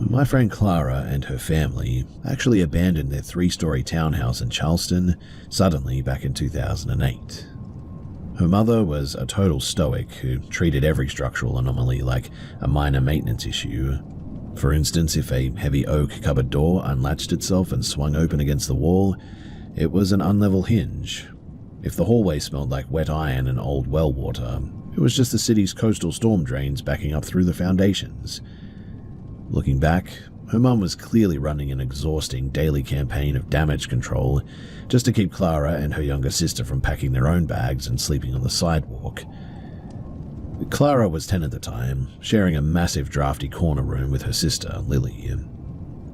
My friend Clara and her family actually abandoned their 3-story townhouse in Charleston suddenly back in 2008. Her mother was a total stoic who treated every structural anomaly like a minor maintenance issue. For instance, if a heavy oak cupboard door unlatched itself and swung open against the wall, it was an unlevel hinge. If the hallway smelled like wet iron and old well water, it was just the city's coastal storm drains backing up through the foundations. Looking back, her mum was clearly running an exhausting daily campaign of damage control just to keep Clara and her younger sister from packing their own bags and sleeping on the sidewalk. Clara was 10 at the time, sharing a massive drafty corner room with her sister, Lily.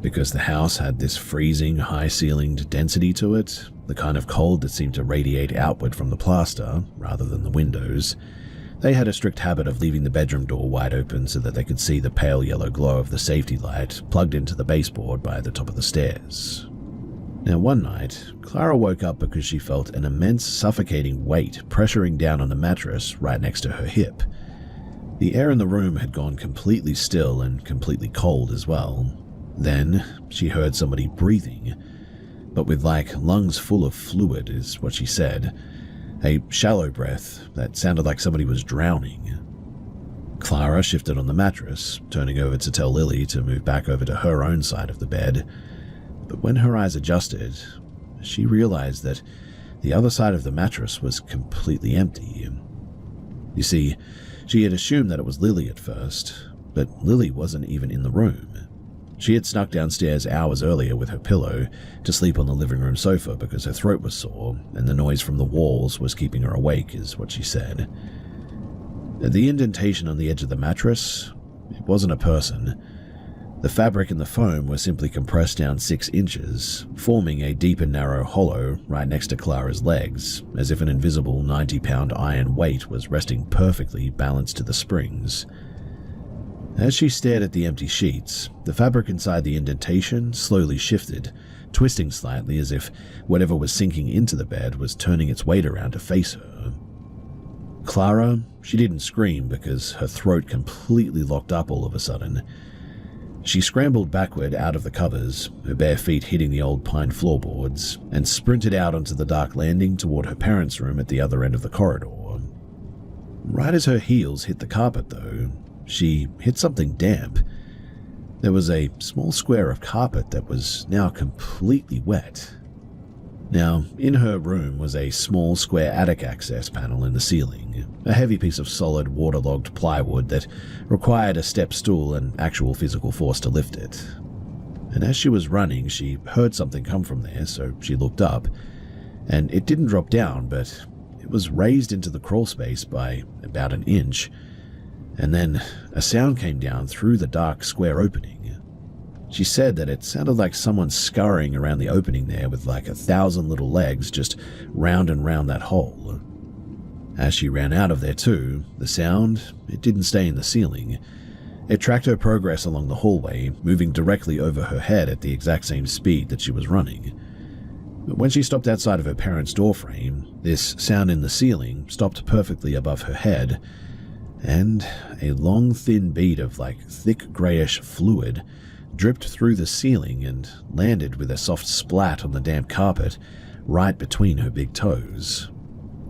Because the house had this freezing, high-ceilinged density to it, the kind of cold that seemed to radiate outward from the plaster rather than the windows, they had a strict habit of leaving the bedroom door wide open so that they could see the pale yellow glow of the safety light plugged into the baseboard by the top of the stairs. Now, one night, Clara woke up because she felt an immense suffocating weight pressuring down on the mattress right next to her hip. The air in the room had gone completely still and completely cold as well. Then, she heard somebody breathing, but with like lungs full of fluid is what she said. A shallow breath that sounded like somebody was drowning. Clara shifted on the mattress, turning over to tell Lily to move back over to her own side of the bed. But when her eyes adjusted, she realized that the other side of the mattress was completely empty. You see, she had assumed that it was Lily at first, but Lily wasn't even in the room. She had snuck downstairs hours earlier with her pillow to sleep on the living room sofa because her throat was sore and the noise from the walls was keeping her awake, is what she said. The indentation on the edge of the mattress, it wasn't a person. The fabric and the foam were simply compressed down 6 inches, forming a deep and narrow hollow right next to Clara's legs, as if an invisible 90-pound iron weight was resting perfectly balanced to the springs. As she stared at the empty sheets, the fabric inside the indentation slowly shifted, twisting slightly as if whatever was sinking into the bed was turning its weight around to face her. Clara, she didn't scream because her throat completely locked up all of a sudden. She scrambled backward out of the covers, her bare feet hitting the old pine floorboards, and sprinted out onto the dark landing toward her parents' room at the other end of the corridor. Right as her heels hit the carpet, though, she hit something damp. There was a small square of carpet that was now completely wet. Now, in her room was a small square attic access panel in the ceiling, a heavy piece of solid waterlogged plywood that required a step stool and actual physical force to lift it. And as she was running, she heard something come from there, so she looked up, and it didn't drop down, but it was raised into the crawl space by about an inch. And then a sound came down through the dark square opening. She said that it sounded like someone scurrying around the opening there with like 1,000 little legs just round and round that hole. As she ran out of there too, the sound, it didn't stay in the ceiling. It tracked her progress along the hallway, moving directly over her head at the exact same speed that she was running. But when she stopped outside of her parents' doorframe, this sound in the ceiling stopped perfectly above her head, and a long thin bead of like thick grayish fluid dripped through the ceiling and landed with a soft splat on the damp carpet right between her big toes.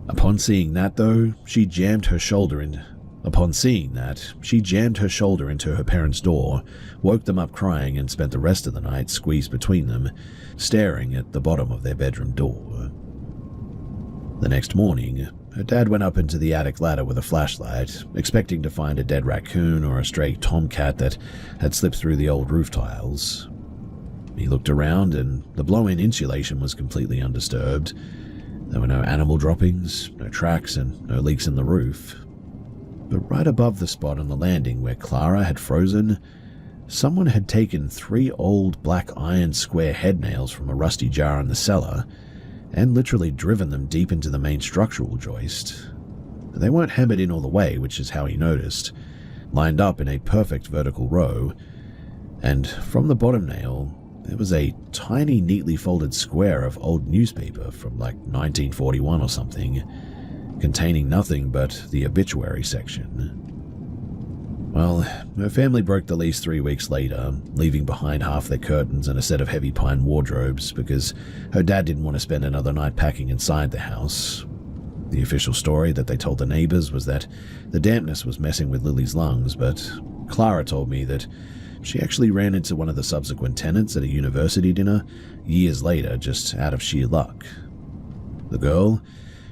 Upon seeing that, she jammed her shoulder into her parents' door, woke them up crying, and spent the rest of the night squeezed between them, staring at the bottom of their bedroom door. The next morning, her dad went up into the attic ladder with a flashlight, expecting to find a dead raccoon or a stray tomcat that had slipped through the old roof tiles. He looked around, and the blow-in insulation was completely undisturbed. There were no animal droppings, no tracks, and no leaks in the roof. But right above the spot on the landing where Clara had frozen, someone had taken 3 old black iron square head nails from a rusty jar in the cellar and literally driven them deep into the main structural joist. They weren't hammered in all the way, which is how he noticed, lined up in a perfect vertical row, and from the bottom nail, there was a tiny, neatly folded square of old newspaper from like 1941 or something, containing nothing but the obituary section. Well, her family broke the lease 3 weeks later, leaving behind half their curtains and a set of heavy pine wardrobes because her dad didn't want to spend another night packing inside the house. The official story that they told the neighbors was that the dampness was messing with Lily's lungs, but Clara told me that she actually ran into one of the subsequent tenants at a university dinner years later just out of sheer luck. The girl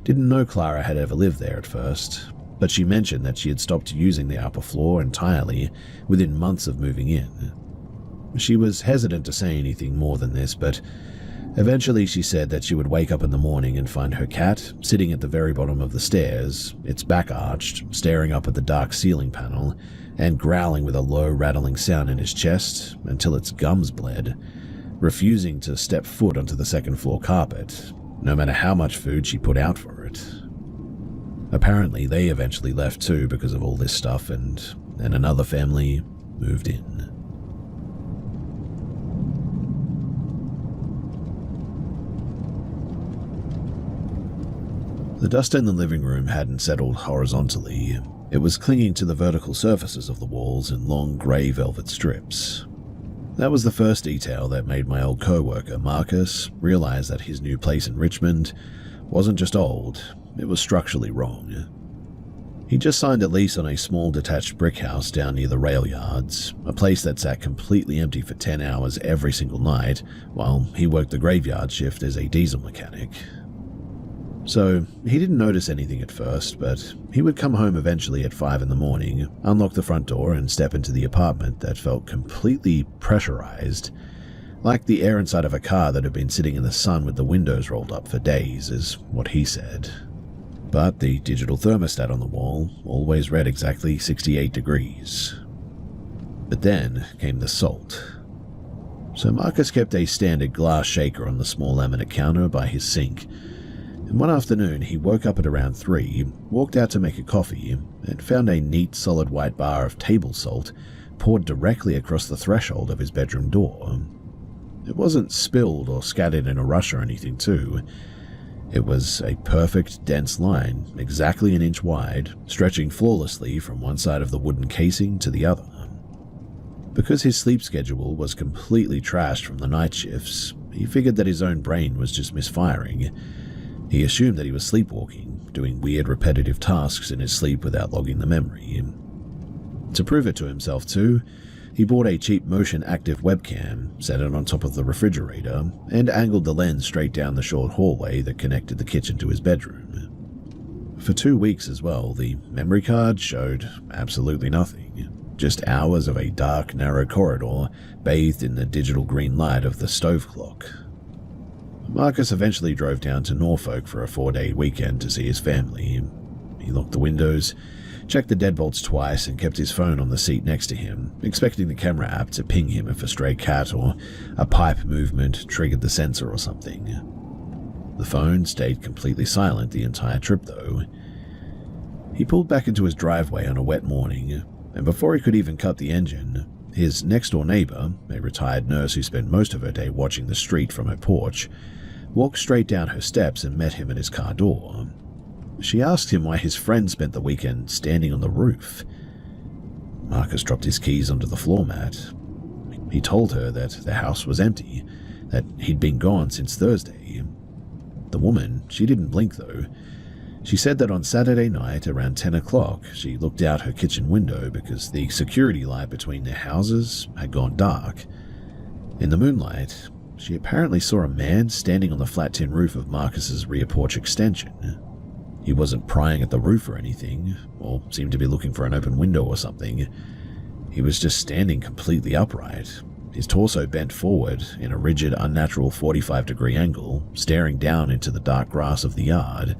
didn't know Clara had ever lived there at first, but she mentioned that she had stopped using the upper floor entirely within months of moving in. She was hesitant to say anything more than this, but eventually she said that she would wake up in the morning and find her cat sitting at the very bottom of the stairs, its back arched, staring up at the dark ceiling panel, and growling with a low rattling sound in his chest until its gums bled, refusing to step foot onto the second floor carpet, no matter how much food she put out for it. Apparently, they eventually left too because of all this stuff, and then another family moved in. The dust in the living room hadn't settled horizontally. It was clinging to the vertical surfaces of the walls in long grey velvet strips. That was the first detail that made my old co-worker, Marcus, realize that his new place in Richmond wasn't just old, it was structurally wrong. He just signed a lease on a small detached brick house down near the rail yards, a place that sat completely empty for 10 hours every single night while he worked the graveyard shift as a diesel mechanic. So, he didn't notice anything at first, but he would come home eventually at 5 in the morning, unlock the front door and step into the apartment that felt completely pressurized, like the air inside of a car that had been sitting in the sun with the windows rolled up for days, is what he said. But the digital thermostat on the wall always read exactly 68 degrees. But then came the salt. So Marcus kept a standard glass shaker on the small laminate counter by his sink, and one afternoon he woke up at around 3, walked out to make a coffee, and found a neat solid white bar of table salt poured directly across the threshold of his bedroom door. It wasn't spilled or scattered in a rush or anything too. It was a perfect, dense line, exactly an inch wide, stretching flawlessly from one side of the wooden casing to the other. Because his sleep schedule was completely trashed from the night shifts, he figured that his own brain was just misfiring. He assumed that he was sleepwalking, doing weird repetitive tasks in his sleep without logging the memory. To prove it to himself too, he bought a cheap motion-active webcam, set it on top of the refrigerator, and angled the lens straight down the short hallway that connected the kitchen to his bedroom. For 2 weeks as well, the memory card showed absolutely nothing, just hours of a dark, narrow corridor bathed in the digital green light of the stove clock. Marcus eventually drove down to Norfolk for a 4-day weekend to see his family. He locked the windows, checked the deadbolts twice, and kept his phone on the seat next to him, expecting the camera app to ping him if a stray cat or a pipe movement triggered the sensor or something. The phone stayed completely silent the entire trip, though. He pulled back into his driveway on a wet morning, and before he could even cut the engine, his next-door neighbor, a retired nurse who spent most of her day watching the street from her porch, walked straight down her steps and met him at his car door. She asked him why his friend spent the weekend standing on the roof. Marcus dropped his keys onto the floor mat. He told her that the house was empty, that he'd been gone since Thursday. The woman, she didn't blink though. She said that on Saturday night around 10 o'clock, she looked out her kitchen window because the security light between their houses had gone dark. In the moonlight, she apparently saw a man standing on the flat tin roof of Marcus's rear porch extension. He wasn't prying at the roof or anything, or seemed to be looking for an open window or something. He was just standing completely upright, his torso bent forward in a rigid, unnatural 45-degree angle, staring down into the dark grass of the yard.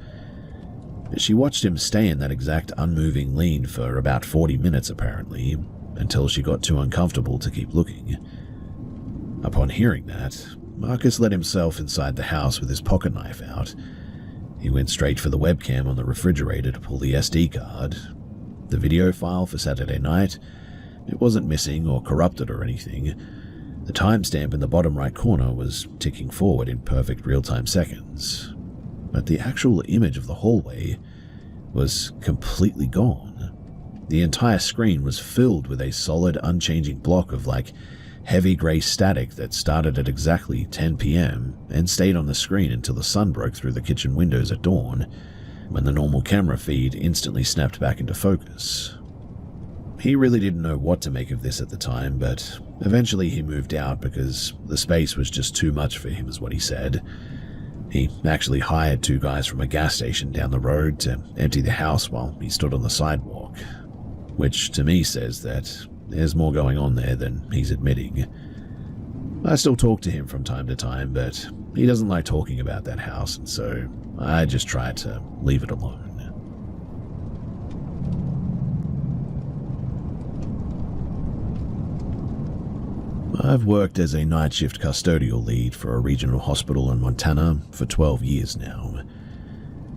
She watched him stay in that exact unmoving lean for about 40 minutes apparently, until she got too uncomfortable to keep looking. Upon hearing that, Marcus let himself inside the house with his pocket knife out. He went straight for the webcam on the refrigerator to pull the SD card. The video file for Saturday night, it wasn't missing or corrupted or anything. The timestamp in the bottom right corner was ticking forward in perfect real-time seconds. But the actual image of the hallway was completely gone. The entire screen was filled with a solid, unchanging block of heavy grey static that started at exactly 10 p.m. and stayed on the screen until the sun broke through the kitchen windows at dawn, when the normal camera feed instantly snapped back into focus. He really didn't know what to make of this at the time, but eventually he moved out because the space was just too much for him, is what he said. He actually hired 2 guys from a gas station down the road to empty the house while he stood on the sidewalk, which to me says that there's more going on there than he's admitting. I still talk to him from time to time, but he doesn't like talking about that house, and so I just try to leave it alone. I've worked as a night shift custodial lead for a regional hospital in Montana for 12 years now.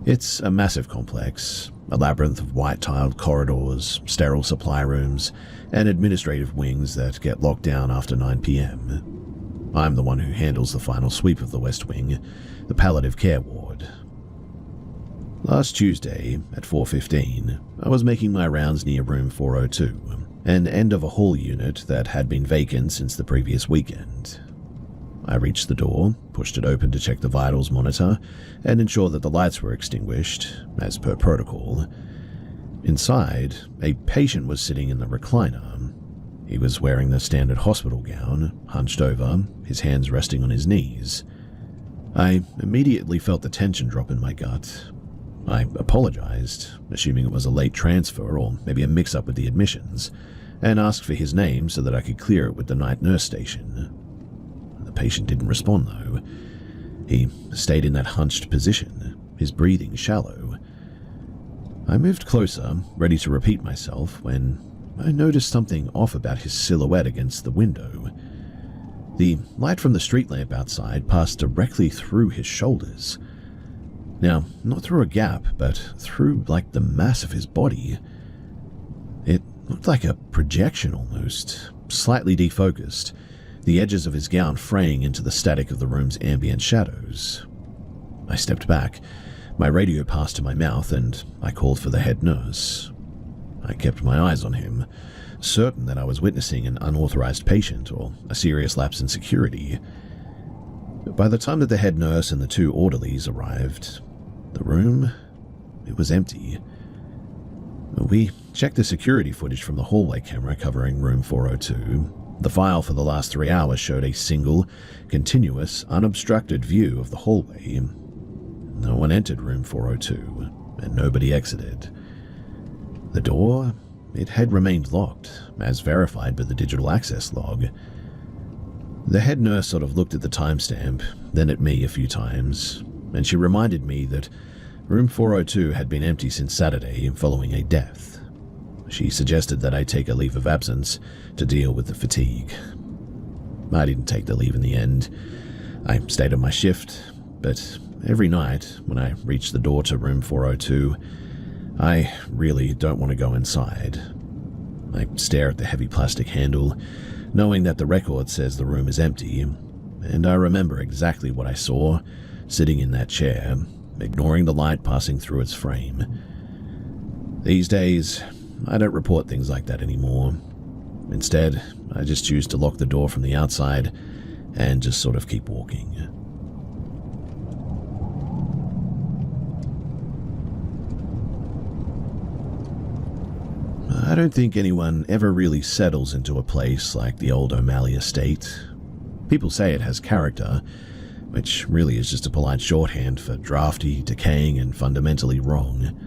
It's a massive complex, a labyrinth of white-tiled corridors, sterile supply rooms, and administrative wings that get locked down after 9 p.m. I'm the one who handles the final sweep of the West Wing, the palliative care ward. Last Tuesday, at 4:15, I was making my rounds near room 402, an end-of-a-hall unit that had been vacant since the previous weekend. I reached the door, pushed it open to check the vitals monitor, and ensure that the lights were extinguished, as per protocol. Inside, a patient was sitting in the recliner. He was wearing the standard hospital gown, hunched over, his hands resting on his knees. I immediately felt the tension drop in my gut. I apologized, assuming it was a late transfer or maybe a mix-up with the admissions, and asked for his name so that I could clear it with the night nurse station. The patient didn't respond, though. He stayed in that hunched position, his breathing shallow. I moved closer, ready to repeat myself, when I noticed something off about his silhouette against the window. The light from the street lamp outside passed directly through his shoulders. Now, not through a gap, but through the mass of his body. It looked like a projection almost, slightly defocused, the edges of his gown fraying into the static of the room's ambient shadows. I stepped back, my radio passed to my mouth, and I called for the head nurse. I kept my eyes on him, certain that I was witnessing an unauthorized patient or a serious lapse in security. By the time that the head nurse and the 2 orderlies arrived, the room, it was empty. We checked the security footage from the hallway camera covering room 402. The file for the last 3 hours showed a single, continuous, unobstructed view of the hallway. No one entered room 402, and nobody exited. The door, it had remained locked, as verified by the digital access log. The head nurse sort of looked at the timestamp, then at me a few times, and she reminded me that room 402 had been empty since Saturday following a death. She suggested that I take a leave of absence to deal with the fatigue. I didn't take the leave in the end. I stayed on my shift, but every night when I reach the door to room 402, I really don't want to go inside. I stare at the heavy plastic handle, knowing that the record says the room is empty, and I remember exactly what I saw, sitting in that chair, ignoring the light passing through its frame. These days, I don't report things like that anymore. Instead, I just choose to lock the door from the outside and just sort of keep walking. I don't think anyone ever really settles into a place like the old O'Malley estate. People say it has character, which really is just a polite shorthand for drafty, decaying, and fundamentally wrong.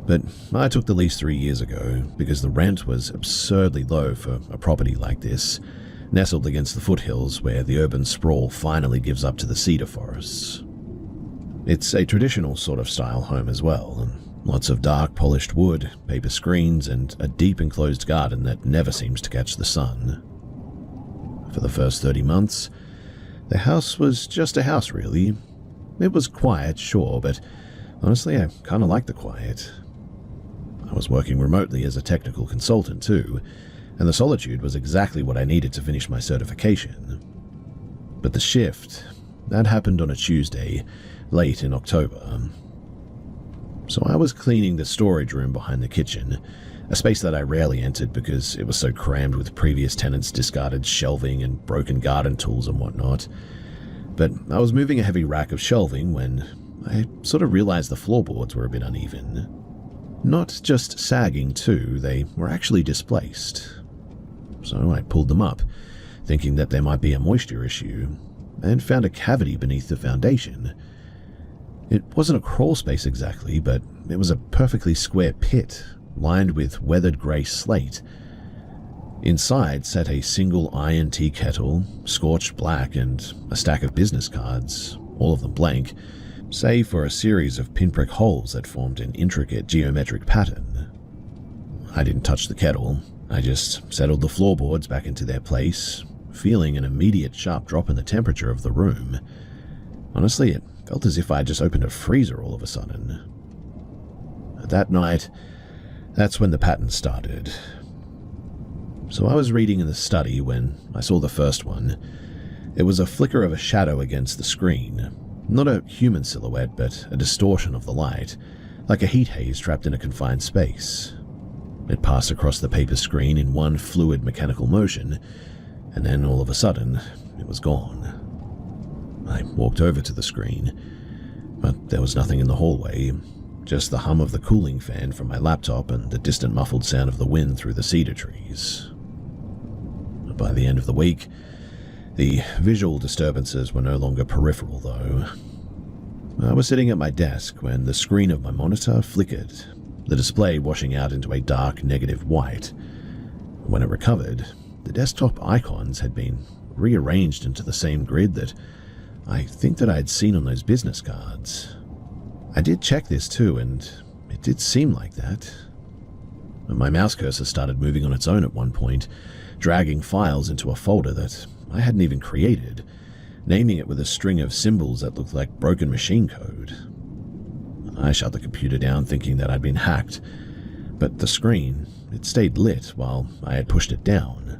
But I took the lease 3 years ago because the rent was absurdly low for a property like this, nestled against the foothills where the urban sprawl finally gives up to the cedar forests. It's a traditional sort of style home as well, and lots of dark polished wood, paper screens, and a deep enclosed garden that never seems to catch the sun. For the first 30 months, the house was just a house, really. It was quiet, sure, but honestly, I kind of liked the quiet. I was working remotely as a technical consultant too, and the solitude was exactly what I needed to finish my certification. But the shift, that happened on a Tuesday, late in October. So I was cleaning the storage room behind the kitchen, a space that I rarely entered because it was so crammed with previous tenants' discarded shelving and broken garden tools and whatnot. But I was moving a heavy rack of shelving when I sort of realized the floorboards were a bit uneven. Not just sagging too, they were actually displaced. So I pulled them up, thinking that there might be a moisture issue, and found a cavity beneath the foundation. It wasn't a crawl space exactly, but it was a perfectly square pit, lined with weathered grey slate. Inside sat a single iron tea kettle, scorched black, and a stack of business cards, all of them blank, save for a series of pinprick holes that formed an intricate geometric pattern. I didn't touch the kettle, I just settled the floorboards back into their place, feeling an immediate sharp drop in the temperature of the room. Honestly, it felt as if I had just opened a freezer all of a sudden. That night, that's when the pattern started. So I was reading in the study when I saw the first one. It was a flicker of a shadow against the screen. Not a human silhouette, but a distortion of the light, like a heat haze trapped in a confined space. It passed across the paper screen in one fluid mechanical motion, and then all of a sudden, it was gone. I walked over to the screen, but there was nothing in the hallway, just the hum of the cooling fan from my laptop and the distant muffled sound of the wind through the cedar trees. By the end of the week, the visual disturbances were no longer peripheral, though. I was sitting at my desk when the screen of my monitor flickered, the display washing out into a dark negative white. When it recovered, the desktop icons had been rearranged into the same grid that I think that I had seen on those business cards. I did check this too, and it did seem like that. My mouse cursor started moving on its own at one point, dragging files into a folder that I hadn't even created, naming it with a string of symbols that looked like broken machine code. I shut the computer down thinking that I'd been hacked, but the screen, it stayed lit while I had pushed it down.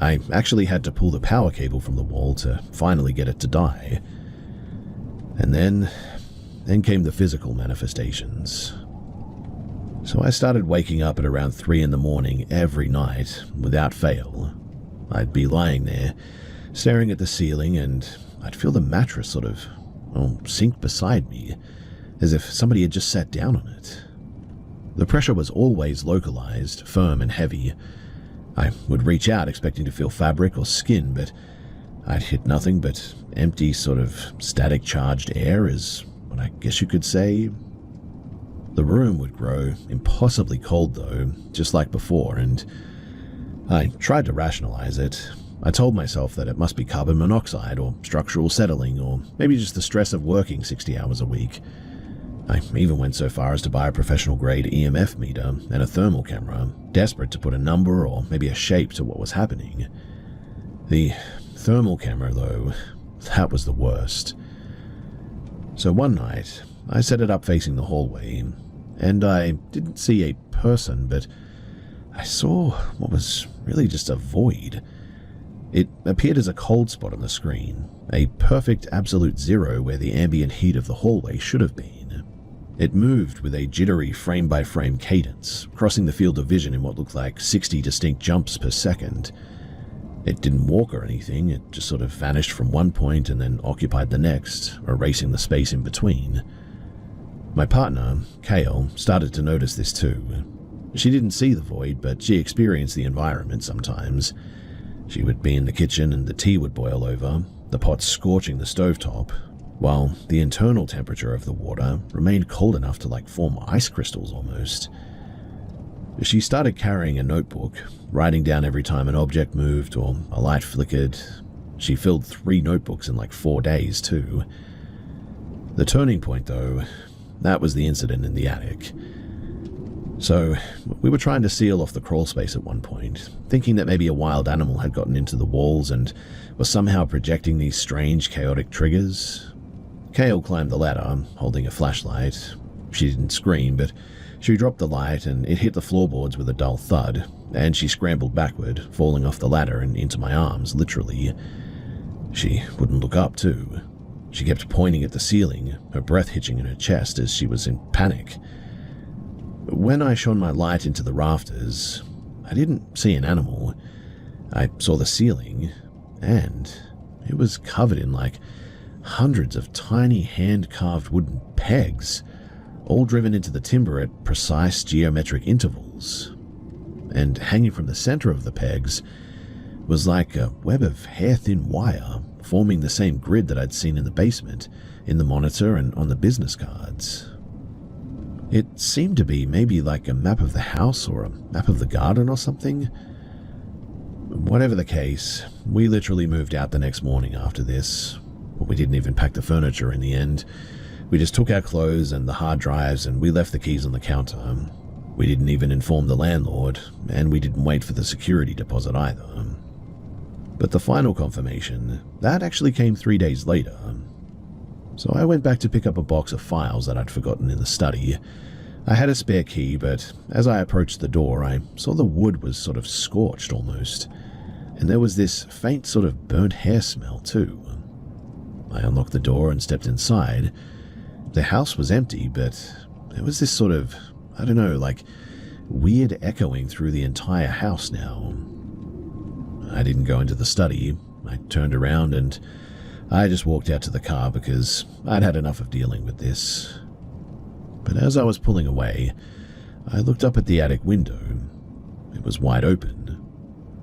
I actually had to pull the power cable from the wall to finally get it to die. And then came the physical manifestations. So I started waking up at around 3 in the morning every night, without fail. I'd be lying there, staring at the ceiling, and I'd feel the mattress sort of, sink beside me, as if somebody had just sat down on it. The pressure was always localized, firm and heavy. I would reach out expecting to feel fabric or skin, but I'd hit nothing but empty, sort of static charged air, is what I guess you could say. The room would grow impossibly cold though, just like before, and I tried to rationalize it. I told myself that it must be carbon monoxide or structural settling, or maybe just the stress of working 60 hours a week. I even went so far as to buy a professional-grade EMF meter and a thermal camera, desperate to put a number or maybe a shape to what was happening. The thermal camera, though, that was the worst. So one night, I set it up facing the hallway, and I didn't see a person, but I saw what was really just a void. It appeared as a cold spot on the screen, a perfect absolute zero where the ambient heat of the hallway should have been. It moved with a jittery frame-by-frame cadence, crossing the field of vision in what looked like 60 distinct jumps per second. It didn't walk or anything, it just sort of vanished from one point and then occupied the next, erasing the space in between. My partner, Kale, started to notice this too. She didn't see the void, but she experienced the environment sometimes. She would be in the kitchen and the tea would boil over, the pot scorching the stovetop, while the internal temperature of the water remained cold enough to form ice crystals almost. She started carrying a notebook, writing down every time an object moved or a light flickered. She filled 3 notebooks in 4 days too. The turning point though, that was the incident in the attic. So, we were trying to seal off the crawl space at one point, thinking that maybe a wild animal had gotten into the walls and was somehow projecting these strange, chaotic triggers. Kale climbed the ladder, holding a flashlight. She didn't scream, but she dropped the light and it hit the floorboards with a dull thud, and she scrambled backward, falling off the ladder and into my arms, literally. She wouldn't look up, too. She kept pointing at the ceiling, her breath hitching in her chest as she was in panic. When I shone my light into the rafters, I didn't see an animal. I saw the ceiling, and it was covered in hundreds of tiny hand-carved wooden pegs, all driven into the timber at precise geometric intervals. And hanging from the center of the pegs was like a web of hair-thin wire forming the same grid that I'd seen in the basement, in the monitor and on the business cards. It seemed to be maybe like a map of the house or a map of the garden or something. Whatever the case, we literally moved out the next morning after this. We didn't even pack the furniture in the end. We just took our clothes and the hard drives and we left the keys on the counter. We didn't even inform the landlord, and we didn't wait for the security deposit either. But the final confirmation, that actually came 3 days later. So I went back to pick up a box of files that I'd forgotten in the study. I had a spare key, but as I approached the door, I saw the wood was sort of scorched almost, and there was this faint sort of burnt hair smell too. I unlocked the door and stepped inside. The house was empty, but there was this sort of, I don't know, weird echoing through the entire house now. I didn't go into the study. I turned around and I just walked out to the car because I'd had enough of dealing with this. But as I was pulling away, I looked up at the attic window. It was wide open,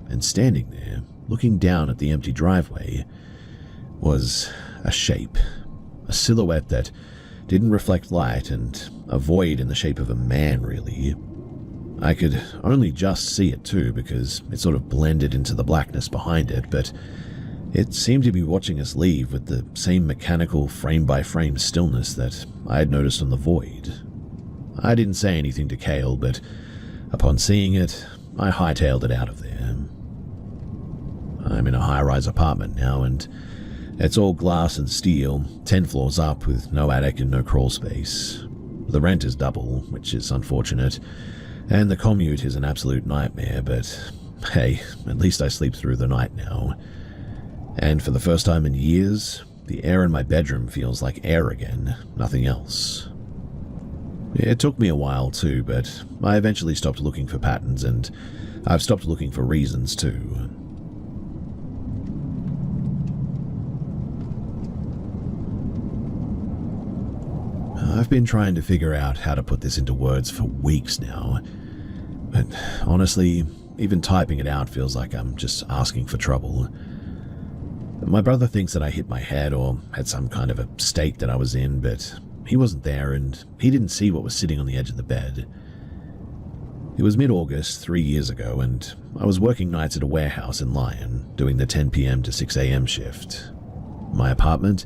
and standing there, looking down at the empty driveway, was a shape, a silhouette that didn't reflect light, and a void in the shape of a man, really. I could only just see it too because it sort of blended into the blackness behind it, but it seemed to be watching us leave with the same mechanical frame-by-frame stillness that I had noticed on the void. I didn't say anything to Cale, but upon seeing it, I hightailed it out of there. I'm in a high-rise apartment now, and it's all glass and steel, 10 floors up with no attic and no crawl space. The rent is double, which is unfortunate, and the commute is an absolute nightmare, but hey, at least I sleep through the night now. And for the first time in years, the air in my bedroom feels like air again, nothing else. It took me a while too, but I eventually stopped looking for patterns, and I've stopped looking for reasons too. I've been trying to figure out how to put this into words for weeks now, but honestly, even typing it out feels like I'm just asking for trouble. My brother thinks that I hit my head or had some kind of a state that I was in, but he wasn't there and he didn't see what was sitting on the edge of the bed. It was mid-August 3 years ago, and I was working nights at a warehouse in Lyon, doing the 10 p.m. to 6 a.m. shift. My apartment,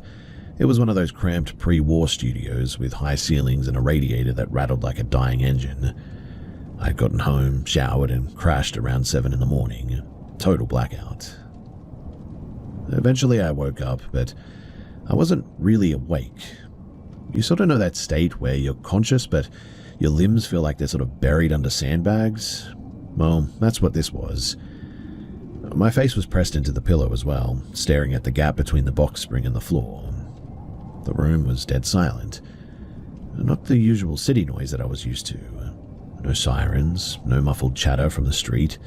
it was one of those cramped pre-war studios with high ceilings and a radiator that rattled like a dying engine. I'd gotten home, showered, and crashed around 7 in the morning. Total blackout. Eventually I woke up, but I wasn't really awake. You sort of know that state where you're conscious, but your limbs feel like they're sort of buried under sandbags? Well, that's what this was. My face was pressed into the pillow as well, staring at the gap between the box spring and the floor. The room was dead silent. Not the usual city noise that I was used to. No sirens, no muffled chatter from the street,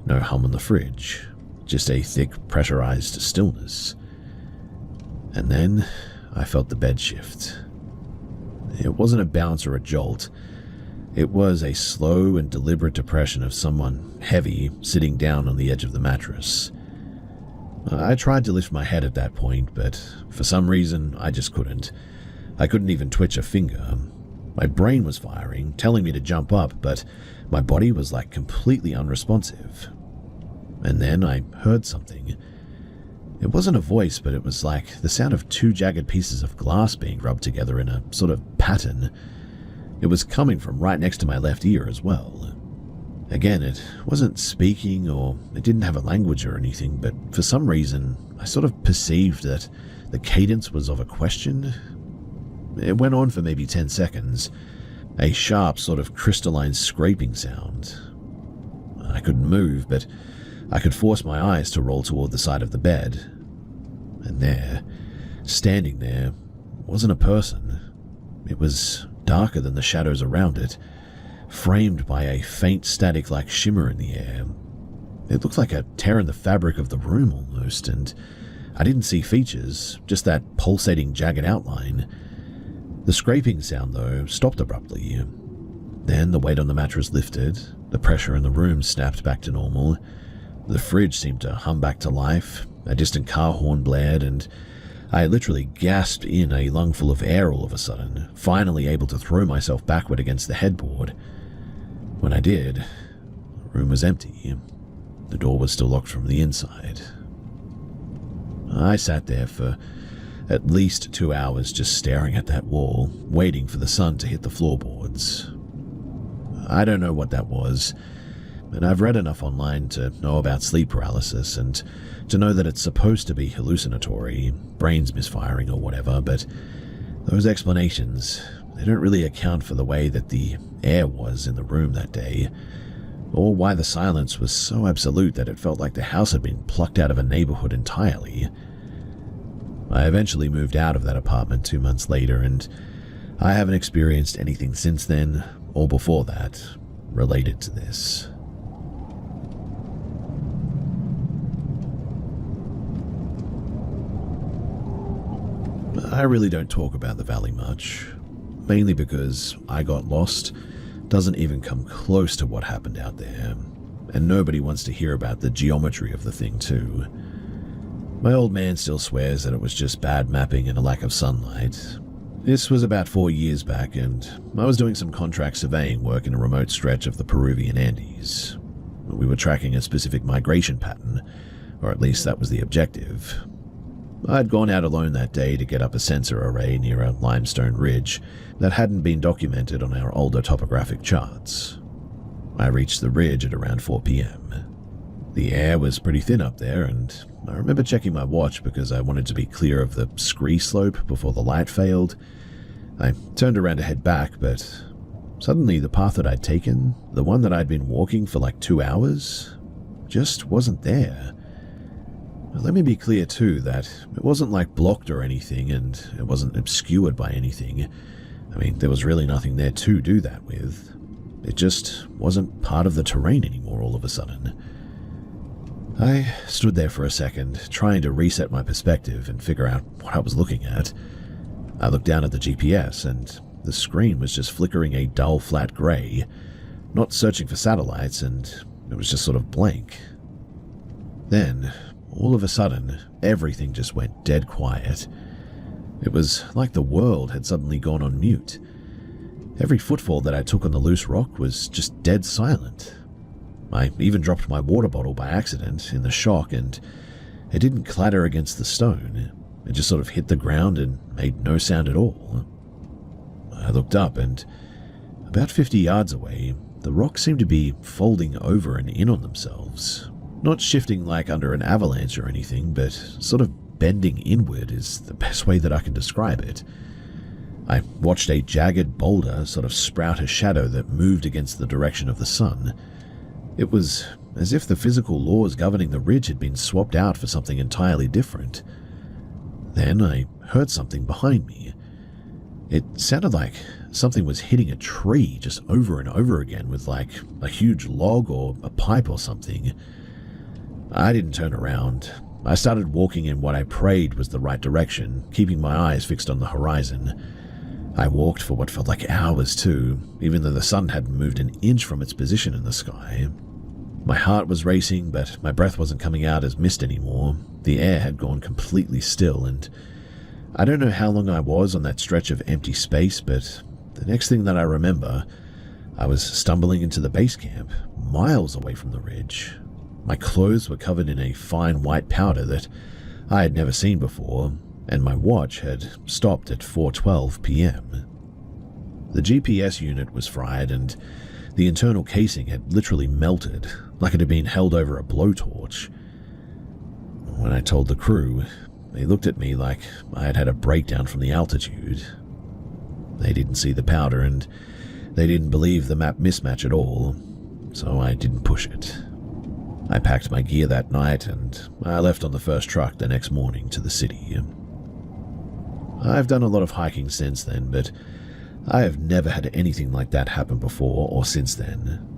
no hum on the fridge. Just a thick, pressurized stillness. And then I felt the bed shift. It wasn't a bounce or a jolt. It was a slow and deliberate depression of someone heavy sitting down on the edge of the mattress. I tried to lift my head at that point, but for some reason I just couldn't. I couldn't even twitch a finger. My brain was firing, telling me to jump up, but my body was completely unresponsive. And then I heard something. It wasn't a voice, but it was like the sound of two jagged pieces of glass being rubbed together in a sort of pattern. It was coming from right next to my left ear as well. Again, it wasn't speaking or it didn't have a language or anything, but for some reason, I sort of perceived that the cadence was of a question. It went on for maybe 10 seconds, a sharp sort of crystalline scraping sound. I couldn't move, but I could force my eyes to roll toward the side of the bed. And there, standing there, wasn't a person. It was darker than the shadows around it, framed by a faint static-like shimmer in the air. It looked like a tear in the fabric of the room almost, and I didn't see features, just that pulsating jagged outline. The scraping sound, though, stopped abruptly. Then the weight on the mattress lifted, the pressure in the room snapped back to normal, the fridge seemed to hum back to life, a distant car horn blared, and I literally gasped in a lungful of air all of a sudden, finally able to throw myself backward against the headboard. When I did, the room was empty. The door was still locked from the inside. I sat there for at least 2 hours just staring at that wall, waiting for the sun to hit the floorboards. I don't know what that was, and I've read enough online to know about sleep paralysis and to know that it's supposed to be hallucinatory, brains misfiring or whatever, but those explanations, they don't really account for the way that the air was in the room that day, or why the silence was so absolute that it felt like the house had been plucked out of a neighborhood entirely. I eventually moved out of that apartment 2 months later, and I haven't experienced anything since then, or before that, related to this. I really don't talk about the valley much, mainly because I got lost doesn't even come close to what happened out there, and nobody wants to hear about the geometry of the thing too. My old man still swears that it was just bad mapping and a lack of sunlight. This was about 4 years back, and I was doing some contract surveying work in a remote stretch of the Peruvian Andes. We were tracking a specific migration pattern, or at least that was the objective. I'd gone out alone that day to get up a sensor array near a limestone ridge that hadn't been documented on our older topographic charts. I reached the ridge at around 4 p.m. The air was pretty thin up there, and I remember checking my watch because I wanted to be clear of the scree slope before the light failed. I turned around to head back, but suddenly the path that I'd taken, the one that I'd been walking for like 2 hours, just wasn't there. Let me be clear too that it wasn't like blocked or anything, and it wasn't obscured by anything. I mean, there was really nothing there to do that with. It just wasn't part of the terrain anymore all of a sudden. I stood there for a second, trying to reset my perspective and figure out what I was looking at. I looked down at the GPS, and the screen was just flickering a dull, flat grey, not searching for satellites, and it was just sort of blank. Then, all of a sudden, everything just went dead quiet. It was like the world had suddenly gone on mute. Every footfall that I took on the loose rock was just dead silent. I even dropped my water bottle by accident in the shock, and it didn't clatter against the stone. It just sort of hit the ground and made no sound at all. I looked up, and about 50 yards away, the rocks seemed to be folding over and in on themselves. Not shifting like under an avalanche or anything, but sort of bending inward is the best way that I can describe it. I watched a jagged boulder sort of sprout a shadow that moved against the direction of the sun. It was as if the physical laws governing the ridge had been swapped out for something entirely different. Then I heard something behind me. It sounded like something was hitting a tree just over and over again with like a huge log or a pipe or something. I didn't turn around. I started walking in what I prayed was the right direction, keeping my eyes fixed on the horizon. I walked for what felt like hours too, even though the sun hadn't moved an inch from its position in the sky. My heart was racing, but my breath wasn't coming out as mist anymore. The air had gone completely still, and I don't know how long I was on that stretch of empty space, but the next thing that I remember, I was stumbling into the base camp, miles away from the ridge. My clothes were covered in a fine white powder that I had never seen before, and my watch had stopped at 4:12 p.m. The GPS unit was fried, and the internal casing had literally melted, like it had been held over a blowtorch. When I told the crew, they looked at me like I had had a breakdown from the altitude. They didn't see the powder, and they didn't believe the map mismatch at all, so I didn't push it. I packed my gear that night, and I left on the first truck the next morning to the city. I've done a lot of hiking since then, but I have never had anything like that happen before or since then.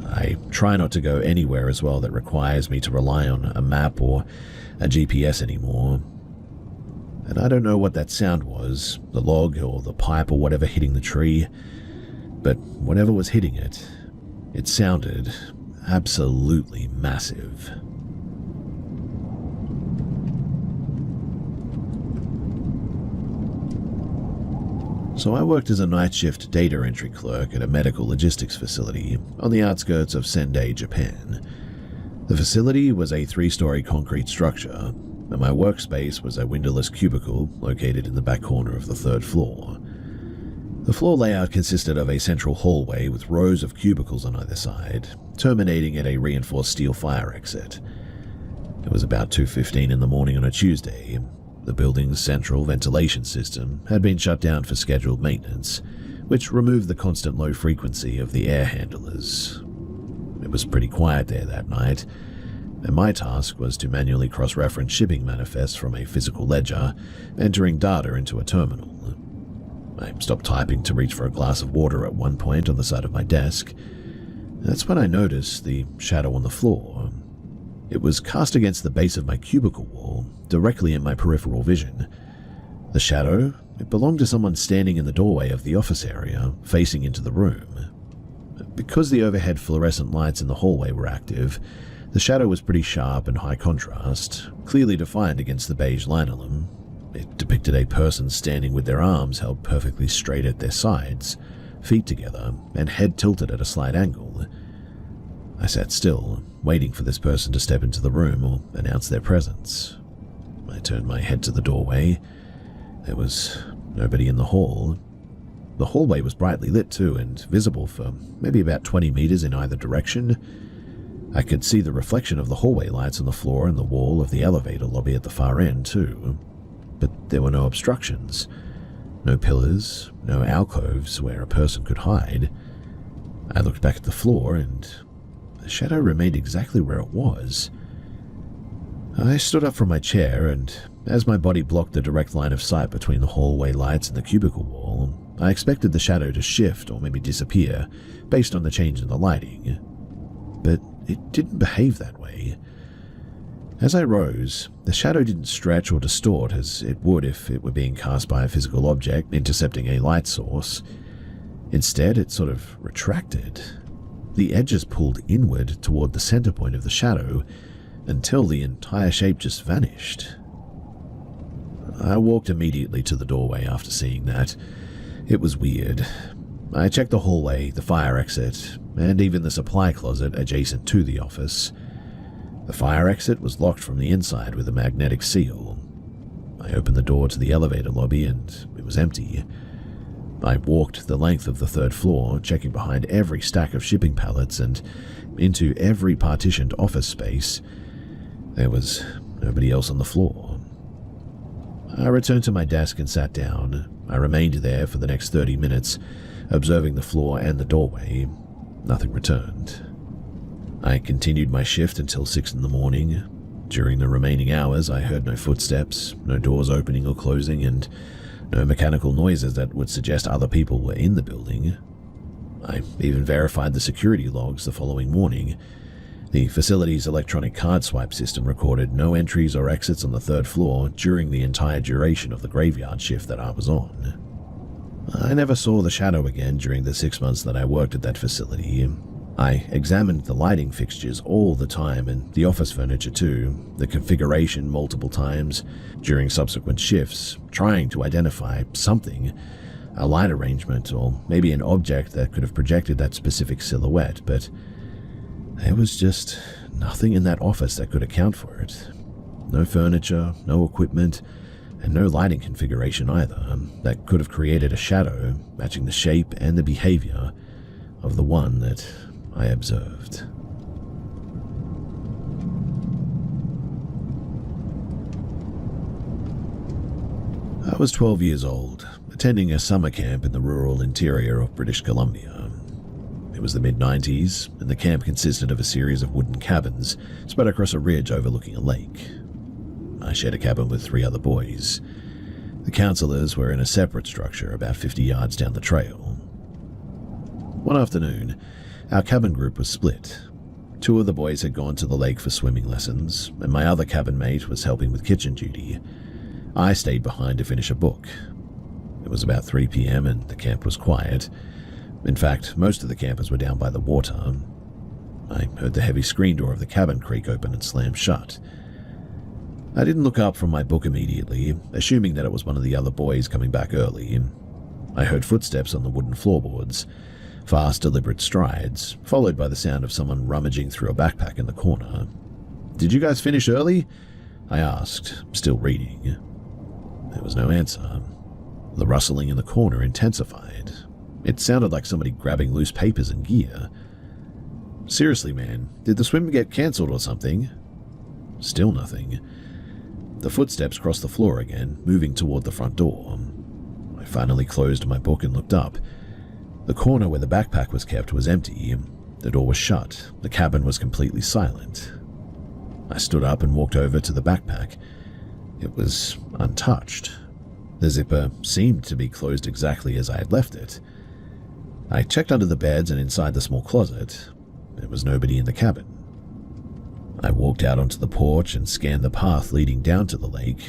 I try not to go anywhere as well that requires me to rely on a map or a GPS anymore. And I don't know what that sound was, the log or the pipe or whatever hitting the tree, but whatever was hitting it, it sounded absolutely massive. So I worked as a night shift data entry clerk at a medical logistics facility on the outskirts of Sendai, Japan. The facility was a 3-story concrete structure, and my workspace was a windowless cubicle located in the back corner of the 3rd floor. The floor layout consisted of a central hallway with rows of cubicles on either side, terminating at a reinforced steel fire exit. It was about 2:15 in the morning on a Tuesday. The building's central ventilation system had been shut down for scheduled maintenance, which removed the constant low frequency of the air handlers. It was pretty quiet there that night, and my task was to manually cross-reference shipping manifests from a physical ledger, entering data into a terminal. I stopped typing to reach for a glass of water at one point on the side of my desk. That's when I noticed the shadow on the floor. It was cast against the base of my cubicle wall, directly in my peripheral vision. The shadow, it belonged to someone standing in the doorway of the office area, facing into the room. Because the overhead fluorescent lights in the hallway were active, the shadow was pretty sharp and high contrast, clearly defined against the beige linoleum. It depicted a person standing with their arms held perfectly straight at their sides, feet together, and head tilted at a slight angle. I sat still, waiting for this person to step into the room or announce their presence. I turned my head to the doorway. There was nobody in the hall. The hallway was brightly lit too, and visible for maybe about 20 meters in either direction. I could see the reflection of the hallway lights on the floor and the wall of the elevator lobby at the far end too. But there were no obstructions. No pillars, no alcoves where a person could hide. I looked back at the floor, and the shadow remained exactly where it was. I stood up from my chair, and as my body blocked the direct line of sight between the hallway lights and the cubicle wall, I expected the shadow to shift or maybe disappear based on the change in the lighting. But it didn't behave that way. As I rose, the shadow didn't stretch or distort as it would if it were being cast by a physical object intercepting a light source. Instead, it sort of retracted. The edges pulled inward toward the center point of the shadow until the entire shape just vanished. I walked immediately to the doorway after seeing that. It was weird. I checked the hallway, the fire exit, and even the supply closet adjacent to the office. The fire exit was locked from the inside with a magnetic seal. I opened the door to the elevator lobby and it was empty. I walked the length of the 3rd floor, checking behind every stack of shipping pallets and into every partitioned office space. There was nobody else on the floor. I returned to my desk and sat down. I remained there for the next 30 minutes, observing the floor and the doorway. Nothing returned. I continued my shift until 6 in the morning. During the remaining hours, I heard no footsteps, no doors opening or closing, and no mechanical noises that would suggest other people were in the building. I even verified the security logs the following morning. The facility's electronic card swipe system recorded no entries or exits on the 3rd floor during the entire duration of the graveyard shift that I was on. I never saw the shadow again during the 6 months that I worked at that facility. I examined the lighting fixtures all the time and the office furniture too, the configuration multiple times during subsequent shifts, trying to identify something, a light arrangement or maybe an object that could have projected that specific silhouette, but there was just nothing in that office that could account for it. No furniture, no equipment, and no lighting configuration either that could have created a shadow matching the shape and the behavior of the one that I observed. I was 12 years old, attending a summer camp in the rural interior of British Columbia. It was the mid-90s, and the camp consisted of a series of wooden cabins spread across a ridge overlooking a lake. I shared a cabin with 3 other boys. The counselors were in a separate structure about 50 yards down the trail. One afternoon, our cabin group was split. 2 of the boys had gone to the lake for swimming lessons, and my other cabin mate was helping with kitchen duty. I stayed behind to finish a book. It was about 3 p.m. and the camp was quiet. In fact, most of the campers were down by the water. I heard the heavy screen door of the cabin creak open and slam shut. I didn't look up from my book immediately, assuming that it was one of the other boys coming back early. I heard footsteps on the wooden floorboards, fast, deliberate strides, followed by the sound of someone rummaging through a backpack in the corner. "Did you guys finish early?" I asked, still reading. There was no answer. The rustling in the corner intensified. It sounded like somebody grabbing loose papers and gear. "Seriously, man, did the swim get cancelled or something?" Still nothing. The footsteps crossed the floor again, moving toward the front door. I finally closed my book and looked up. The corner where the backpack was kept was empty. The door was shut. The cabin was completely silent. I stood up and walked over to the backpack. It was untouched. The zipper seemed to be closed exactly as I had left it. I checked under the beds and inside the small closet. There was nobody in the cabin. I walked out onto the porch and scanned the path leading down to the lake.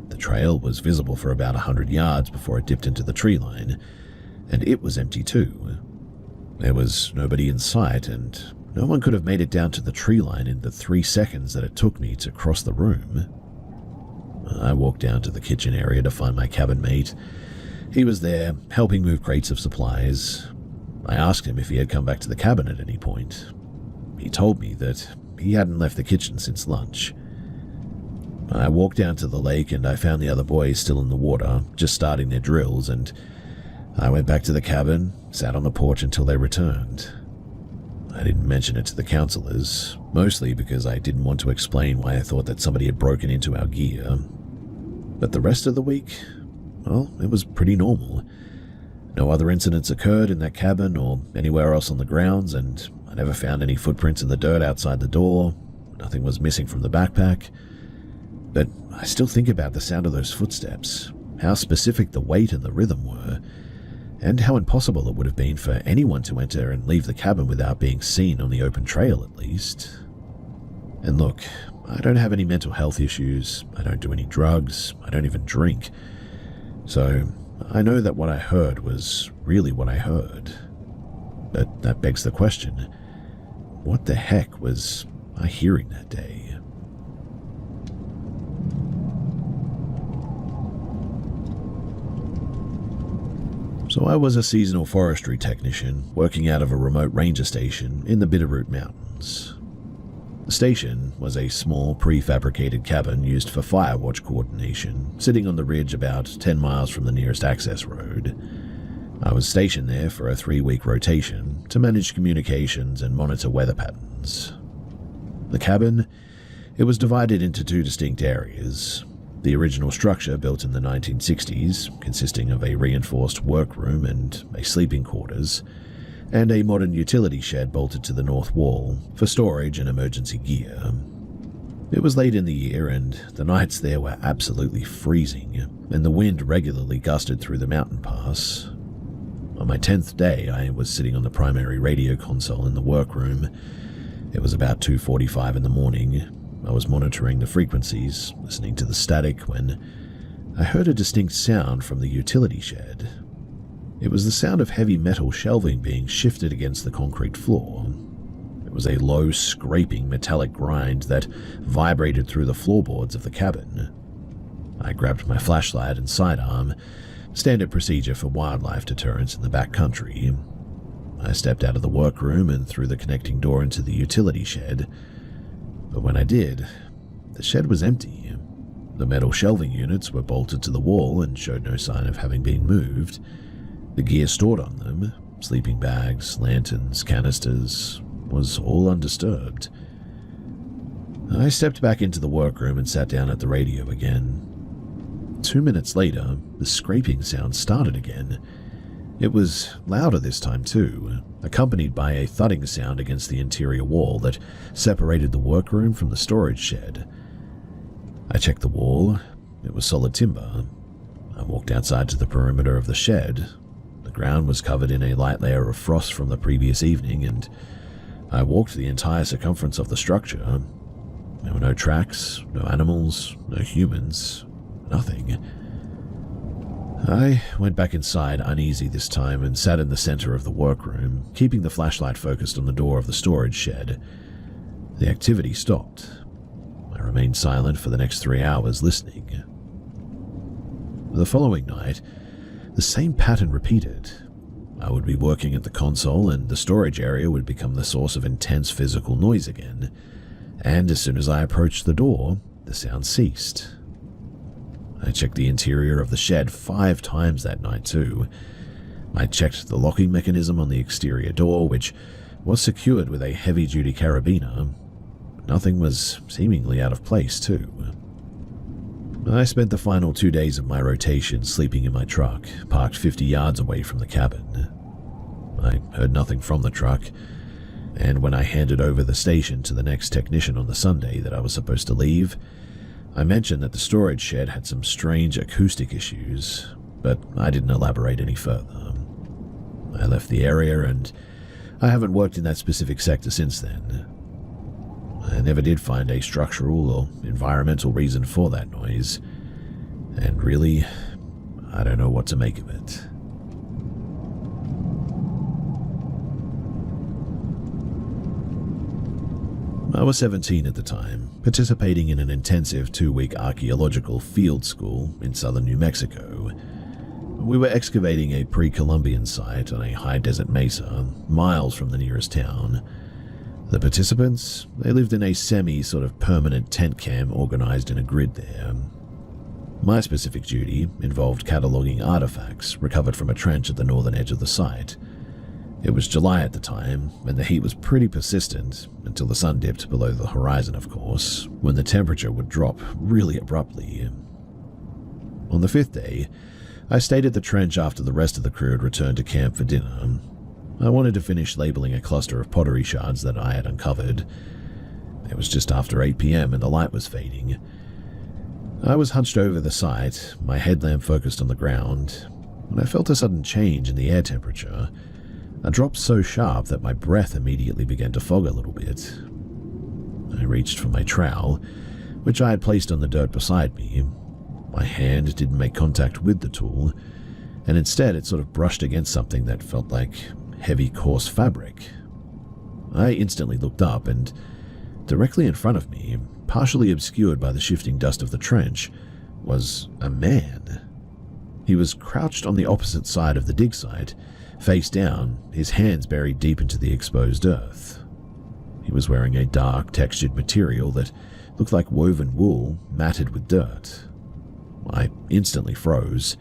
The trail was visible for about 100 yards before it dipped into the tree line, and it was empty too. There was nobody in sight, and no one could have made it down to the tree line in the 3 seconds that it took me to cross the room. I walked down to the kitchen area to find my cabin mate. He was there, helping move crates of supplies. I asked him if he had come back to the cabin at any point. He told me that he hadn't left the kitchen since lunch. I walked down to the lake and I found the other boys still in the water, just starting their drills, and I went back to the cabin, sat on the porch until they returned. I didn't mention it to the counselors, mostly because I didn't want to explain why I thought that somebody had broken into our gear. But the rest of the week, well, it was pretty normal. No other incidents occurred in that cabin or anywhere else on the grounds, and I never found any footprints in the dirt outside the door. Nothing was missing from the backpack. But I still think about the sound of those footsteps, how specific the weight and the rhythm were, and how impossible it would have been for anyone to enter and leave the cabin without being seen on the open trail at least. And look, I don't have any mental health issues, I don't do any drugs, I don't even drink. So I know that what I heard was really what I heard. But that begs the question, what the heck was I hearing that day? So I was a seasonal forestry technician working out of a remote ranger station in the Bitterroot Mountains. The station was a small prefabricated cabin used for fire watch coordination, sitting on the ridge about 10 miles from the nearest access road. I was stationed there for a 3-week rotation to manage communications and monitor weather patterns. The cabin, it was divided into 2 distinct areas. The original structure, built in the 1960s, consisting of a reinforced workroom and a sleeping quarters, and a modern utility shed bolted to the north wall for storage and emergency gear. It was late in the year, and the nights there were absolutely freezing, and the wind regularly gusted through the mountain pass. On my 10th day, I was sitting on the primary radio console in the workroom. It was about 2:45 in the morning. I was monitoring the frequencies, listening to the static, when I heard a distinct sound from the utility shed. It was the sound of heavy metal shelving being shifted against the concrete floor. It was a low, scraping metallic grind that vibrated through the floorboards of the cabin. I grabbed my flashlight and sidearm, standard procedure for wildlife deterrence in the backcountry. I stepped out of the workroom and through the connecting door into the utility shed. But when I did, the shed was empty. The metal shelving units were bolted to the wall and showed no sign of having been moved. The gear stored on them, sleeping bags, lanterns, canisters, was all undisturbed. I stepped back into the workroom and sat down at the radio again. 2 minutes later, the scraping sound started again. It was louder this time too, accompanied by a thudding sound against the interior wall that separated the workroom from the storage shed. I checked the wall. It was solid timber. I walked outside to the perimeter of the shed. The ground was covered in a light layer of frost from the previous evening, and I walked the entire circumference of the structure. There were no tracks, no animals, no humans, nothing. I went back inside, uneasy this time, and sat in the center of the workroom, keeping the flashlight focused on the door of the storage shed. The activity stopped. I remained silent for the next 3 hours, listening. The following night, the same pattern repeated. I would be working at the console, and the storage area would become the source of intense physical noise again. And as soon as I approached the door, the sound ceased. I checked the interior of the shed 5 times that night too. I checked the locking mechanism on the exterior door, which was secured with a heavy-duty carabiner. Nothing was seemingly out of place too. I spent the final 2 days of my rotation sleeping in my truck, parked 50 yards away from the cabin. I heard nothing from the truck, and when I handed over the station to the next technician on the Sunday that I was supposed to leave, I mentioned that the storage shed had some strange acoustic issues, but I didn't elaborate any further. I left the area, and I haven't worked in that specific sector since then. I never did find a structural or environmental reason for that noise, and really, I don't know what to make of it. I was 17 at the time, participating in an intensive 2-week archaeological field school in southern New Mexico. We were excavating a pre-Columbian site on a high desert mesa, miles from the nearest town. The participants, they lived in a sort of permanent tent camp organized in a grid there. My specific duty involved cataloging artifacts recovered from a trench at the northern edge of the site. It was July at the time, and the heat was pretty persistent until the sun dipped below the horizon, of course, when the temperature would drop really abruptly. On the 5th day, I stayed at the trench after the rest of the crew had returned to camp for dinner. I wanted to finish labeling a cluster of pottery shards that I had uncovered. It was just after 8 p.m. and the light was fading. I was hunched over the site, my headlamp focused on the ground, when I felt a sudden change in the air temperature. A drop so sharp that my breath immediately began to fog a little bit. I reached for my trowel, which I had placed on the dirt beside me. My hand didn't make contact with the tool, and instead it sort of brushed against something that felt like heavy, coarse fabric. I instantly looked up, and directly in front of me, partially obscured by the shifting dust of the trench, was a man. He was crouched on the opposite side of the dig site, face down, his hands buried deep into the exposed earth. He was wearing a dark, textured material that looked like woven wool matted with dirt. I instantly froze.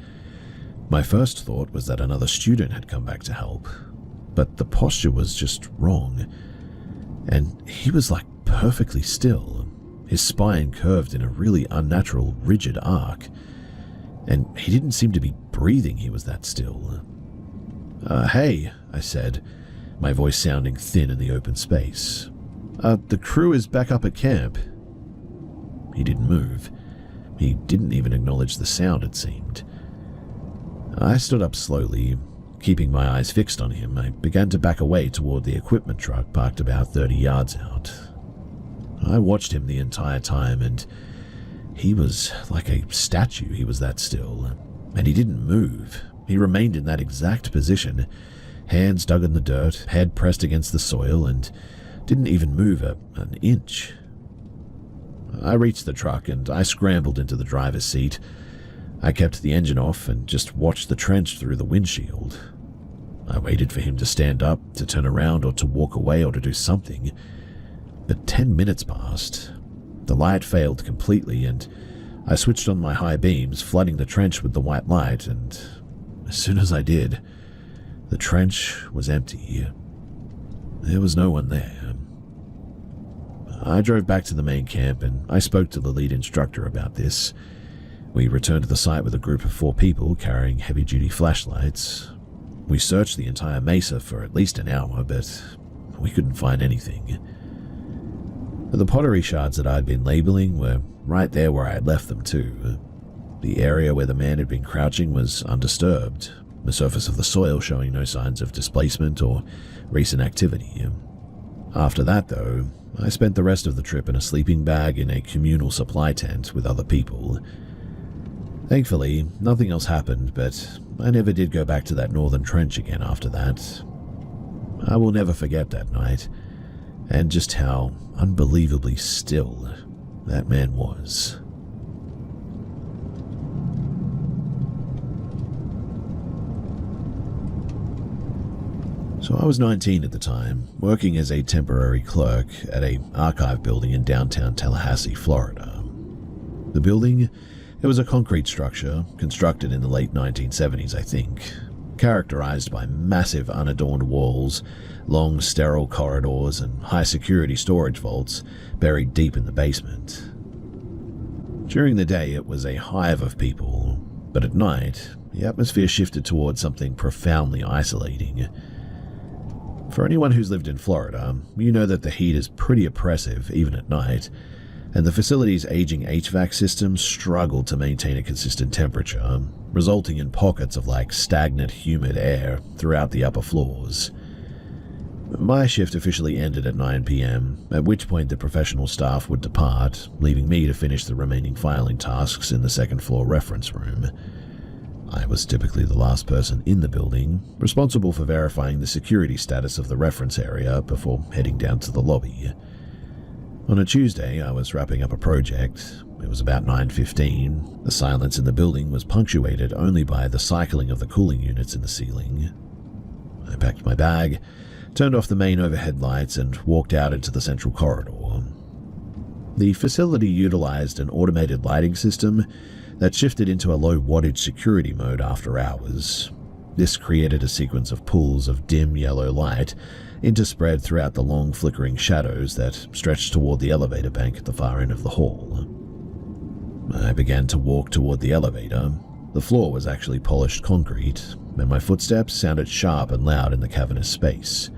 My first thought was that another student had come back to help, but the posture was just wrong, and he was like perfectly still, his spine curved in a really unnatural, rigid arc, and he didn't seem to be breathing. He was that still. Hey, I said, my voice sounding thin in the open space. The crew is back up at camp. He didn't move. He didn't even acknowledge the sound, it seemed. I stood up slowly. Keeping my eyes fixed on him, I began to back away toward the equipment truck parked about 30 yards out. I watched him the entire time, and he was like a statue. He was that still, and he didn't move. He remained in that exact position, hands dug in the dirt, head pressed against the soil, and didn't even move an inch. I reached the truck, and I scrambled into the driver's seat. I kept the engine off and just watched the trench through the windshield. I waited for him to stand up, to turn around, or to walk away, or to do something. But 10 minutes passed. The light failed completely, and I switched on my high beams, flooding the trench with the white light, and as soon as I did, the trench was empty. There was no one there. I drove back to the main camp, and I spoke to the lead instructor about this. We returned to the site with a group of 4 people carrying heavy-duty flashlights. We searched the entire mesa for at least an hour, but we couldn't find anything. The pottery shards that I'd been labeling were right there where I had left them too. The area where the man had been crouching was undisturbed, the surface of the soil showing no signs of displacement or recent activity. After that, though, I spent the rest of the trip in a sleeping bag in a communal supply tent with other people. Thankfully, nothing else happened, but I never did go back to that northern trench again after that. I will never forget that night, and just how unbelievably still that man was. So I was 19 at the time, working as a temporary clerk at an archive building in downtown Tallahassee, Florida. The building, it was a concrete structure constructed in the late 1970s, I think, characterized by massive unadorned walls, long sterile corridors, and high-security storage vaults buried deep in the basement. During the day, it was a hive of people, but at night, the atmosphere shifted towards something profoundly isolating. For anyone who's lived in Florida, you know that the heat is pretty oppressive even at night, and the facility's aging HVAC systems struggle to maintain a consistent temperature, resulting in pockets of stagnant, humid air throughout the upper floors. My shift officially ended at 9 p.m., at which point the professional staff would depart, leaving me to finish the remaining filing tasks in the second floor reference room. I was typically the last person in the building, responsible for verifying the security status of the reference area before heading down to the lobby. On a Tuesday, I was wrapping up a project. It was about 9:15. The silence in the building was punctuated only by the cycling of the cooling units in the ceiling. I packed my bag, turned off the main overhead lights, and walked out into the central corridor. The facility utilized an automated lighting system that shifted into a low-wattage security mode after hours. This created a sequence of pools of dim yellow light interspread throughout the long flickering shadows that stretched toward the elevator bank at the far end of the hall. I began to walk toward the elevator. The floor was actually polished concrete, and my footsteps sounded sharp and loud in the cavernous space.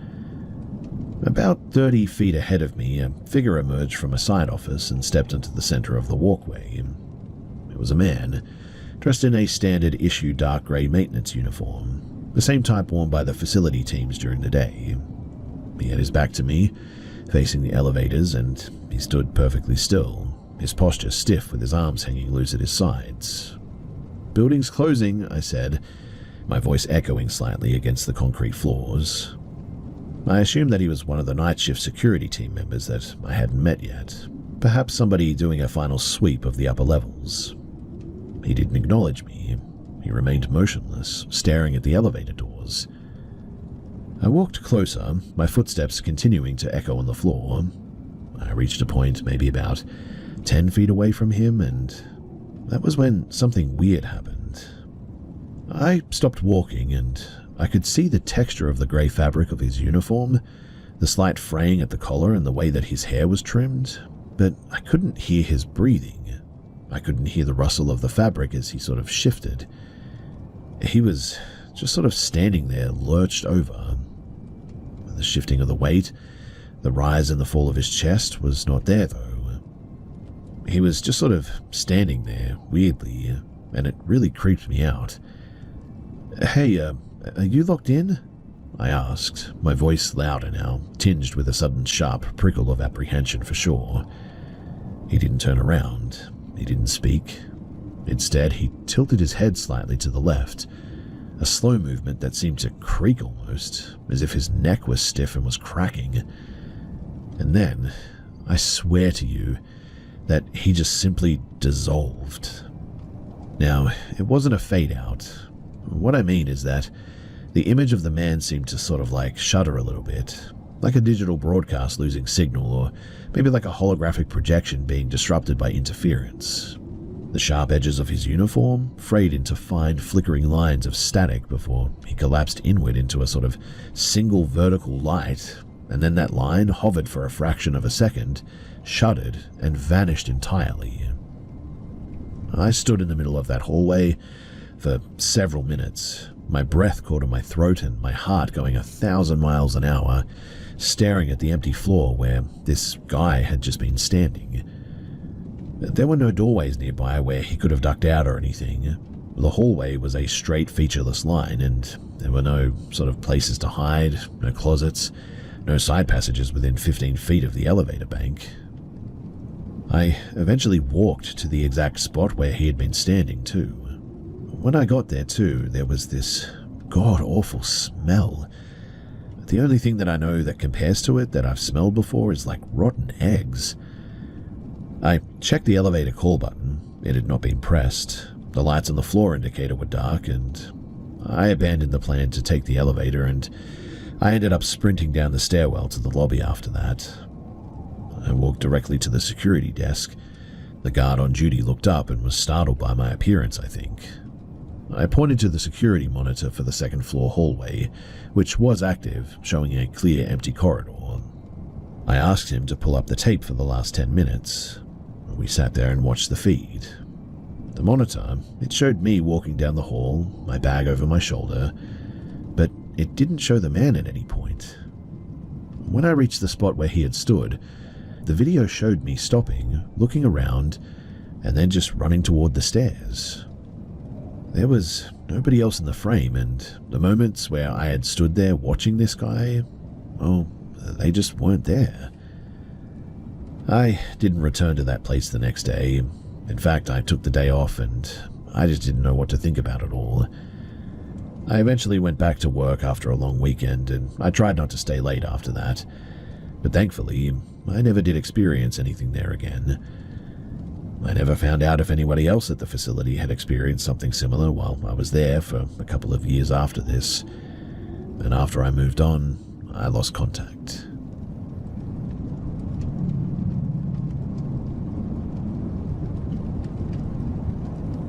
About 30 feet ahead of me, a figure emerged from a side office and stepped into the center of the walkway. It was a man, dressed in a standard-issue dark gray maintenance uniform, the same type worn by the facility teams during the day. He had his back to me, facing the elevators, and he stood perfectly still, his posture stiff with his arms hanging loose at his sides. "Building's closing," I said, my voice echoing slightly against the concrete floors. I assumed that he was one of the night shift security team members that I hadn't met yet, perhaps somebody doing a final sweep of the upper levels. He didn't acknowledge me. He remained motionless, staring at the elevator doors. I walked closer, my footsteps continuing to echo on the floor. I reached a point maybe about 10 feet away from him, and that was when something weird happened. I stopped walking, and I could see the texture of the gray fabric of his uniform, the slight fraying at the collar and the way that his hair was trimmed, but I couldn't hear his breathing. I couldn't hear the rustle of the fabric as he sort of shifted. He was just sort of standing there, lurched over. The shifting of the weight, the rise and the fall of his chest was not there, though. He was just sort of standing there, weirdly, and it really creeped me out. "Hey, are you locked in?" I asked, my voice louder now, tinged with a sudden sharp prickle of apprehension for sure. He didn't turn around. He didn't speak. Instead, he tilted his head slightly to the left, a slow movement that seemed to creak almost, as if his neck was stiff and was cracking. And then, I swear to you, that he just simply dissolved. Now, it wasn't a fade out. What I mean is that the image of the man seemed to sort of shudder a little bit, like a digital broadcast losing signal, or maybe like a holographic projection being disrupted by interference. The sharp edges of his uniform frayed into fine flickering lines of static before he collapsed inward into a sort of single vertical light, and then that line hovered for a fraction of a second, shuddered, and vanished entirely. I stood in the middle of that hallway for several minutes, my breath caught in my throat and my heart going 1,000 miles an hour, staring at the empty floor where this guy had just been standing. There were no doorways nearby where he could have ducked out or anything. The hallway was a straight featureless line, and there were no sort of places to hide, no closets, no side passages within 15 feet of the elevator bank. I eventually walked to the exact spot where he had been standing too. When I got there too, there was this god-awful smell. The only thing that I know that compares to it that I've smelled before is like rotten eggs. I checked the elevator call button. It had not been pressed. The lights on the floor indicator were dark, and I abandoned the plan to take the elevator, and I ended up sprinting down the stairwell to the lobby after that. I walked directly to the security desk. The guard on duty looked up and was startled by my appearance, I think. I pointed to the security monitor for the second floor hallway, which was active, showing a clear empty corridor. I asked him to pull up the tape for the last 10 minutes. We sat there and watched the feed. The monitor, it showed me walking down the hall, my bag over my shoulder, but it didn't show the man at any point. When I reached the spot where he had stood, the video showed me stopping, looking around, and then just running toward the stairs. There was nobody else in the frame, and the moments where I had stood there watching this guy, well, they just weren't there. I didn't return to that place the next day. In fact, I took the day off, and I just didn't know what to think about it all. I eventually went back to work after a long weekend, and I tried not to stay late after that. But thankfully, I never did experience anything there again. I never found out if anybody else at the facility had experienced something similar while I was there for a couple of years after this. And after I moved on, I lost contact.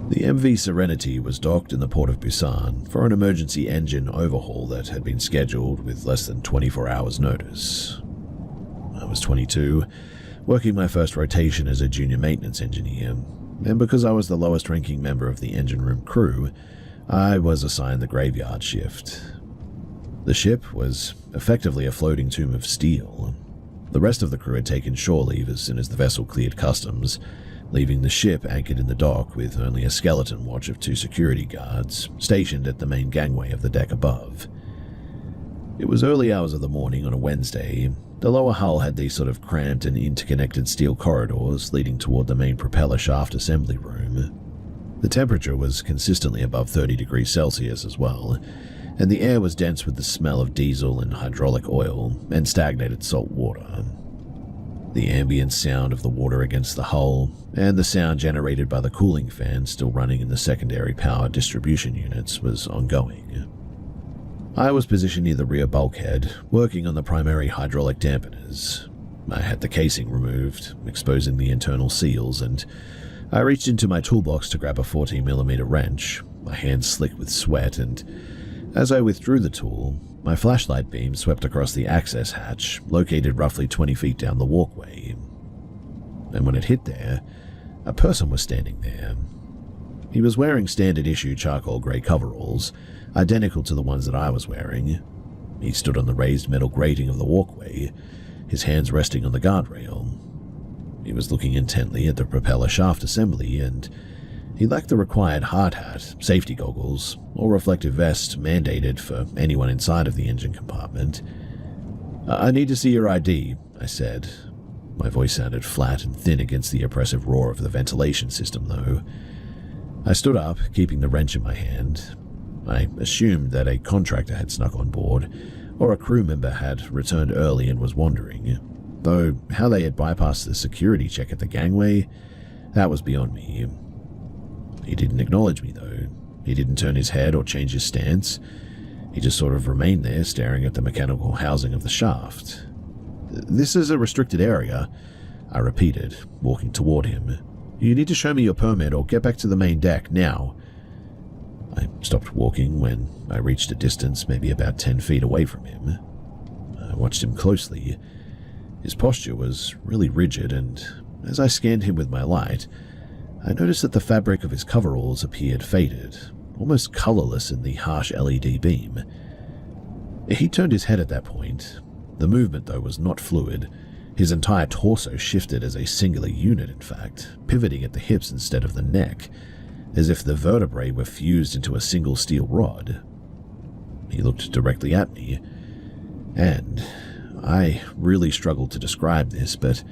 The MV Serenity was docked in the port of Busan for an emergency engine overhaul that had been scheduled with less than 24 hours' notice. I was 22, working my first rotation as a junior maintenance engineer, and because I was the lowest-ranking member of the engine room crew, I was assigned the graveyard shift. The ship was effectively a floating tomb of steel. The rest of the crew had taken shore leave as soon as the vessel cleared customs, leaving the ship anchored in the dock with only a skeleton watch of 2 security guards stationed at the main gangway of the deck above. It was early hours of the morning on a Wednesday. The lower hull had these sort of cramped and interconnected steel corridors leading toward the main propeller shaft assembly room. The temperature was consistently above 30 degrees Celsius as well, and the air was dense with the smell of diesel and hydraulic oil and stagnated salt water. The ambient sound of the water against the hull, and the sound generated by the cooling fan still running in the secondary power distribution units, was ongoing. I was positioned near the rear bulkhead, working on the primary hydraulic dampeners. I had the casing removed, exposing the internal seals, and I reached into my toolbox to grab a 14mm wrench, my hands slick with sweat, and as I withdrew the tool, my flashlight beam swept across the access hatch, located roughly 20 feet down the walkway. And when it hit there, a person was standing there. He was wearing standard-issue charcoal grey coveralls, identical to the ones that I was wearing. He stood on the raised metal grating of the walkway, his hands resting on the guardrail. He was looking intently at the propeller shaft assembly, and he lacked the required hard hat, safety goggles, or reflective vest mandated for anyone inside of the engine compartment. "I need to see your ID," I said. My voice sounded flat and thin against the oppressive roar of the ventilation system, though. I stood up, keeping the wrench in my hand. I assumed that a contractor had snuck on board, or a crew member had returned early and was wandering. Though how they had bypassed the security check at the gangway, that was beyond me. He didn't acknowledge me, though. He didn't turn his head or change his stance. He just sort of remained there, staring at the mechanical housing of the shaft. "This is a restricted area," I repeated, walking toward him. "You need to show me your permit or get back to the main deck, now." I stopped walking when I reached a distance maybe about 10 feet away from him. I watched him closely. His posture was really rigid, and as I scanned him with my light, I noticed that the fabric of his coveralls appeared faded, almost colorless in the harsh LED beam. He turned his head at that point. The movement, though, was not fluid. His entire torso shifted as a singular unit, in fact, pivoting at the hips instead of the neck, as if the vertebrae were fused into a single steel rod. He looked directly at me, and I really struggled to describe this, but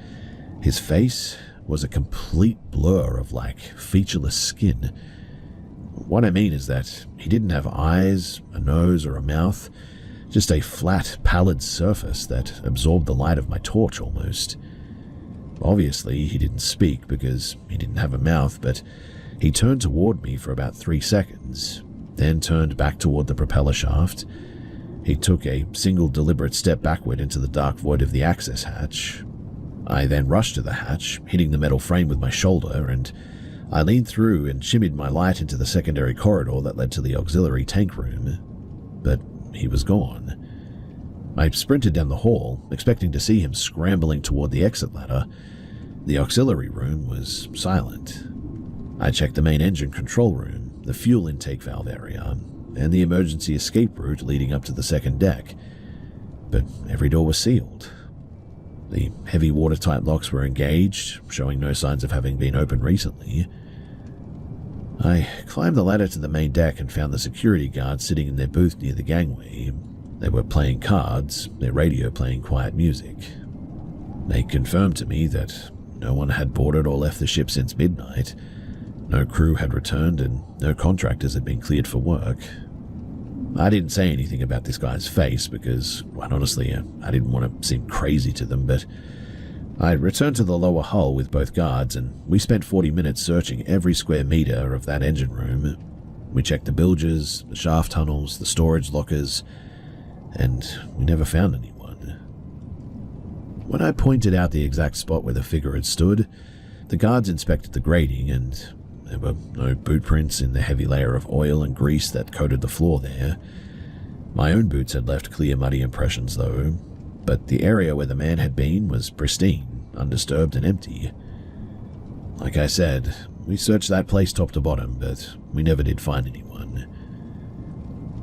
his face was a complete blur of featureless skin. What I mean is that he didn't have eyes, a nose, or a mouth, just a flat, pallid surface that absorbed the light of my torch almost. Obviously, he didn't speak because he didn't have a mouth, but he turned toward me for about 3 seconds, then turned back toward the propeller shaft. He took a single deliberate step backward into the dark void of the access hatch. I then rushed to the hatch, hitting the metal frame with my shoulder, and I leaned through and shimmied my light into the secondary corridor that led to the auxiliary tank room. But he was gone. I sprinted down the hall, expecting to see him scrambling toward the exit ladder. The auxiliary room was silent. I checked the main engine control room, the fuel intake valve area, and the emergency escape route leading up to the second deck, but every door was sealed. The heavy watertight locks were engaged, showing no signs of having been opened recently. I climbed the ladder to the main deck and found the security guards sitting in their booth near the gangway. They were playing cards, their radio playing quiet music. They confirmed to me that no one had boarded or left the ship since midnight, no crew had returned, and no contractors had been cleared for work. I didn't say anything about this guy's face because, quite honestly, I didn't want to seem crazy to them, but I returned to the lower hull with both guards, and we spent 40 minutes searching every square meter of that engine room. We checked the bilges, the shaft tunnels, the storage lockers, and we never found anyone. When I pointed out the exact spot where the figure had stood, the guards inspected the grating, and there were no boot prints in the heavy layer of oil and grease that coated the floor there. My own boots had left clear muddy impressions though, but the area where the man had been was pristine, undisturbed and empty. Like I said, we searched that place top to bottom, but we never did find anyone.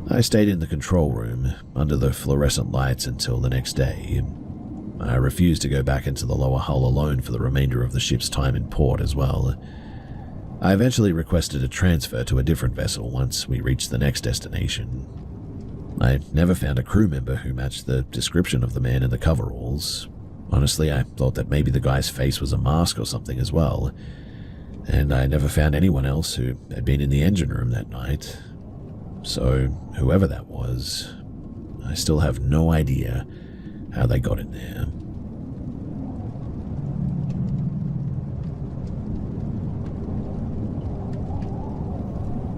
I stayed in the control room, under the fluorescent lights until the next day. I refused to go back into the lower hull alone for the remainder of the ship's time in port as well. I eventually requested a transfer to a different vessel once we reached the next destination. I never found a crew member who matched the description of the man in the coveralls. Honestly, I thought that maybe the guy's face was a mask or something as well, and I never found anyone else who had been in the engine room that night. So, whoever that was, I still have no idea how they got in there.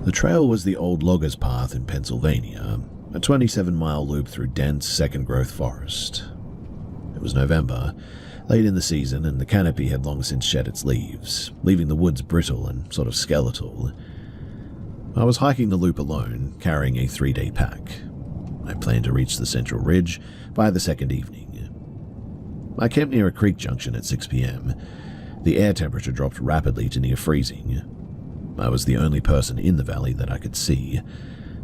The trail was the old loggers' path in Pennsylvania, a 27-mile loop through dense, second-growth forest. It was November, late in the season, and the canopy had long since shed its leaves, leaving the woods brittle and sort of skeletal. I was hiking the loop alone, carrying a 3-day pack. I planned to reach the central ridge by the second evening. I camped near a creek junction at 6 p.m. The air temperature dropped rapidly to near freezing. I was the only person in the valley that I could see.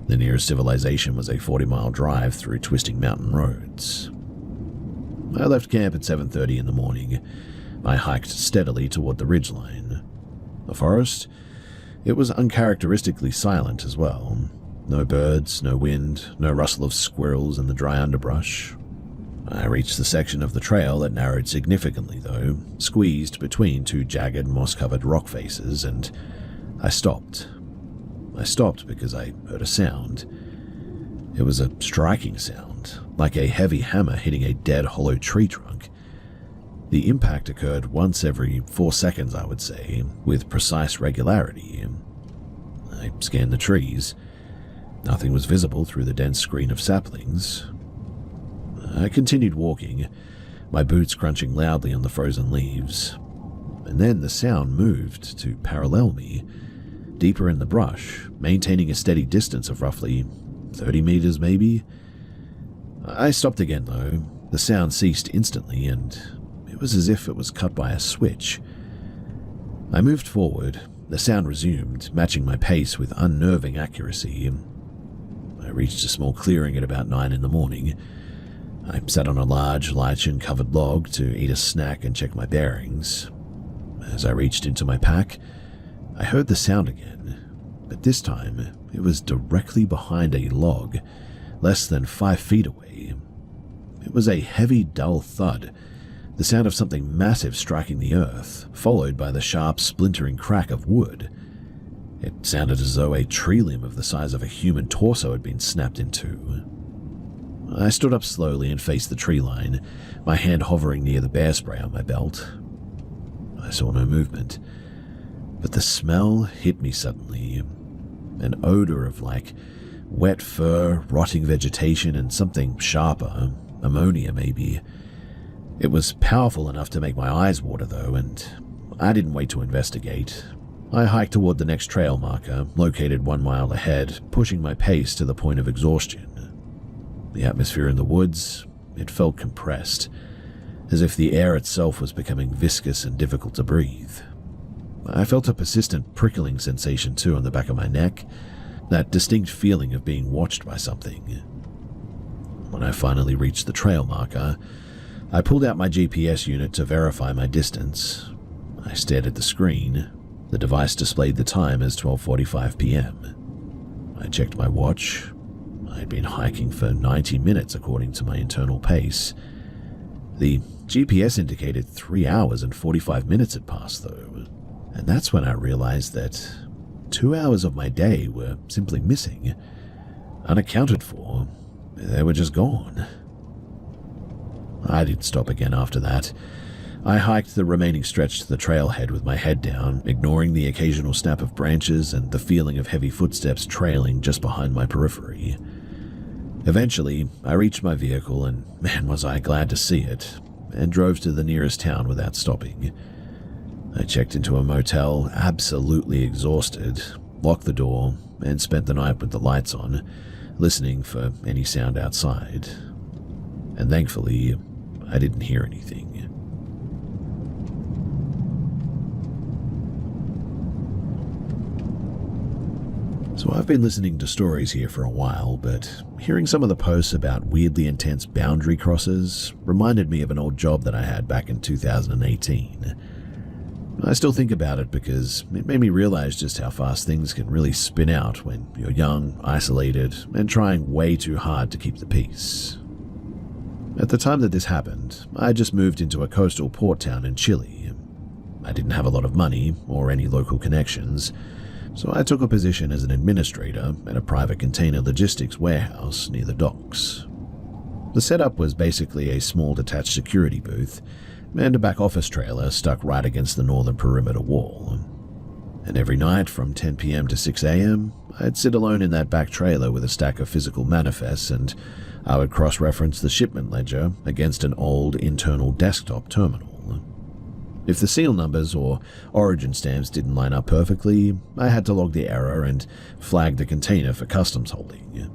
The nearest civilization was a 40-mile drive through twisting mountain roads. I left camp at 7:30 in the morning. I hiked steadily toward the ridgeline. The forest? It was uncharacteristically silent as well. No birds, no wind, no rustle of squirrels in the dry underbrush. I reached the section of the trail that narrowed significantly, though, squeezed between two jagged, moss-covered rock faces, and I stopped. I stopped because I heard a sound. It was a striking sound, like a heavy hammer hitting a dead, hollow tree trunk. The impact occurred once every 4 seconds, I would say, with precise regularity. I scanned the trees. Nothing was visible through the dense screen of saplings. I continued walking, my boots crunching loudly on the frozen leaves. And then the sound moved to parallel me, deeper in the brush, maintaining a steady distance of roughly 30 meters maybe. I stopped again though. The sound ceased instantly, and it was as if it was cut by a switch. I moved forward. The sound resumed, matching my pace with unnerving accuracy. I reached a small clearing at about 9 in the morning. I sat on a large lichen-covered log to eat a snack and check my bearings. As I reached into my pack, I heard the sound again, but this time it was directly behind a log, less than 5 feet away. It was a heavy, dull thud, the sound of something massive striking the earth, followed by the sharp, splintering crack of wood. It sounded as though a tree limb of the size of a human torso had been snapped in two. I stood up slowly and faced the tree line, my hand hovering near the bear spray on my belt. I saw no movement, but the smell hit me suddenly. An odor of wet fur, rotting vegetation, and something sharper, ammonia maybe. It was powerful enough to make my eyes water though, and I didn't wait to investigate. I hiked toward the next trail marker, located 1 mile ahead, pushing my pace to the point of exhaustion. The atmosphere in the woods, it felt compressed, as if the air itself was becoming viscous and difficult to breathe. I felt a persistent prickling sensation too on the back of my neck, that distinct feeling of being watched by something. When I finally reached the trail marker, I pulled out my GPS unit to verify my distance. I stared at the screen. The device displayed the time as 12:45 p.m. I checked my watch. I'd been hiking for 90 minutes according to my internal pace. The GPS indicated 3 hours and 45 minutes had passed though, and that's when I realized that 2 hours of my day were simply missing, unaccounted for. They were just gone. I didn't stop again after that. I hiked the remaining stretch to the trailhead with my head down, ignoring the occasional snap of branches and the feeling of heavy footsteps trailing just behind my periphery. Eventually, I reached my vehicle, and man was I glad to see it, and drove to the nearest town without stopping. I checked into a motel, absolutely exhausted, locked the door, and spent the night with the lights on, listening for any sound outside. And thankfully, I didn't hear anything. So I've been listening to stories here for a while, but hearing some of the posts about weirdly intense boundary crosses reminded me of an old job that I had back in 2018. I still think about it because it made me realize just how fast things can really spin out when you're young, isolated, and trying way too hard to keep the peace. At the time that this happened, I just moved into a coastal port town in Chile. I didn't have a lot of money or any local connections, so I took a position as an administrator at a private container logistics warehouse near the docks. The setup was basically a small detached security booth and a back office trailer stuck right against the northern perimeter wall. And every night from 10 p.m. to 6 a.m., I'd sit alone in that back trailer with a stack of physical manifests, and I would cross-reference the shipment ledger against an old internal desktop terminal. If the seal numbers or origin stamps didn't line up perfectly, I had to log the error and flag the container for customs holding.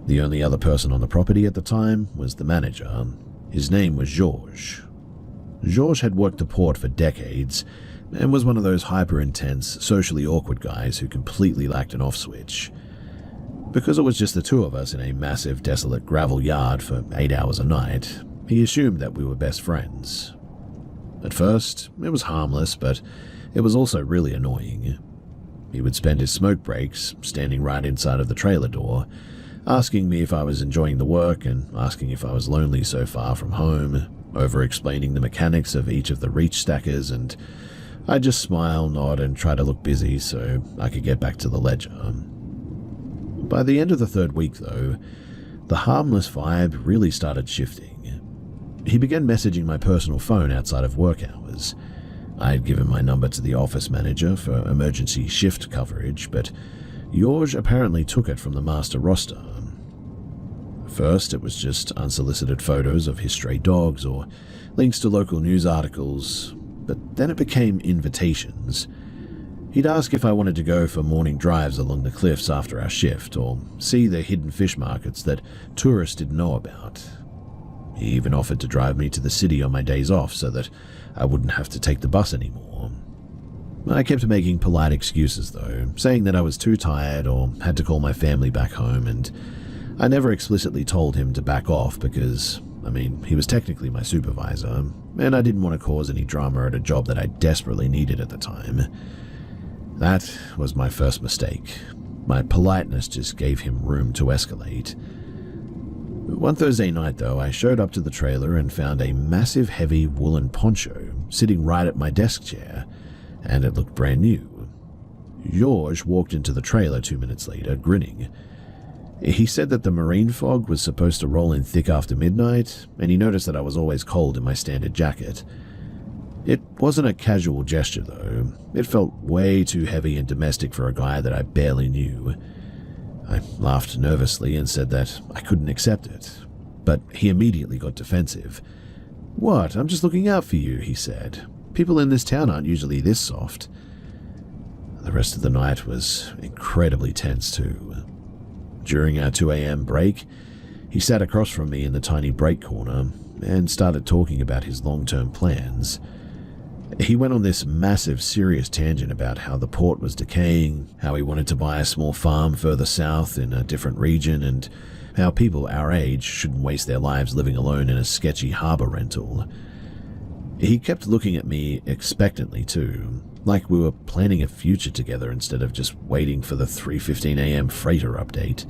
The only other person on the property at the time was the manager. His name was Georges. Georges had worked the port for decades and was one of those hyper-intense, socially awkward guys who completely lacked an off switch. Because it was just the two of us in a massive, desolate gravel yard for 8 hours a night, he assumed that we were best friends. At first, it was harmless, but it was also really annoying. He would spend his smoke breaks standing right inside of the trailer door, asking me if I was enjoying the work and asking if I was lonely so far from home, over-explaining the mechanics of each of the reach stackers, and I'd just smile, nod, and try to look busy so I could get back to the ledger. By the end of the 3rd week, though, the harmless vibe really started shifting. He began messaging my personal phone outside of work hours. I had given my number to the office manager for emergency shift coverage, but Georges apparently took it from the master roster. First, it was just unsolicited photos of his stray dogs or links to local news articles, but then it became invitations. He'd ask if I wanted to go for morning drives along the cliffs after our shift, or see the hidden fish markets that tourists didn't know about. He even offered to drive me to the city on my days off so that I wouldn't have to take the bus anymore. I kept making polite excuses though, saying that I was too tired or had to call my family back home, and I never explicitly told him to back off because I mean, he was technically my supervisor, and I didn't want to cause any drama at a job that I desperately needed at the time. That was my first mistake. My politeness just gave him room to escalate. One Thursday night, though, I showed up to the trailer and found a massive heavy woolen poncho sitting right at my desk chair, and it looked brand new. George walked into the trailer 2 minutes later, grinning. He said that the marine fog was supposed to roll in thick after midnight, and he noticed that I was always cold in my standard jacket. It wasn't a casual gesture, though. It felt way too heavy and domestic for a guy that I barely knew. I laughed nervously and said that I couldn't accept it, but he immediately got defensive. "What? I'm just looking out for you," he said. "People in this town aren't usually this soft." The rest of the night was incredibly tense, too. During our 2 a.m. break, he sat across from me in the tiny break corner and started talking about his long-term plans. He went on this massive, serious tangent about how the port was decaying, how he wanted to buy a small farm further south in a different region, and how people our age shouldn't waste their lives living alone in a sketchy harbor rental. He kept looking at me expectantly too, like we were planning a future together instead of just waiting for the 3:15 a.m. freighter update.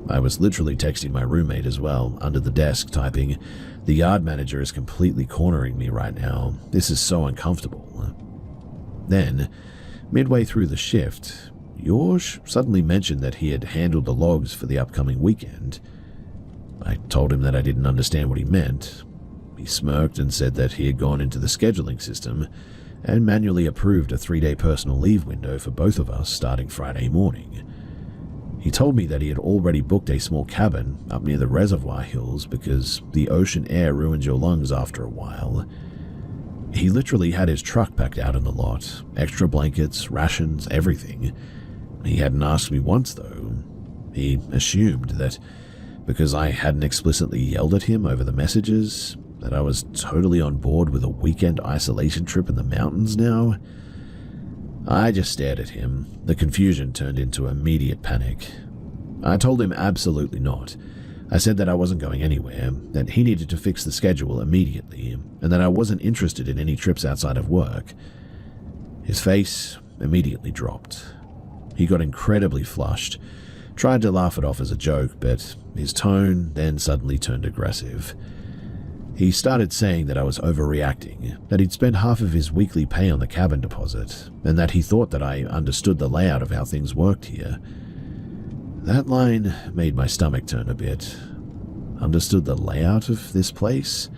I was literally texting my roommate as well, under the desk, typing, "The yard manager is completely cornering me right now. This is so uncomfortable." Then, midway through the shift, George suddenly mentioned that he had handled the logs for the upcoming weekend. I told him that I didn't understand what he meant. He smirked and said that he had gone into the scheduling system and manually approved a 3-day personal leave window for both of us starting Friday morning. He told me that he had already booked a small cabin up near the reservoir hills because the ocean air ruins your lungs after a while. He literally had his truck packed out in the lot, extra blankets, rations, everything. He hadn't asked me once, though. He assumed that because I hadn't explicitly yelled at him over the messages, that I was totally on board with a weekend isolation trip in the mountains now. I just stared at him. The confusion turned into immediate panic. I told him absolutely not. I said that I wasn't going anywhere, that he needed to fix the schedule immediately, and that I wasn't interested in any trips outside of work. His face immediately dropped. He got incredibly flushed, tried to laugh it off as a joke, but his tone then suddenly turned aggressive. He started saying that I was overreacting, that he'd spent half of his weekly pay on the cabin deposit, and that he thought that I understood the layout of how things worked here. That line made my stomach turn a bit. Understood the layout of this place?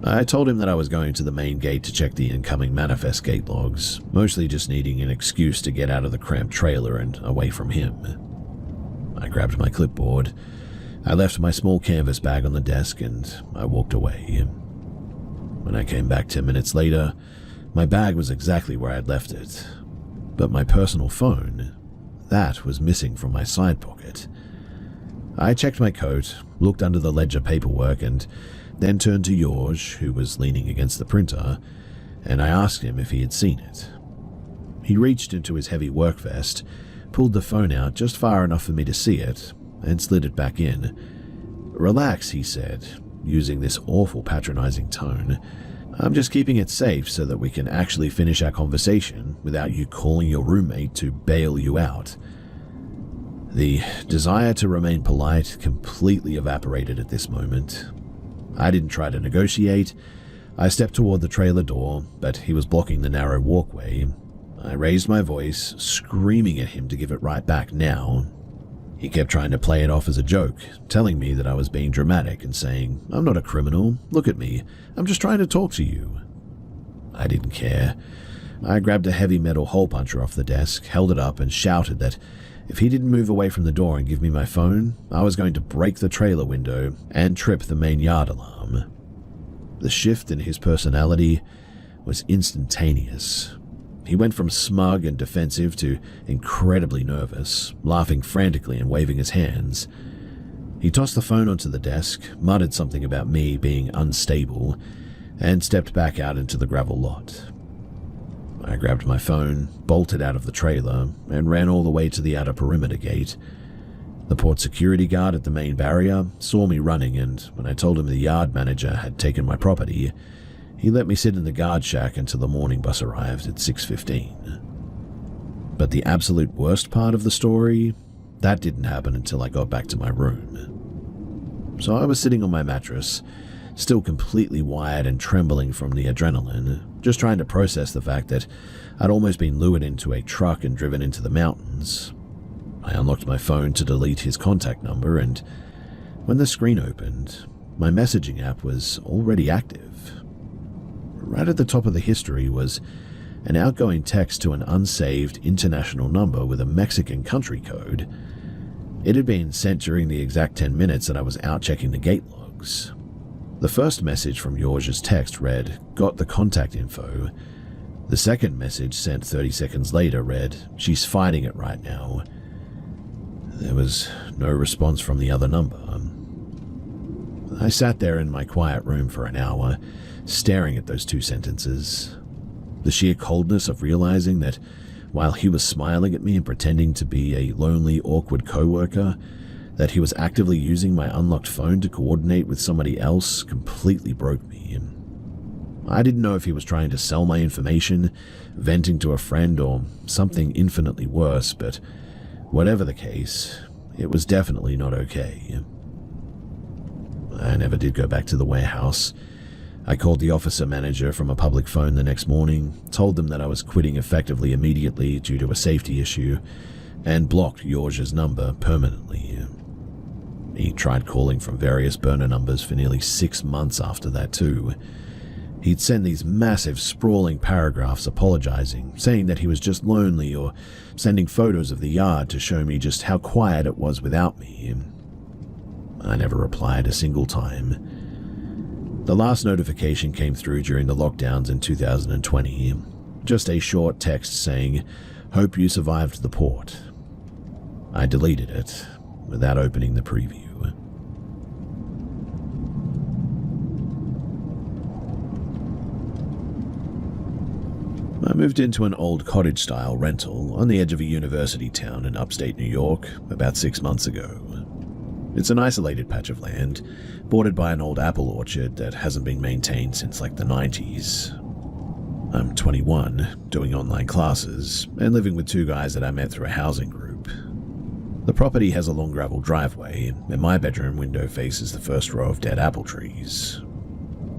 I told him that I was going to the main gate to check the incoming manifest gate logs, mostly just needing an excuse to get out of the cramped trailer and away from him. I grabbed my clipboard. I left my small canvas bag on the desk and I walked away. When I came back 10 minutes later, my bag was exactly where I'd left it. But my personal phone, that was missing from my side pocket. I checked my coat, looked under the ledger paperwork, and then turned to George, who was leaning against the printer, and I asked him if he had seen it. He reached into his heavy work vest, pulled the phone out just far enough for me to see it, and slid it back in. "Relax," he said, using this awful patronizing tone. "I'm just keeping it safe so that we can actually finish our conversation without you calling your roommate to bail you out." The desire to remain polite completely evaporated at this moment. I didn't try to negotiate. I stepped toward the trailer door, but he was blocking the narrow walkway. I raised my voice, screaming at him to give it right back now. He kept trying to play it off as a joke, telling me that I was being dramatic and saying, "I'm not a criminal, look at me, I'm just trying to talk to you." I didn't care. I grabbed a heavy metal hole puncher off the desk, held it up, and shouted that if he didn't move away from the door and give me my phone, I was going to break the trailer window and trip the main yard alarm. The shift in his personality was instantaneous. He went from smug and defensive to incredibly nervous, laughing frantically and waving his hands. He tossed the phone onto the desk, muttered something about me being unstable, and stepped back out into the gravel lot. I grabbed my phone, bolted out of the trailer, and ran all the way to the outer perimeter gate. The port security guard at the main barrier saw me running, and when I told him the yard manager had taken my property, he let me sit in the guard shack until the morning bus arrived at 6:15. But the absolute worst part of the story, that didn't happen until I got back to my room. So I was sitting on my mattress, still completely wired and trembling from the adrenaline, just trying to process the fact that I'd almost been lured into a truck and driven into the mountains. I unlocked my phone to delete his contact number, and when the screen opened, my messaging app was already active. Right at the top of the history was an outgoing text to an unsaved international number with a Mexican country code. It had been sent during the exact 10 minutes that I was out checking the gate logs. The first message from George's text read, "Got the contact info." The second message, sent 30 seconds later, read, "She's fighting it right now." There was no response from the other number. I sat there in my quiet room for an hour, staring at those two sentences. The sheer coldness of realizing that while he was smiling at me and pretending to be a lonely, awkward coworker, that he was actively using my unlocked phone to coordinate with somebody else completely broke me. I didn't know if he was trying to sell my information, venting to a friend, or something infinitely worse, but whatever the case, it was definitely not okay. I never did go back to the warehouse. I called the officer manager from a public phone the next morning, told them that I was quitting effectively immediately due to a safety issue, and blocked George's number permanently. He tried calling from various burner numbers for nearly 6 months after that too. He'd send these massive, sprawling paragraphs apologizing, saying that he was just lonely, or sending photos of the yard to show me just how quiet it was without me. I never replied a single time. The last notification came through during the lockdowns in 2020. Just a short text saying, "Hope you survived the port." I deleted it without opening the preview. I moved into an old cottage-style rental on the edge of a university town in upstate New York about 6 months ago. It's an isolated patch of land, bordered by an old apple orchard that hasn't been maintained since like the 90s. I'm 21, doing online classes, and living with 2 guys that I met through a housing group. The property has a long gravel driveway, and my bedroom window faces the first row of dead apple trees.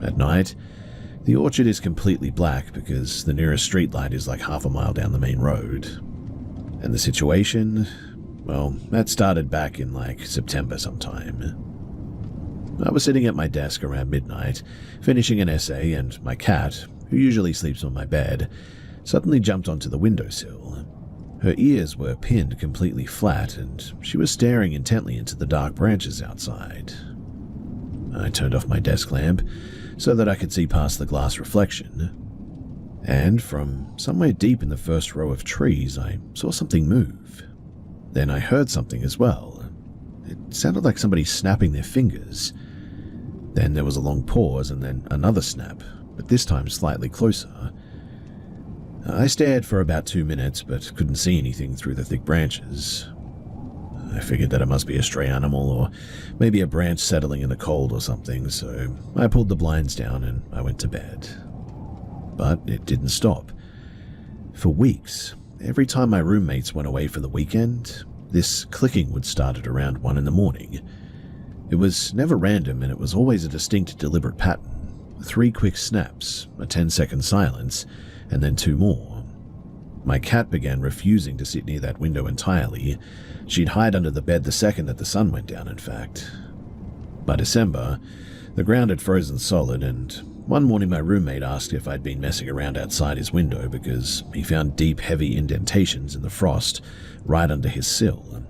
At night, the orchard is completely black because the nearest streetlight is like half a mile down the main road. And the situation, well, that started back in like September sometime. I was sitting at my desk around midnight, finishing an essay, and my cat, who usually sleeps on my bed, suddenly jumped onto the windowsill. Her ears were pinned completely flat, and she was staring intently into the dark branches outside. I turned off my desk lamp so that I could see past the glass reflection. And from somewhere deep in the first row of trees, I saw something move. Then I heard something as well. It sounded like somebody snapping their fingers. Then there was a long pause and then another snap, but this time slightly closer. I stared for about 2 minutes, but couldn't see anything through the thick branches. I figured that it must be a stray animal, or maybe a branch settling in the cold or something, so I pulled the blinds down and I went to bed. But it didn't stop. For weeks, every time my roommates went away for the weekend, this clicking would start at around 1 in the morning. It was never random, and it was always a distinct, deliberate pattern. 3 quick snaps, a 10-second silence, and then 2 more. My cat began refusing to sit near that window entirely. She'd hide under the bed the second that the sun went down, in fact. By December, the ground had frozen solid, and one morning my roommate asked if I'd been messing around outside his window because he found deep, heavy indentations in the frost right under his sill.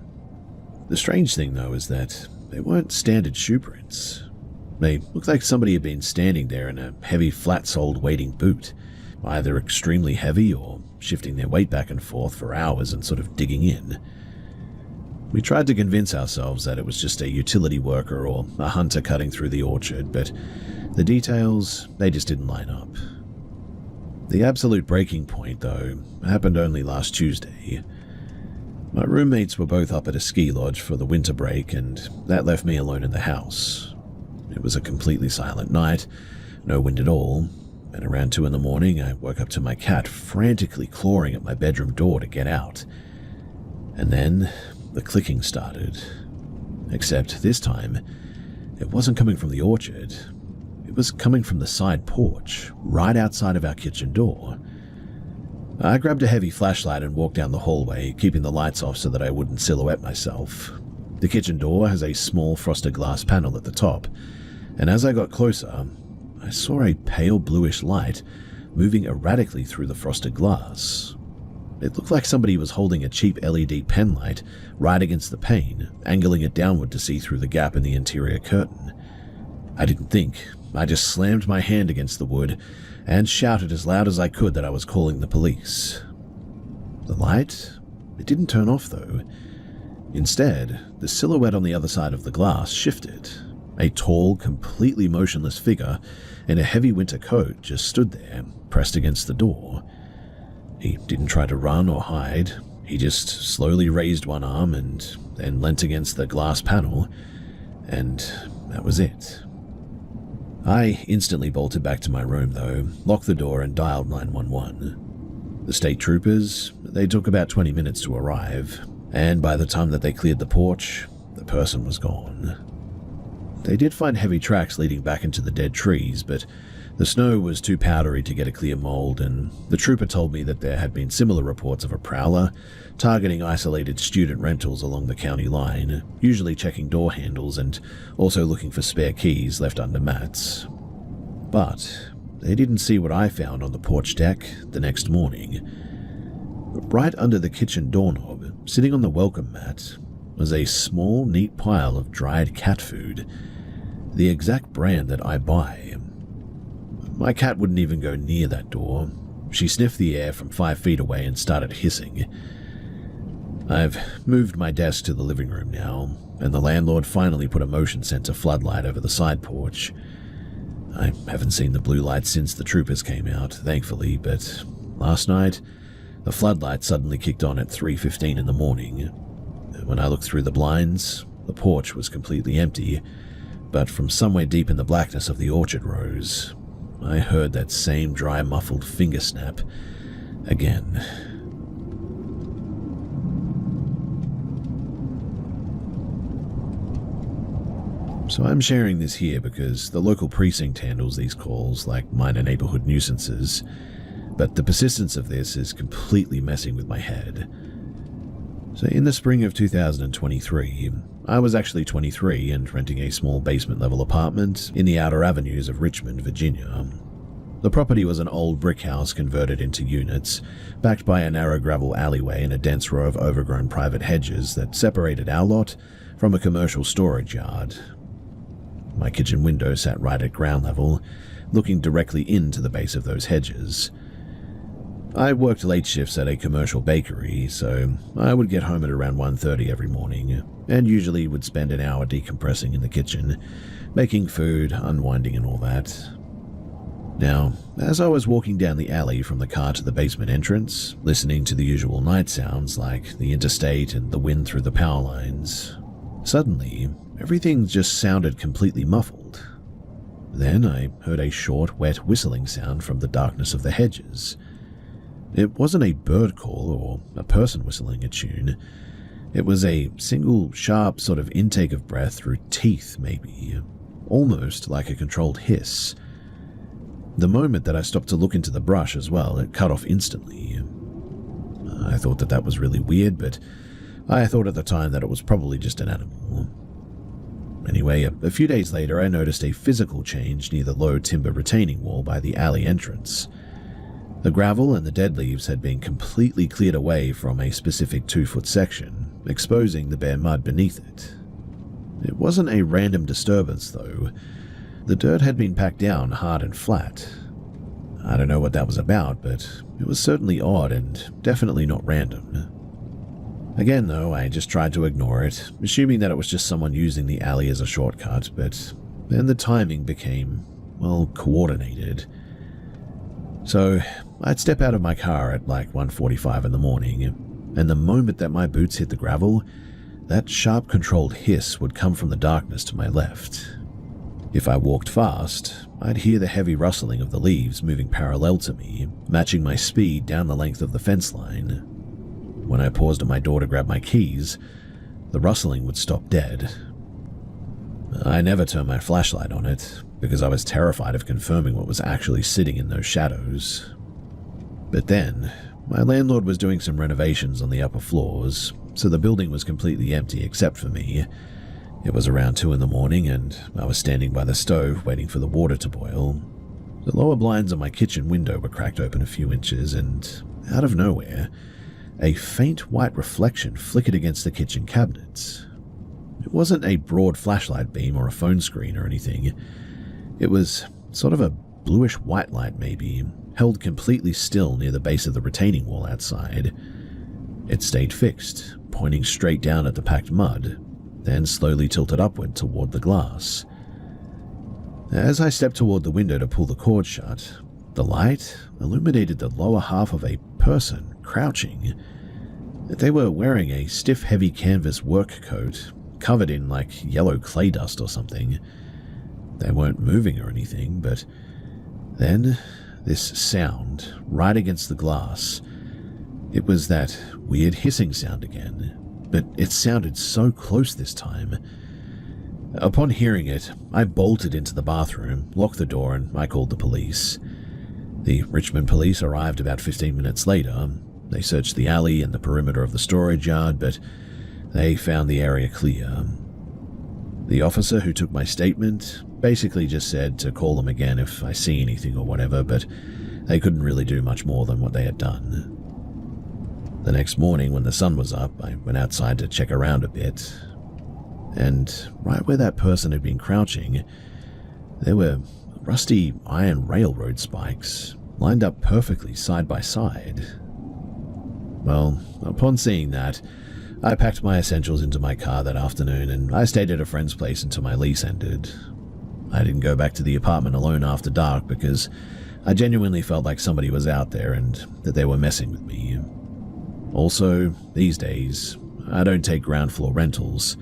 The strange thing, though, is that they weren't standard shoe prints. They looked like somebody had been standing there in a heavy, flat-soled wading boot, either extremely heavy or shifting their weight back and forth for hours and sort of digging in. We tried to convince ourselves that it was just a utility worker or a hunter cutting through the orchard, but the details, they just didn't line up. The absolute breaking point, though, happened only last Tuesday. My roommates were both up at a ski lodge for the winter break, and that left me alone in the house. It was a completely silent night, no wind at all, and around 2 in the morning I woke up to my cat frantically clawing at my bedroom door to get out. And then the clicking started. Except this time, it wasn't coming from the orchard. It was coming from the side porch, right outside of our kitchen door. I grabbed a heavy flashlight and walked down the hallway, keeping the lights off so that I wouldn't silhouette myself. The kitchen door has a small frosted glass panel at the top, and as I got closer, I saw a pale bluish light moving erratically through the frosted glass. It looked like somebody was holding a cheap LED pen light right against the pane, angling it downward to see through the gap in the interior curtain. I didn't think. I just slammed my hand against the wood and shouted as loud as I could that I was calling the police. The light? It didn't turn off though. Instead, the silhouette on the other side of the glass shifted. A tall, completely motionless figure in a heavy winter coat just stood there, pressed against the door. He didn't try to run or hide. He just slowly raised one arm and then leant against the glass panel, and that was it. I instantly bolted back to my room though, locked the door and dialed 911. The state troopers, they took about 20 minutes to arrive, and by the time that they cleared the porch, the person was gone. They did find heavy tracks leading back into the dead trees, but the snow was too powdery to get a clear mold, and the trooper told me that there had been similar reports of a prowler targeting isolated student rentals along the county line, usually checking door handles and also looking for spare keys left under mats. But they didn't see what I found on the porch deck the next morning. Right under the kitchen doorknob, sitting on the welcome mat, was a small, neat pile of dried cat food, the exact brand that I buy. My cat wouldn't even go near that door. She sniffed the air from 5 feet away and started hissing. I've moved my desk to the living room now, and the landlord finally put a motion sensor floodlight over the side porch. I haven't seen the blue light since the troopers came out, thankfully, but last night, the floodlight suddenly kicked on at 3:15 in the morning. When I looked through the blinds, the porch was completely empty, but from somewhere deep in the blackness of the orchard rows, I heard that same dry, muffled finger snap again. So I'm sharing this here because the local precinct handles these calls like minor neighborhood nuisances, but the persistence of this is completely messing with my head. So in the spring of 2023, I was actually 23 and renting a small basement-level apartment in the outer avenues of Richmond, Virginia. The property was an old brick house converted into units, backed by a narrow gravel alleyway and a dense row of overgrown private hedges that separated our lot from a commercial storage yard. My kitchen window sat right at ground level, looking directly into the base of those hedges. I worked late shifts at a commercial bakery, so I would get home at around 1:30 every morning, and usually would spend an hour decompressing in the kitchen, making food, unwinding and all that. Now, as I was walking down the alley from the car to the basement entrance, listening to the usual night sounds like the interstate and the wind through the power lines, suddenly, everything just sounded completely muffled. Then I heard a short, wet whistling sound from the darkness of the hedges. It wasn't a bird call or a person whistling a tune. It was a single, sharp sort of intake of breath through teeth, maybe, almost like a controlled hiss. The moment that I stopped to look into the brush as well, it cut off instantly. I thought that was really weird, but I thought at the time that it was probably just an animal. Anyway, a few days later, I noticed a physical change near the low timber retaining wall by the alley entrance. The gravel and the dead leaves had been completely cleared away from a specific 2-foot section, exposing the bare mud beneath it. It wasn't a random disturbance, though. The dirt had been packed down hard and flat. I don't know what that was about, but it was certainly odd and definitely not random. Again, though, I just tried to ignore it, assuming that it was just someone using the alley as a shortcut, but then the timing became, well, coordinated. So I'd step out of my car at like 1:45 in the morning, and the moment that my boots hit the gravel, that sharp controlled hiss would come from the darkness to my left. If I walked fast, I'd hear the heavy rustling of the leaves moving parallel to me, matching my speed down the length of the fence line. When I paused at my door to grab my keys, the rustling would stop dead. I never turned my flashlight on it, because I was terrified of confirming what was actually sitting in those shadows. But then, my landlord was doing some renovations on the upper floors, so the building was completely empty except for me. It was around 2 in the morning, and I was standing by the stove waiting for the water to boil. The lower blinds on my kitchen window were cracked open a few inches, and out of nowhere, a faint white reflection flickered against the kitchen cabinets. It wasn't a broad flashlight beam or a phone screen or anything. It was sort of a bluish-white light maybe, held completely still near the base of the retaining wall outside. It stayed fixed, pointing straight down at the packed mud, then slowly tilted upward toward the glass. As I stepped toward the window to pull the cord shut, the light illuminated the lower half of a person crouching. They were wearing a stiff, heavy canvas work coat, covered in like yellow clay dust or something. They weren't moving or anything, but then this sound right against the glass. It was that weird hissing sound again, but it sounded so close this time. Upon hearing it, I bolted into the bathroom, locked the door, and I called the police. The Richmond police arrived about 15 minutes later. They searched the alley and the perimeter of the storage yard, but they found the area clear. The officer who took my statement basically just said to call them again if I see anything or whatever, but they couldn't really do much more than what they had done. The next morning, when the sun was up, I went outside to check around a bit, and right where that person had been crouching, there were rusty iron railroad spikes lined up perfectly side by side. Well, upon seeing that, I packed my essentials into my car that afternoon and I stayed at a friend's place until my lease ended. I didn't go back to the apartment alone after dark because I genuinely felt like somebody was out there and that they were messing with me. Also, these days, I don't take ground floor rentals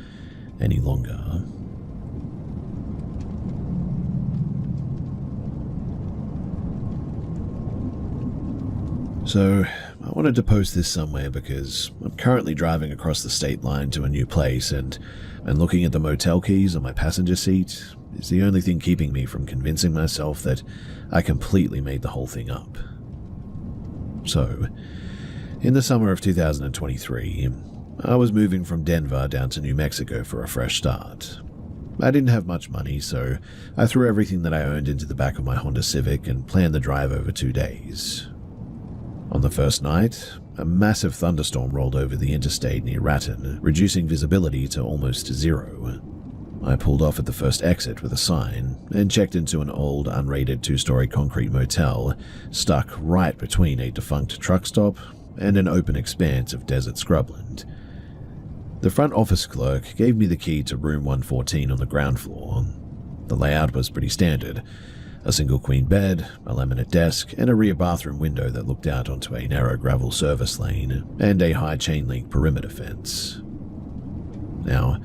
any longer. So, I wanted to post this somewhere because I'm currently driving across the state line to a new place and looking at the motel keys on my passenger seat is the only thing keeping me from convincing myself that I completely made the whole thing up. So, in the summer of 2023, I was moving from Denver down to New Mexico for a fresh start. I didn't have much money, so I threw everything that I owned into the back of my Honda Civic and planned the drive over 2 days. On the first night, a massive thunderstorm rolled over the interstate near Raton, reducing visibility to almost zero. I pulled off at the first exit with a sign and checked into an old, unrated 2-story concrete motel stuck right between a defunct truck stop and an open expanse of desert scrubland. The front office clerk gave me the key to room 114 on the ground floor. The layout was pretty standard. A single queen bed, a laminate desk, and a rear bathroom window that looked out onto a narrow gravel service lane, and a high chain-link perimeter fence. Now,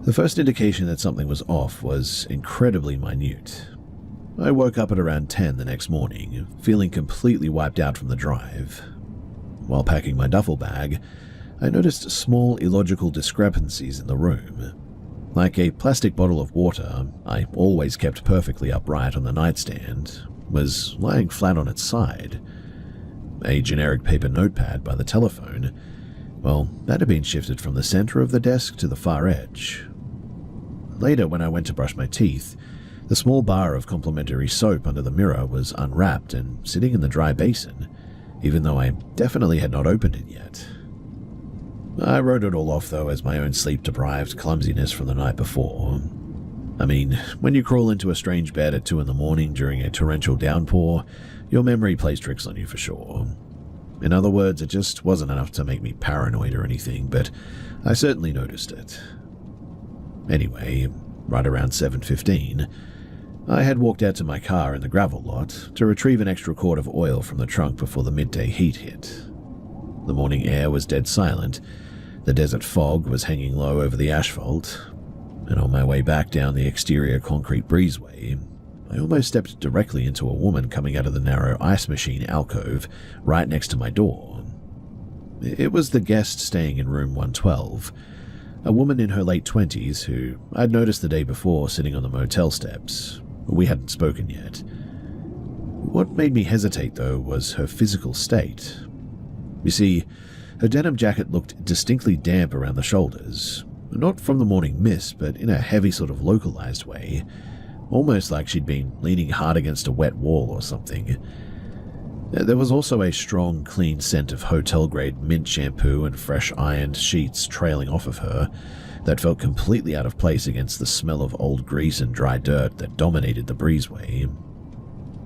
the first indication that something was off was incredibly minute. I woke up at around 10 the next morning, feeling completely wiped out from the drive. While packing my duffel bag, I noticed small illogical discrepancies in the room. Like a plastic bottle of water I always kept perfectly upright on the nightstand was lying flat on its side. A generic paper notepad by the telephone, well, that had been shifted from the center of the desk to the far edge. Later, when I went to brush my teeth, the small bar of complimentary soap under the mirror was unwrapped and sitting in the dry basin, even though I definitely had not opened it yet. I wrote it all off, though, as my own sleep-deprived clumsiness from the night before. I mean, when you crawl into a strange bed at 2 in the morning during a torrential downpour, your memory plays tricks on you for sure. In other words, it just wasn't enough to make me paranoid or anything, but I certainly noticed it. Anyway, right around 7:15, I had walked out to my car in the gravel lot to retrieve an extra quart of oil from the trunk before the midday heat hit. The morning air was dead silent. The desert fog was hanging low over the asphalt. And on my way back down the exterior concrete breezeway, I almost stepped directly into a woman coming out of the narrow ice machine alcove right next to my door. It was the guest staying in room 112, a woman in her late 20s who I'd noticed the day before sitting on the motel steps. We hadn't spoken yet. What made me hesitate, though, was her physical state. You see, her denim jacket looked distinctly damp around the shoulders, not from the morning mist, but in a heavy sort of localized way, almost like she'd been leaning hard against a wet wall or something. There was also a strong, clean scent of hotel-grade mint shampoo and fresh ironed sheets trailing off of her that felt completely out of place against the smell of old grease and dry dirt that dominated the breezeway.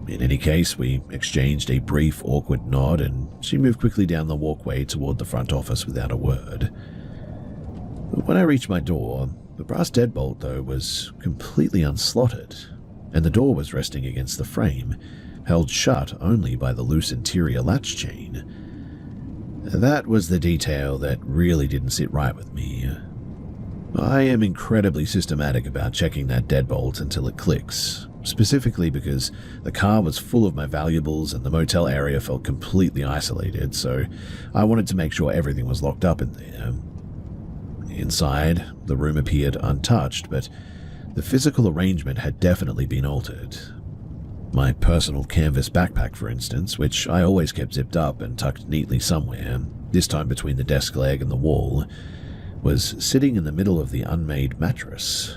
In any case, we exchanged a brief, awkward nod, and she moved quickly down the walkway toward the front office without a word. When I reached my door, the brass deadbolt, though, was completely unslotted, and the door was resting against the frame, held shut only by the loose interior latch chain. That was the detail that really didn't sit right with me. I am incredibly systematic about checking that deadbolt until it clicks, specifically because the car was full of my valuables and the motel area felt completely isolated, so I wanted to make sure everything was locked up in there. Inside, the room appeared untouched, but the physical arrangement had definitely been altered. My personal canvas backpack, for instance, which I always kept zipped up and tucked neatly somewhere, this time between the desk leg and the wall, was sitting in the middle of the unmade mattress.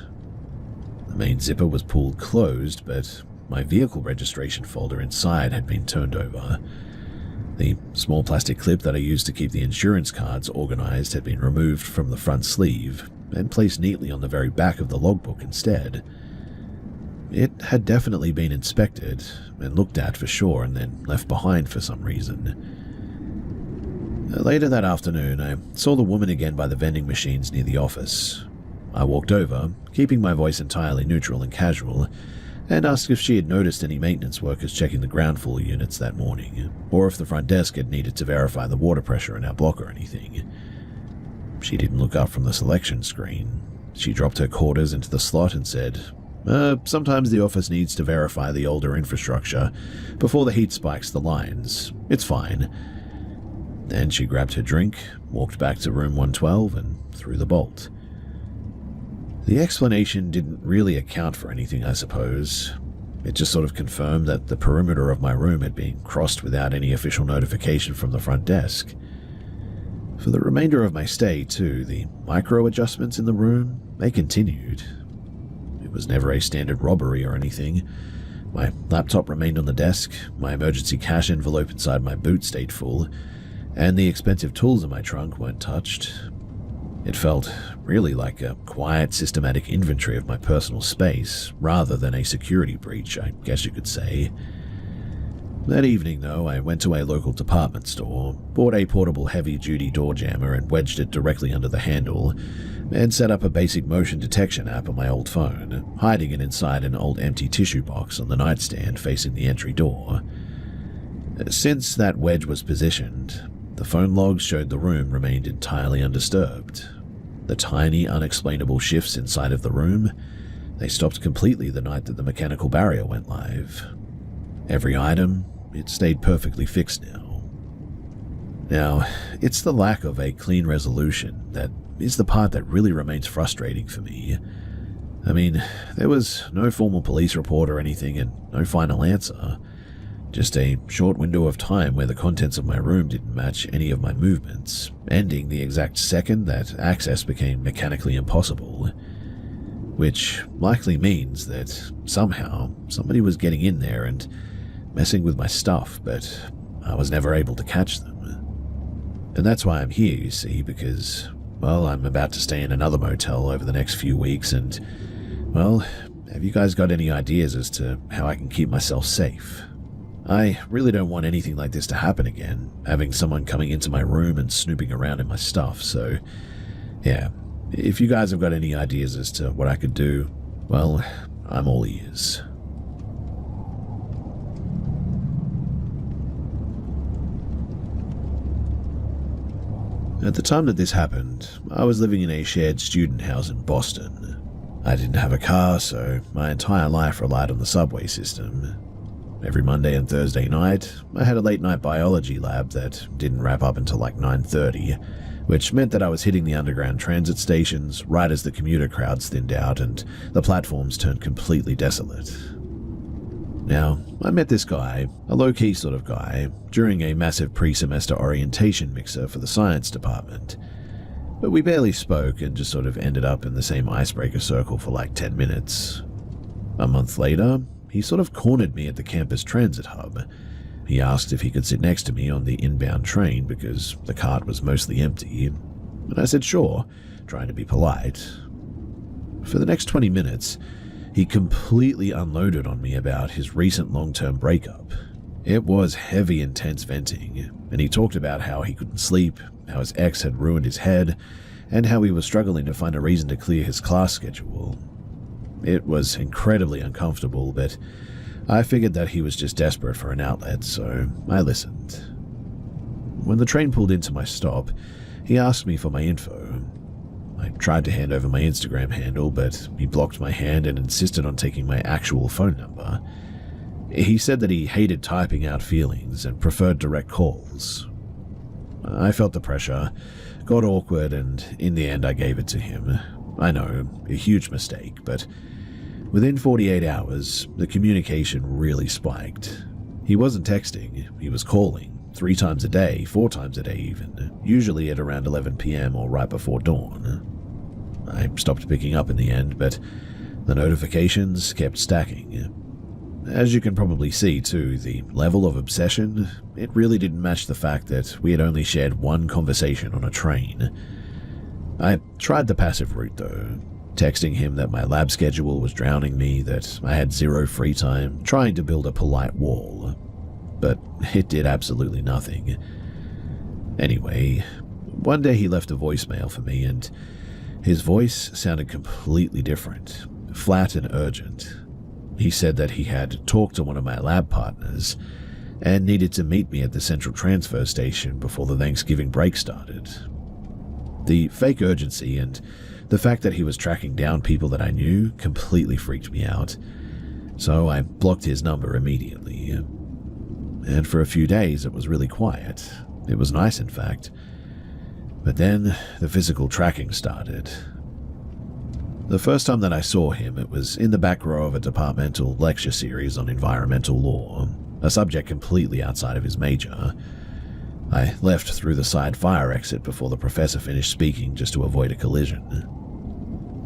The main zipper was pulled closed, but my vehicle registration folder inside had been turned over. The small plastic clip that I used to keep the insurance cards organized had been removed from the front sleeve and placed neatly on the very back of the logbook instead. It had definitely been inspected and looked at for sure and then left behind for some reason. Later that afternoon, I saw the woman again by the vending machines near the office. I walked over, keeping my voice entirely neutral and casual, and asked if she had noticed any maintenance workers checking the ground floor units that morning, or if the front desk had needed to verify the water pressure in our block or anything. She didn't look up from the selection screen. She dropped her quarters into the slot and said, sometimes the office needs to verify the older infrastructure before the heat spikes the lines. It's fine. Then she grabbed her drink, walked back to room 112, and threw the bolt. The explanation didn't really account for anything, I suppose. It just sort of confirmed that the perimeter of my room had been crossed without any official notification from the front desk. For the remainder of my stay, too, the micro-adjustments in the room, they continued. It was never a standard robbery or anything. My laptop remained on the desk, my emergency cash envelope inside my boot stayed full, and the expensive tools in my trunk weren't touched. It felt really like a quiet, systematic inventory of my personal space, rather than a security breach, I guess you could say. That evening, though, I went to a local department store, bought a portable heavy-duty door jammer and wedged it directly under the handle, and set up a basic motion detection app on my old phone, hiding it inside an old empty tissue box on the nightstand facing the entry door. Since that wedge was positioned, the phone logs showed the room remained entirely undisturbed. The tiny, unexplainable shifts inside of the room, they stopped completely the night that the mechanical barrier went live. Every item, it stayed perfectly fixed now. Now, it's the lack of a clean resolution that is the part that really remains frustrating for me. I mean, there was no formal police report or anything and no final answer. Just a short window of time where the contents of my room didn't match any of my movements, ending the exact second that access became mechanically impossible. Which likely means that somehow somebody was getting in there and messing with my stuff, but I was never able to catch them. And that's why I'm here, you see, because, well, I'm about to stay in another motel over the next few weeks and, well, have you guys got any ideas as to how I can keep myself safe? I really don't want anything like this to happen again, having someone coming into my room and snooping around in my stuff, so yeah, if you guys have got any ideas as to what I could do, well, I'm all ears. At the time that this happened, I was living in a shared student house in Boston. I didn't have a car, so my entire life relied on the subway system. Every Monday and Thursday night, I had a late-night biology lab that didn't wrap up until like 9:30, which meant that I was hitting the underground transit stations right as the commuter crowds thinned out and the platforms turned completely desolate. Now, I met this guy, a low-key sort of guy, during a massive pre-semester orientation mixer for the science department. But we barely spoke and just sort of ended up in the same icebreaker circle for like 10 minutes. A month later, he sort of cornered me at the campus transit hub. He asked if he could sit next to me on the inbound train because the cart was mostly empty, and I said sure, trying to be polite. For the next 20 minutes, he completely unloaded on me about his recent long-term breakup. It was heavy, intense venting, and he talked about how he couldn't sleep, how his ex had ruined his head, and how he was struggling to find a reason to clear his class schedule. It was incredibly uncomfortable, but I figured that he was just desperate for an outlet, so I listened. When the train pulled into my stop, he asked me for my info. I tried to hand over my Instagram handle, but he blocked my hand and insisted on taking my actual phone number. He said that he hated typing out feelings and preferred direct calls. I felt the pressure, got awkward, and in the end I gave it to him. I know, a huge mistake, but within 48 hours, the communication really spiked. He wasn't texting, he was calling, 3 times a day, 4 times a day even, usually at around 11 p.m. or right before dawn. I stopped picking up in the end, but the notifications kept stacking. As you can probably see too, the level of obsession, it really didn't match the fact that we had only shared one conversation on a train. I tried the passive route though, texting him that my lab schedule was drowning me, that I had 0 free time, trying to build a polite wall. But it did absolutely nothing. Anyway, one day he left a voicemail for me, and his voice sounded completely different, flat and urgent. He said that he had talked to one of my lab partners and needed to meet me at the central transfer station before the Thanksgiving break started. The fake urgency and the fact that he was tracking down people that I knew completely freaked me out, so I blocked his number immediately. And for a few days it was really quiet. It was nice, in fact. But then the physical tracking started. The first time that I saw him, it was in the back row of a departmental lecture series on environmental law, a subject completely outside of his major. I left through the side fire exit before the professor finished speaking just to avoid a collision.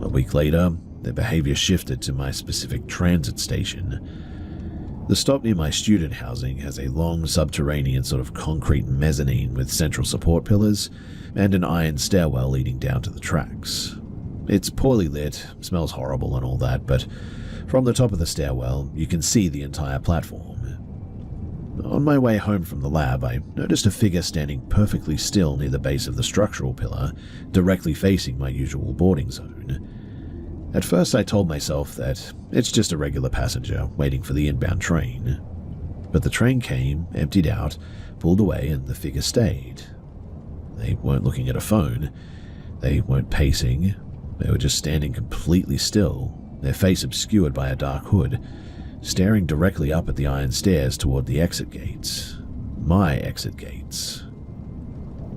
A week later, their behavior shifted to my specific transit station. The stop near my student housing has a long subterranean sort of concrete mezzanine with central support pillars and an iron stairwell leading down to the tracks. It's poorly lit, smells horrible and all that, but from the top of the stairwell, you can see the entire platform. On my way home from the lab, I noticed a figure standing perfectly still near the base of the structural pillar, directly facing my usual boarding zone. At first, I told myself that it's just a regular passenger waiting for the inbound train. But the train came, emptied out, pulled away, and the figure stayed. They weren't looking at a phone. They weren't pacing. They were just standing completely still, their face obscured by a dark hood, staring directly up at the iron stairs toward the exit gates. My exit gates.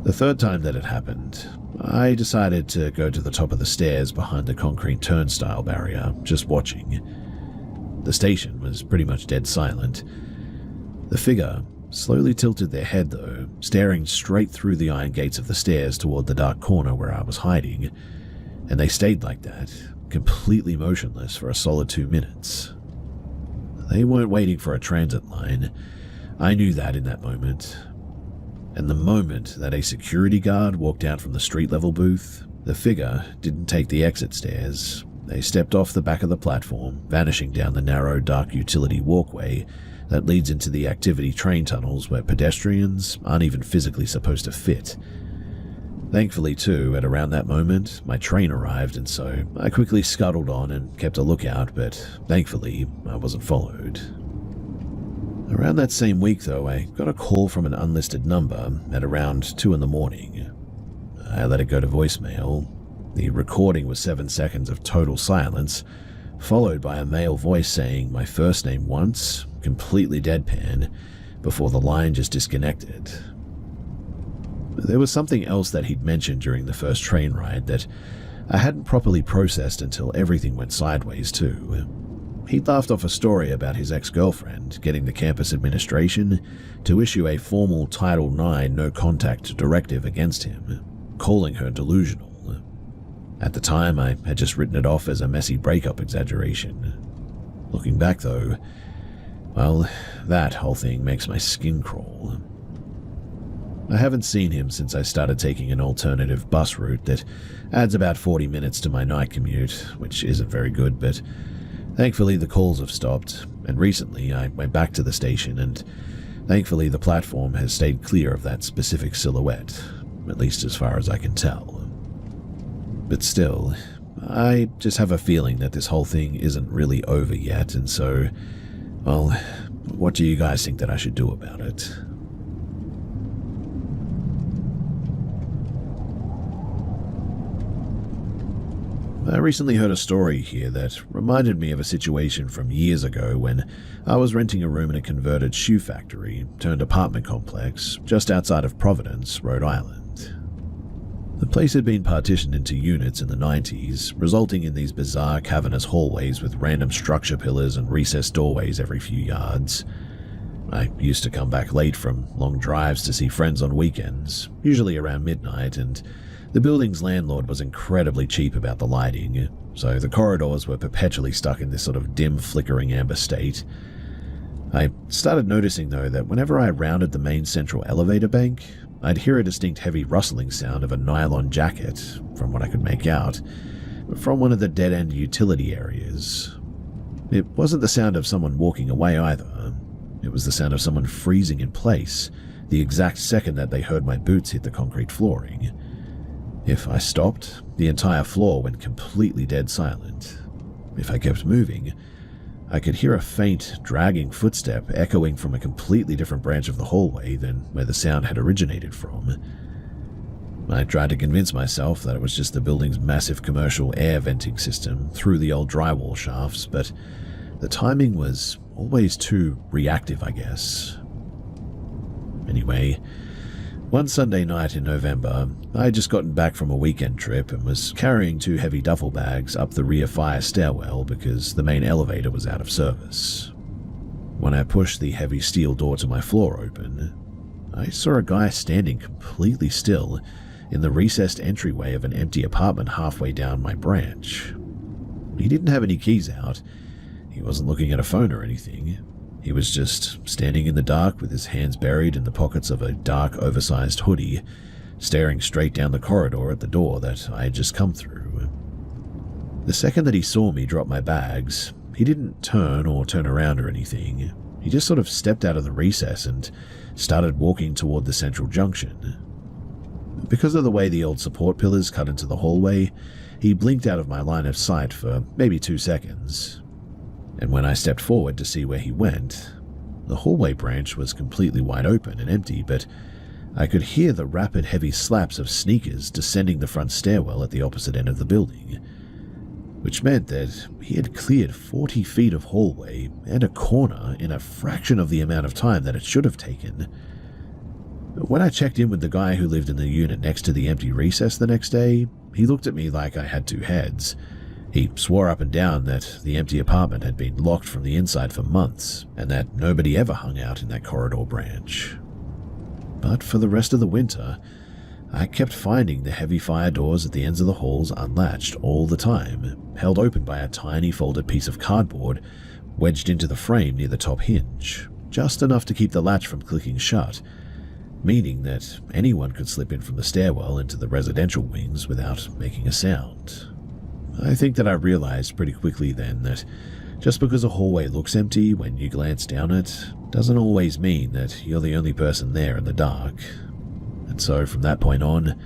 The third time that it happened, I decided to go to the top of the stairs behind the concrete turnstile barrier, just watching. The station was pretty much dead silent. The figure slowly tilted their head though, staring straight through the iron gates of the stairs toward the dark corner where I was hiding, and they stayed like that, completely motionless for a solid 2 minutes. They weren't waiting for a transit line. I knew that in that moment. And the moment that a security guard walked out from the street-level booth, the figure didn't take the exit stairs. They stepped off the back of the platform, vanishing down the narrow, dark utility walkway that leads into the activity train tunnels where pedestrians aren't even physically supposed to fit. Thankfully, too, at around that moment, my train arrived, and so I quickly scuttled on and kept a lookout, but thankfully, I wasn't followed. Around that same week, though, I got a call from an unlisted number at around 2 in the morning. I let it go to voicemail. The recording was 7 seconds of total silence, followed by a male voice saying my first name once, completely deadpan, before the line just disconnected. There was something else that he'd mentioned during the first train ride that I hadn't properly processed until everything went sideways too. He'd laughed off a story about his ex-girlfriend getting the campus administration to issue a formal Title IX no-contact directive against him, calling her delusional. At the time, I had just written it off as a messy breakup exaggeration. Looking back though, well, that whole thing makes my skin crawl. I haven't seen him since I started taking an alternative bus route that adds about 40 minutes to my night commute, which isn't very good, but thankfully the calls have stopped, and recently I went back to the station and thankfully the platform has stayed clear of that specific silhouette, at least as far as I can tell. But still, I just have a feeling that this whole thing isn't really over yet, and so, well, what do you guys think that I should do about it? I recently heard a story here that reminded me of a situation from years ago when I was renting a room in a converted shoe factory turned apartment complex just outside of Providence, Rhode Island. The place had been partitioned into units in the 90s, resulting in these bizarre cavernous hallways with random structure pillars and recessed doorways every few yards. I used to come back late from long drives to see friends on weekends, usually around midnight, and the building's landlord was incredibly cheap about the lighting, so the corridors were perpetually stuck in this sort of dim, flickering amber state. I started noticing, though, that whenever I rounded the main central elevator bank, I'd hear a distinct heavy rustling sound of a nylon jacket, from what I could make out, from one of the dead-end utility areas. It wasn't the sound of someone walking away either. It was the sound of someone freezing in place, the exact second that they heard my boots hit the concrete flooring. If I stopped, the entire floor went completely dead silent. If I kept moving, I could hear a faint, dragging footstep echoing from a completely different branch of the hallway than where the sound had originated from. I tried to convince myself that it was just the building's massive commercial air venting system through the old drywall shafts, but the timing was always too reactive, I guess. Anyway, one Sunday night in November, I had just gotten back from a weekend trip and was carrying 2 heavy duffel bags up the rear fire stairwell because the main elevator was out of service. When I pushed the heavy steel door to my floor open, I saw a guy standing completely still in the recessed entryway of an empty apartment halfway down my branch. He didn't have any keys out. He wasn't looking at a phone or anything. He was just standing in the dark with his hands buried in the pockets of a dark, oversized hoodie, staring straight down the corridor at the door that I had just come through. The second that he saw me drop my bags, he didn't turn or turn around or anything. He just sort of stepped out of the recess and started walking toward the central junction. Because of the way the old support pillars cut into the hallway, he blinked out of my line of sight for maybe 2 seconds. And when I stepped forward to see where he went, the hallway branch was completely wide open and empty, but I could hear the rapid, heavy slaps of sneakers descending the front stairwell at the opposite end of the building, which meant that he had cleared 40 feet of hallway and a corner in a fraction of the amount of time that it should have taken. When I checked in with the guy who lived in the unit next to the empty recess the next day, he looked at me like I had 2 heads. He swore up and down that the empty apartment had been locked from the inside for months, and that nobody ever hung out in that corridor branch. But for the rest of the winter, I kept finding the heavy fire doors at the ends of the halls unlatched all the time, held open by a tiny folded piece of cardboard wedged into the frame near the top hinge, just enough to keep the latch from clicking shut, meaning that anyone could slip in from the stairwell into the residential wings without making a sound. I think that I realized pretty quickly then that just because a hallway looks empty when you glance down it doesn't always mean that you're the only person there in the dark. And so from that point on,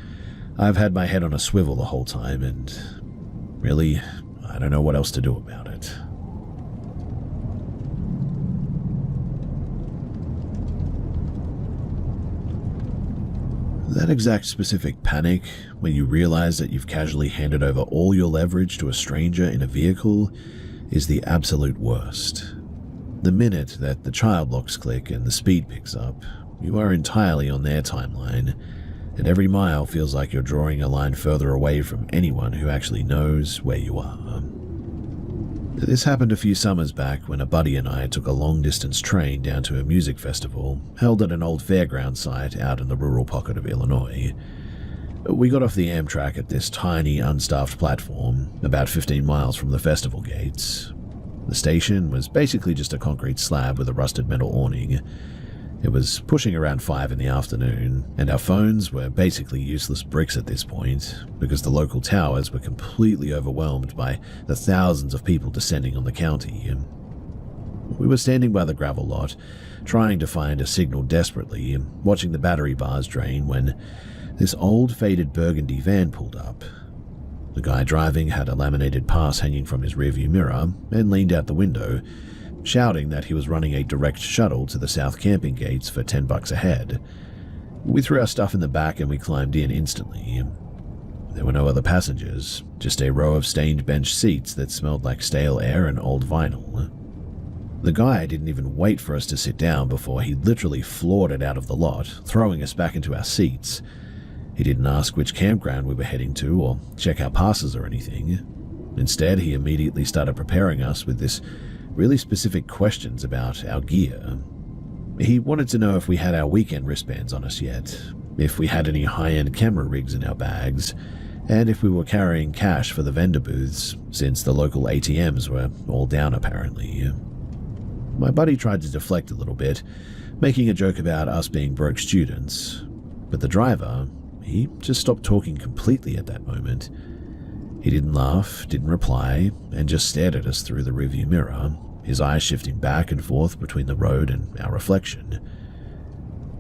I've had my head on a swivel the whole time, and really, I don't know what else to do about it. That That exact specific panic, when you realize that you've casually handed over all your leverage to a stranger in a vehicle, is the absolute worst. The minute that the child locks click and the speed picks up, you are entirely on their timeline, and every mile feels like you're drawing a line further away from anyone who actually knows where you are. This happened a few summers back when a buddy and I took a long-distance train down to a music festival held at an old fairground site out in the rural pocket of Illinois. We got off the Amtrak at this tiny, unstaffed platform, about 15 miles from the festival gates. The station was basically just a concrete slab with a rusted metal awning. It was pushing around 5 in the afternoon, and our phones were basically useless bricks at this point because the local towers were completely overwhelmed by the thousands of people descending on the county. We were standing by the gravel lot, trying to find a signal desperately, watching the battery bars drain when this old faded burgundy van pulled up. The guy driving had a laminated pass hanging from his rearview mirror and leaned out the window, shouting that he was running a direct shuttle to the south camping gates for $10 a head. We threw our stuff in the back and we climbed in instantly. There were no other passengers, just a row of stained bench seats that smelled like stale air and old vinyl. The guy didn't even wait for us to sit down before he literally floored it out of the lot, throwing us back into our seats. He didn't ask which campground we were heading to or check our passes or anything. Instead, he immediately started preparing us with this really specific questions about our gear. He wanted to know if we had our weekend wristbands on us yet, if we had any high-end camera rigs in our bags, and if we were carrying cash for the vendor booths, since the local ATMs were all down apparently. My buddy tried to deflect a little bit, making a joke about us being broke students, but the driver, he just stopped talking completely at that moment. He didn't laugh, didn't reply, and just stared at us through the rearview mirror, his eyes shifting back and forth between the road and our reflection.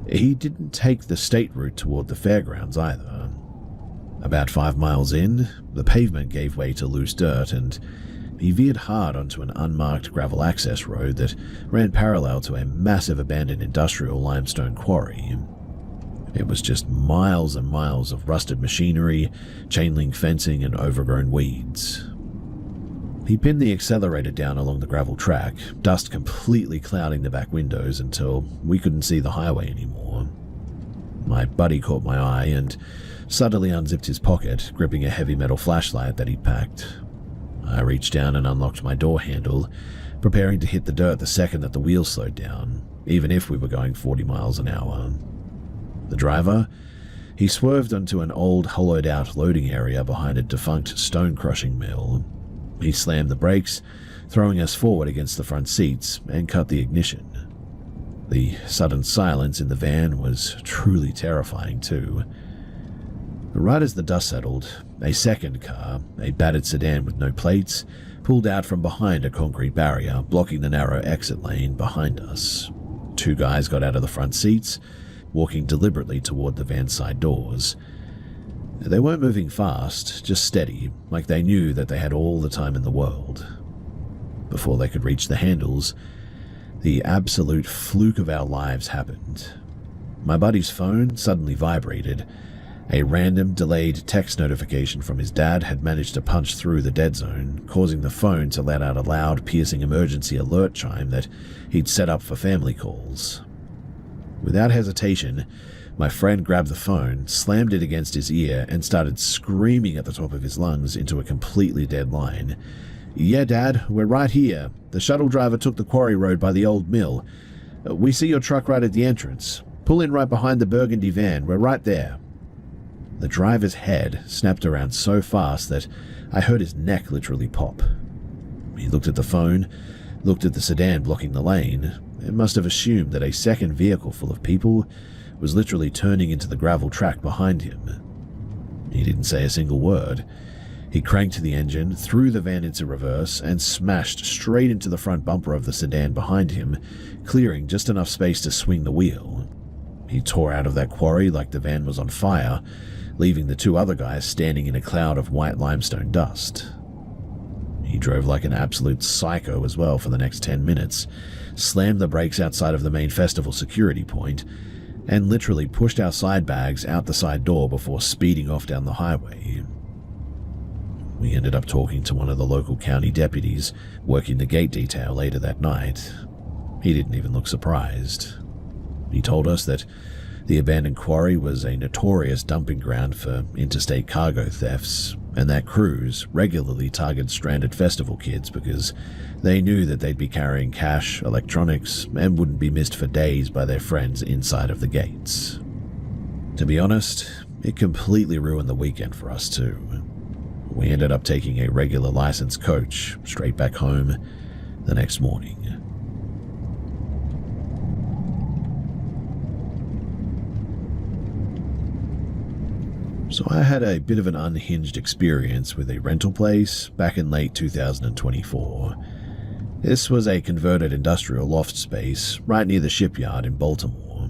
He didn't take the state route toward the fairgrounds either. About 5 miles in, the pavement gave way to loose dirt, and he veered hard onto an unmarked gravel access road that ran parallel to a massive abandoned industrial limestone quarry. It was just miles and miles of rusted machinery, chain-link fencing, and overgrown weeds. He pinned the accelerator down along the gravel track, dust completely clouding the back windows until we couldn't see the highway anymore. My buddy caught my eye and suddenly unzipped his pocket, gripping a heavy metal flashlight that he'd packed. I reached down and unlocked my door handle, preparing to hit the dirt the second that the wheels slowed down, even if we were going 40 miles an hour. The driver, he swerved onto an old hollowed-out loading area behind a defunct stone-crushing mill. He slammed the brakes, throwing us forward against the front seats, and cut the ignition. The sudden silence in the van was truly terrifying, too. Right as the dust settled, a second car, a battered sedan with no plates, pulled out from behind a concrete barrier, blocking the narrow exit lane behind us. 2 guys got out of the front seats, walking deliberately toward the van's side doors. They weren't moving fast, just steady, like they knew that they had all the time in the world. Before they could reach the handles, the absolute fluke of our lives happened. My buddy's phone suddenly vibrated. A random, delayed text notification from his dad had managed to punch through the dead zone, causing the phone to let out a loud, piercing emergency alert chime that he'd set up for family calls. Without hesitation, my friend grabbed the phone, slammed it against his ear, and started screaming at the top of his lungs into a completely dead line. "Yeah, Dad, we're right here. The shuttle driver took the quarry road by the old mill. We see your truck right at the entrance. Pull in right behind the burgundy van. We're right there." The driver's head snapped around so fast that I heard his neck literally pop. He looked at the phone, looked at the sedan blocking the lane, and must have assumed that a second vehicle full of people was literally turning into the gravel track behind him. He didn't say a single word. He cranked the engine, threw the van into reverse, and smashed straight into the front bumper of the sedan behind him, clearing just enough space to swing the wheel. He tore out of that quarry like the van was on fire, leaving the 2 other guys standing in a cloud of white limestone dust. He drove like an absolute psycho as well for the next 10 minutes, slammed the brakes outside of the main festival security point, and literally pushed our side bags out the side door before speeding off down the highway. We ended up talking to one of the local county deputies working the gate detail later that night. He didn't even look surprised. He told us that the abandoned quarry was a notorious dumping ground for interstate cargo thefts, and that crews regularly targeted stranded festival kids because they knew that they'd be carrying cash, electronics, and wouldn't be missed for days by their friends inside of the gates. To be honest, it completely ruined the weekend for us too. We ended up taking a regular licensed coach straight back home the next morning. So I had a bit of an unhinged experience with a rental place back in late 2024. This was a converted industrial loft space right near the shipyard in Baltimore.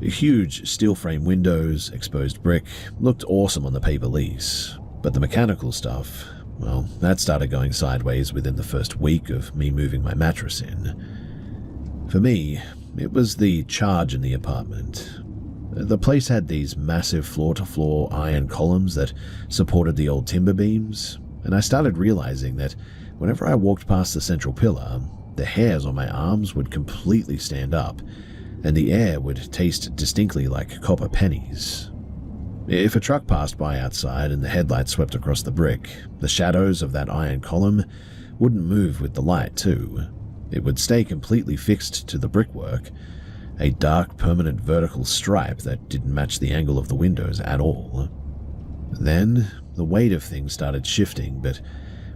Huge steel frame windows, exposed brick, looked awesome on the paper lease, but the mechanical stuff, well, that started going sideways within the first week of me moving my mattress in. For me, it was the charge in the apartment. The place had these massive floor-to-floor iron columns that supported the old timber beams, and I started realizing that whenever I walked past the central pillar, the hairs on my arms would completely stand up, and the air would taste distinctly like copper pennies. If a truck passed by outside and the headlights swept across the brick, the shadows of that iron column wouldn't move with the light too. It would stay completely fixed to the brickwork, a dark, permanent vertical stripe that didn't match the angle of the windows at all. Then, the weight of things started shifting, but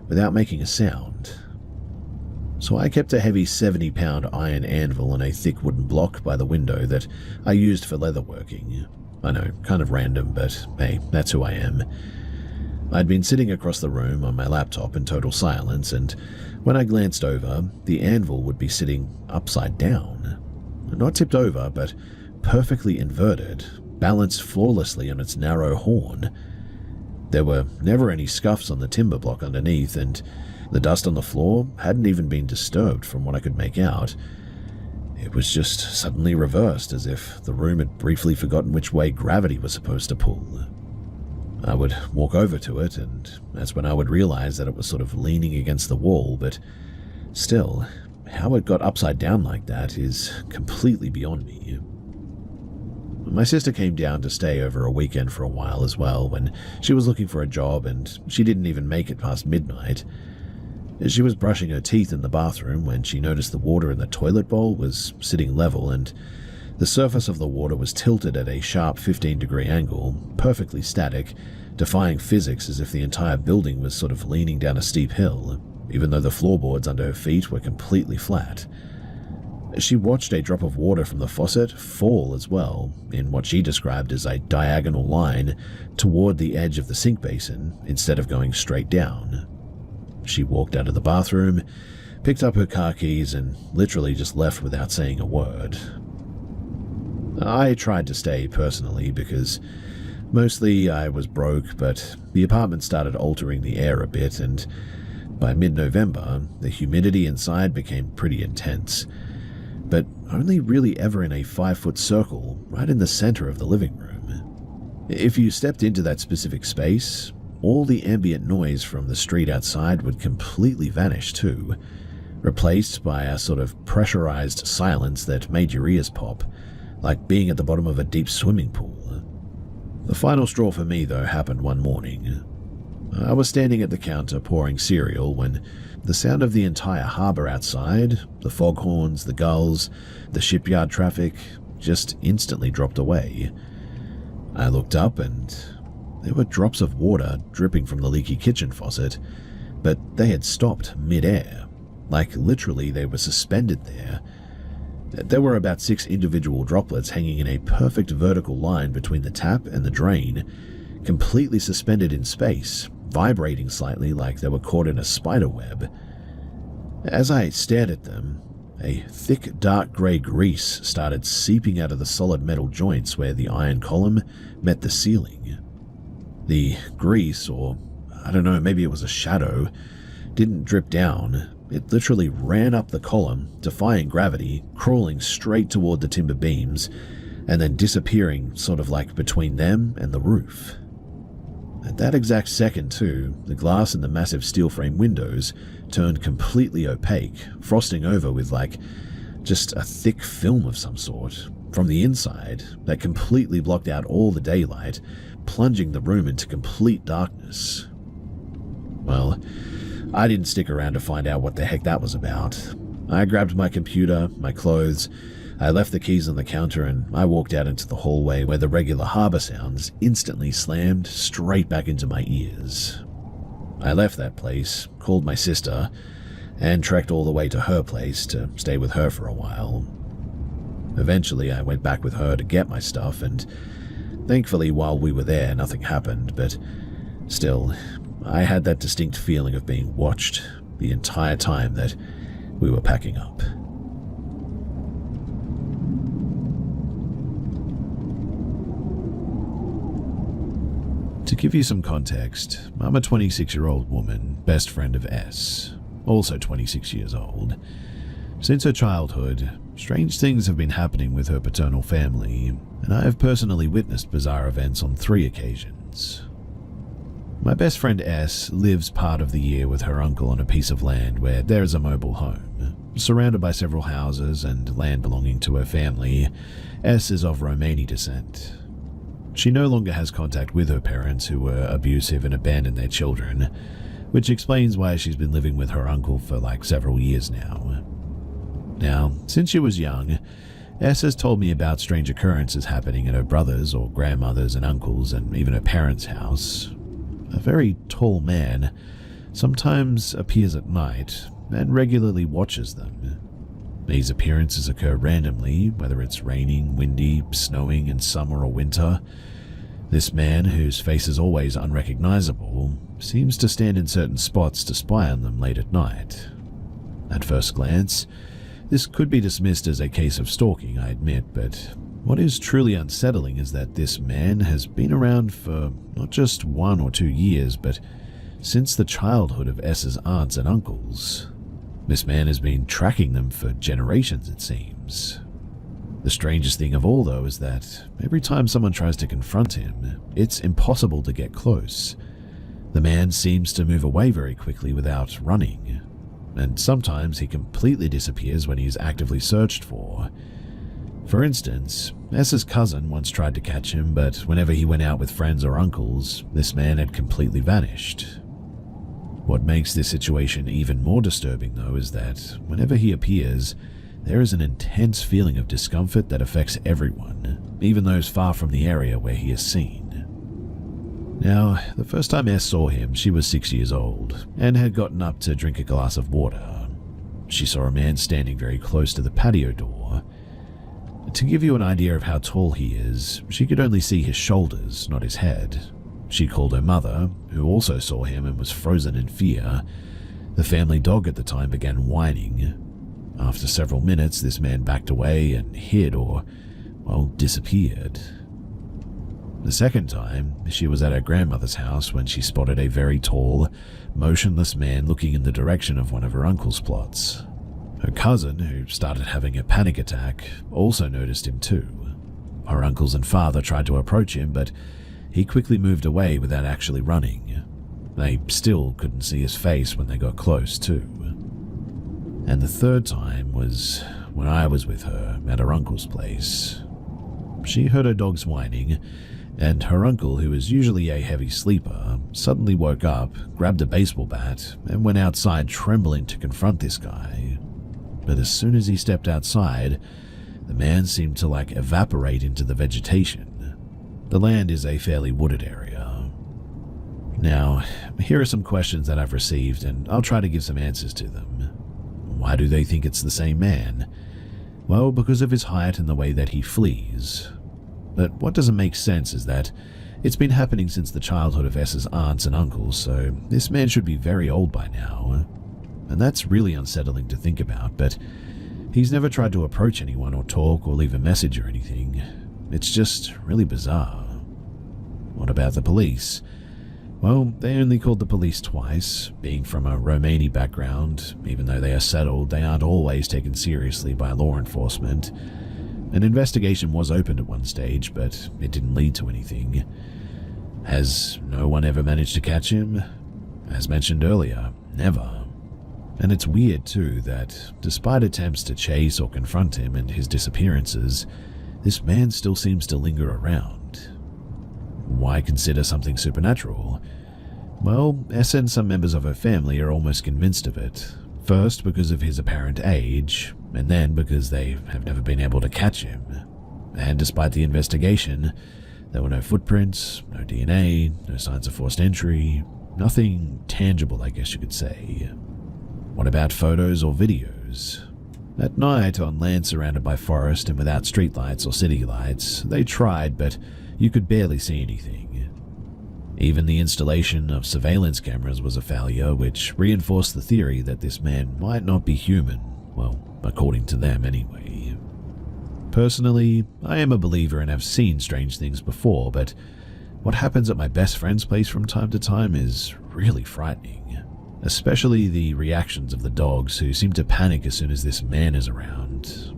without making a sound. So I kept a heavy 70-pound iron anvil on a thick wooden block by the window that I used for leatherworking. I know, kind of random, but hey, that's who I am. I'd been sitting across the room on my laptop in total silence, and when I glanced over, the anvil would be sitting upside down. Not tipped over, but perfectly inverted, balanced flawlessly on its narrow horn. There were never any scuffs on the timber block underneath, and the dust on the floor hadn't even been disturbed from what I could make out. It was just suddenly reversed, as if the room had briefly forgotten which way gravity was supposed to pull. I would walk over to it, and that's when I would realize that it was sort of leaning against the wall, but still, how it got upside down like that is completely beyond me. My sister came down to stay over a weekend for a while as well when she was looking for a job, and she didn't even make it past midnight. She was brushing her teeth in the bathroom when she noticed the water in the toilet bowl was sitting level, and the surface of the water was tilted at a sharp 15-degree angle, perfectly static, defying physics as if the entire building was sort of leaning down a steep hill, even though the floorboards under her feet were completely flat. She watched a drop of water from the faucet fall as well, in what she described as a diagonal line toward the edge of the sink basin instead of going straight down. She walked out of the bathroom, picked up her car keys, and literally just left without saying a word. I tried to stay personally because mostly I was broke, but the apartment started altering the air a bit, and by mid-November, the humidity inside became pretty intense, but only really ever in a 5-foot circle right in the center of the living room. If you stepped into that specific space, all the ambient noise from the street outside would completely vanish too, replaced by a sort of pressurized silence that made your ears pop, like being at the bottom of a deep swimming pool. The final straw for me, though, happened one morning. I was standing at the counter pouring cereal when the sound of the entire harbor outside, the foghorns, the gulls, the shipyard traffic, just instantly dropped away. I looked up and there were drops of water dripping from the leaky kitchen faucet, but they had stopped mid-air, like literally they were suspended there. There were about 6 individual droplets hanging in a perfect vertical line between the tap and the drain, completely suspended in space, vibrating slightly like they were caught in a spider web. As I stared at them, a thick dark grey grease started seeping out of the solid metal joints where the iron column met the ceiling. The grease, or I don't know, maybe it was a shadow, didn't drip down. It literally ran up the column, defying gravity, crawling straight toward the timber beams, and then disappearing sort of like between them and the roof. At that exact second too, the glass in the massive steel frame windows turned completely opaque, frosting over with like just a thick film of some sort from the inside that completely blocked out all the daylight, plunging the room into complete darkness. Well, I didn't stick around to find out what the heck that was about. I grabbed my computer, my clothes, I left the keys on the counter, and I walked out into the hallway where the regular harbor sounds instantly slammed straight back into my ears. I left that place, called my sister, and trekked all the way to her place to stay with her for a while. Eventually, I went back with her to get my stuff, and thankfully while we were there nothing happened, but still, I had that distinct feeling of being watched the entire time that we were packing up. To give you some context, I'm a 26-year-old woman, best friend of S, also 26 years old. Since her childhood, strange things have been happening with her paternal family, and I have personally witnessed bizarre events on 3 occasions. My best friend S lives part of the year with her uncle on a piece of land where there is a mobile home. Surrounded by several houses and land belonging to her family, S is of Romani descent. She no longer has contact with her parents, who were abusive and abandoned their children, which explains why she's been living with her uncle for like several years now. Now, since she was young, S has told me about strange occurrences happening at her brother's or grandmother's and uncle's and even her parents' house. A very tall man sometimes appears at night and regularly watches them. These appearances occur randomly, whether it's raining, windy, snowing in summer or winter. This man, whose face is always unrecognizable, seems to stand in certain spots to spy on them late at night. At first glance, this could be dismissed as a case of stalking, I admit, but what is truly unsettling is that this man has been around for not just 1 or 2 years, but since the childhood of S's aunts and uncles. This man has been tracking them for generations, it seems. The strangest thing of all, though, is that every time someone tries to confront him, it's impossible to get close. The man seems to move away very quickly without running, and sometimes he completely disappears when he is actively searched for. For instance, S's cousin once tried to catch him, but whenever he went out with friends or uncles, this man had completely vanished. What makes this situation even more disturbing, though, is that whenever he appears, there is an intense feeling of discomfort that affects everyone, even those far from the area where he is seen. Now, the first time S saw him, she was 6 years old, and had gotten up to drink a glass of water. She saw a man standing very close to the patio door. To give you an idea of how tall he is, she could only see his shoulders, not his head. She called her mother, who also saw him and was frozen in fear. The family dog at the time began whining. After several minutes, this man backed away and hid or, well, disappeared. The second time, she was at her grandmother's house when she spotted a very tall, motionless man looking in the direction of one of her uncle's plots. Her cousin, who started having a panic attack, also noticed him too. Her uncles and father tried to approach him, but he quickly moved away without actually running. They still couldn't see his face when they got close too. And the third time was when I was with her at her uncle's place. She heard her dogs whining, and her uncle, who is usually a heavy sleeper, suddenly woke up, grabbed a baseball bat, and went outside trembling to confront this guy. But as soon as he stepped outside, the man seemed to evaporate into the vegetation. The land is a fairly wooded area. Now, here are some questions that I've received, and I'll try to give some answers to them. Why do they think it's the same man? Well, because of his height and the way that he flees. But what doesn't make sense is that it's been happening since the childhood of S's aunts and uncles, so this man should be very old by now. And that's really unsettling to think about, but he's never tried to approach anyone or talk or leave a message or anything. It's just really bizarre. What about the police? Well, they only called the police twice. Being from a Romani background, even though they are settled, they aren't always taken seriously by law enforcement. An investigation was opened at one stage, but it didn't lead to anything. Has no one ever managed to catch him? As mentioned earlier, never. And it's weird too that, despite attempts to chase or confront him and his disappearances, this man still seems to linger around. Why consider something supernatural? Well, Essa and some members of her family are almost convinced of it. First because of his apparent age, and then because they have never been able to catch him. And despite the investigation, there were no footprints, no DNA, no signs of forced entry, nothing tangible, I guess you could say. What about photos or videos? At night, on land surrounded by forest and without streetlights or city lights, they tried, but you could barely see anything. Even the installation of surveillance cameras was a failure, which reinforced the theory that this man might not be human, well, according to them anyway. Personally, I am a believer and have seen strange things before, but what happens at my best friend's place from time to time is really frightening. Especially the reactions of the dogs who seem to panic as soon as this man is around.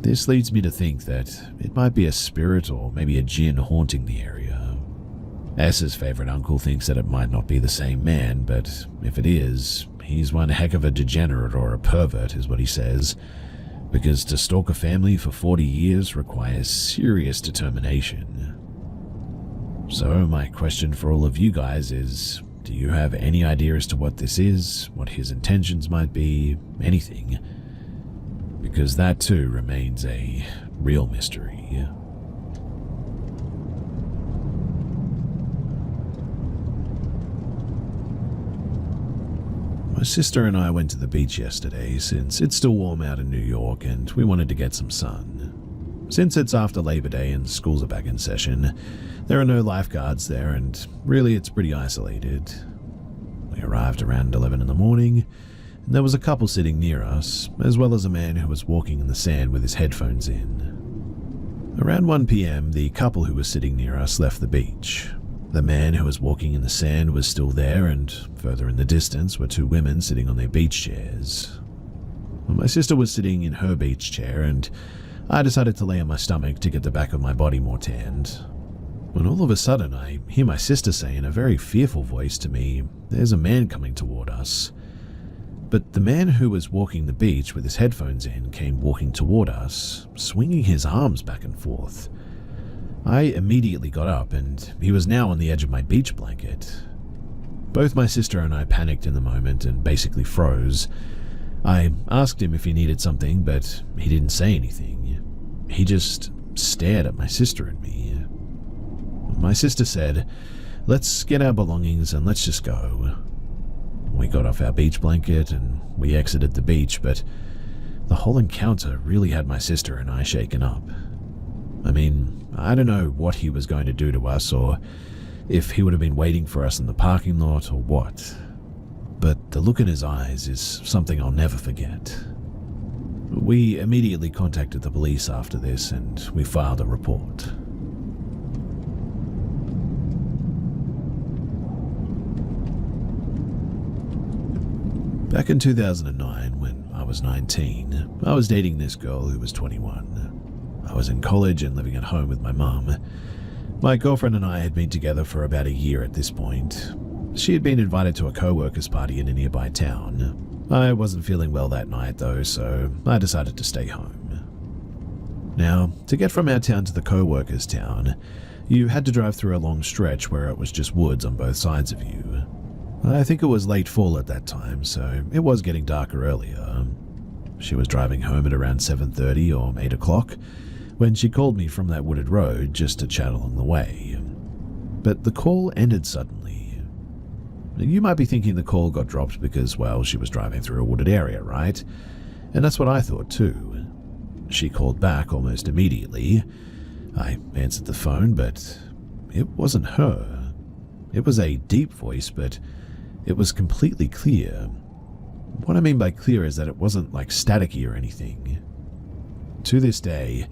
This leads me to think that it might be a spirit or maybe a djinn haunting the area. S's favorite uncle thinks that it might not be the same man, but if it is, he's one heck of a degenerate or a pervert is what he says, because to stalk a family for 40 years requires serious determination. So my question for all of you guys is, do you have any idea as to what this is, what his intentions might be, anything? Because that too remains a real mystery. My sister and I went to the beach yesterday since it's still warm out in New York and we wanted to get some sun. Since it's after Labor Day and schools are back in session, there are no lifeguards there and really it's pretty isolated. We arrived around 11 in the morning and there was a couple sitting near us, as well as a man who was walking in the sand with his headphones in. Around 1 p.m, the couple who was sitting near us left the beach. The man who was walking in the sand was still there, and further in the distance were two women sitting on their beach chairs. My sister was sitting in her beach chair, and I decided to lay on my stomach to get the back of my body more tanned. When all of a sudden I hear my sister say in a very fearful voice to me, "There's a man coming toward us." But the man who was walking the beach with his headphones in came walking toward us, swinging his arms back and forth. I immediately got up, and he was now on the edge of my beach blanket. Both my sister and I panicked in the moment and basically froze. I asked him if he needed something, but he didn't say anything. He just stared at my sister and me. My sister said, "Let's get our belongings and let's just go." We got off our beach blanket and we exited the beach, but the whole encounter really had my sister and I shaken up. I mean, I don't know what he was going to do to us, or if he would have been waiting for us in the parking lot or what. But the look in his eyes is something I'll never forget. We immediately contacted the police after this and we filed a report. Back in 2009, when I was 19, I was dating this girl who was 21. I was in college and living at home with my mum. My girlfriend and I had been together for about a year at this point. She had been invited to a co-workers party in a nearby town. I wasn't feeling well that night though, so I decided to stay home. Now, to get from our town to the co-workers town, you had to drive through a long stretch where it was just woods on both sides of you. I think it was late fall at that time, so it was getting darker earlier. She was driving home at around 7:30 or 8 o'clock when she called me from that wooded road just to chat along the way. But the call ended suddenly. You might be thinking the call got dropped because, well, she was driving through a wooded area, right? And that's what I thought too. She called back almost immediately. I answered the phone, but it wasn't her. It was a deep voice, but it was completely clear. What I mean by clear is that it wasn't like staticky or anything. To this day,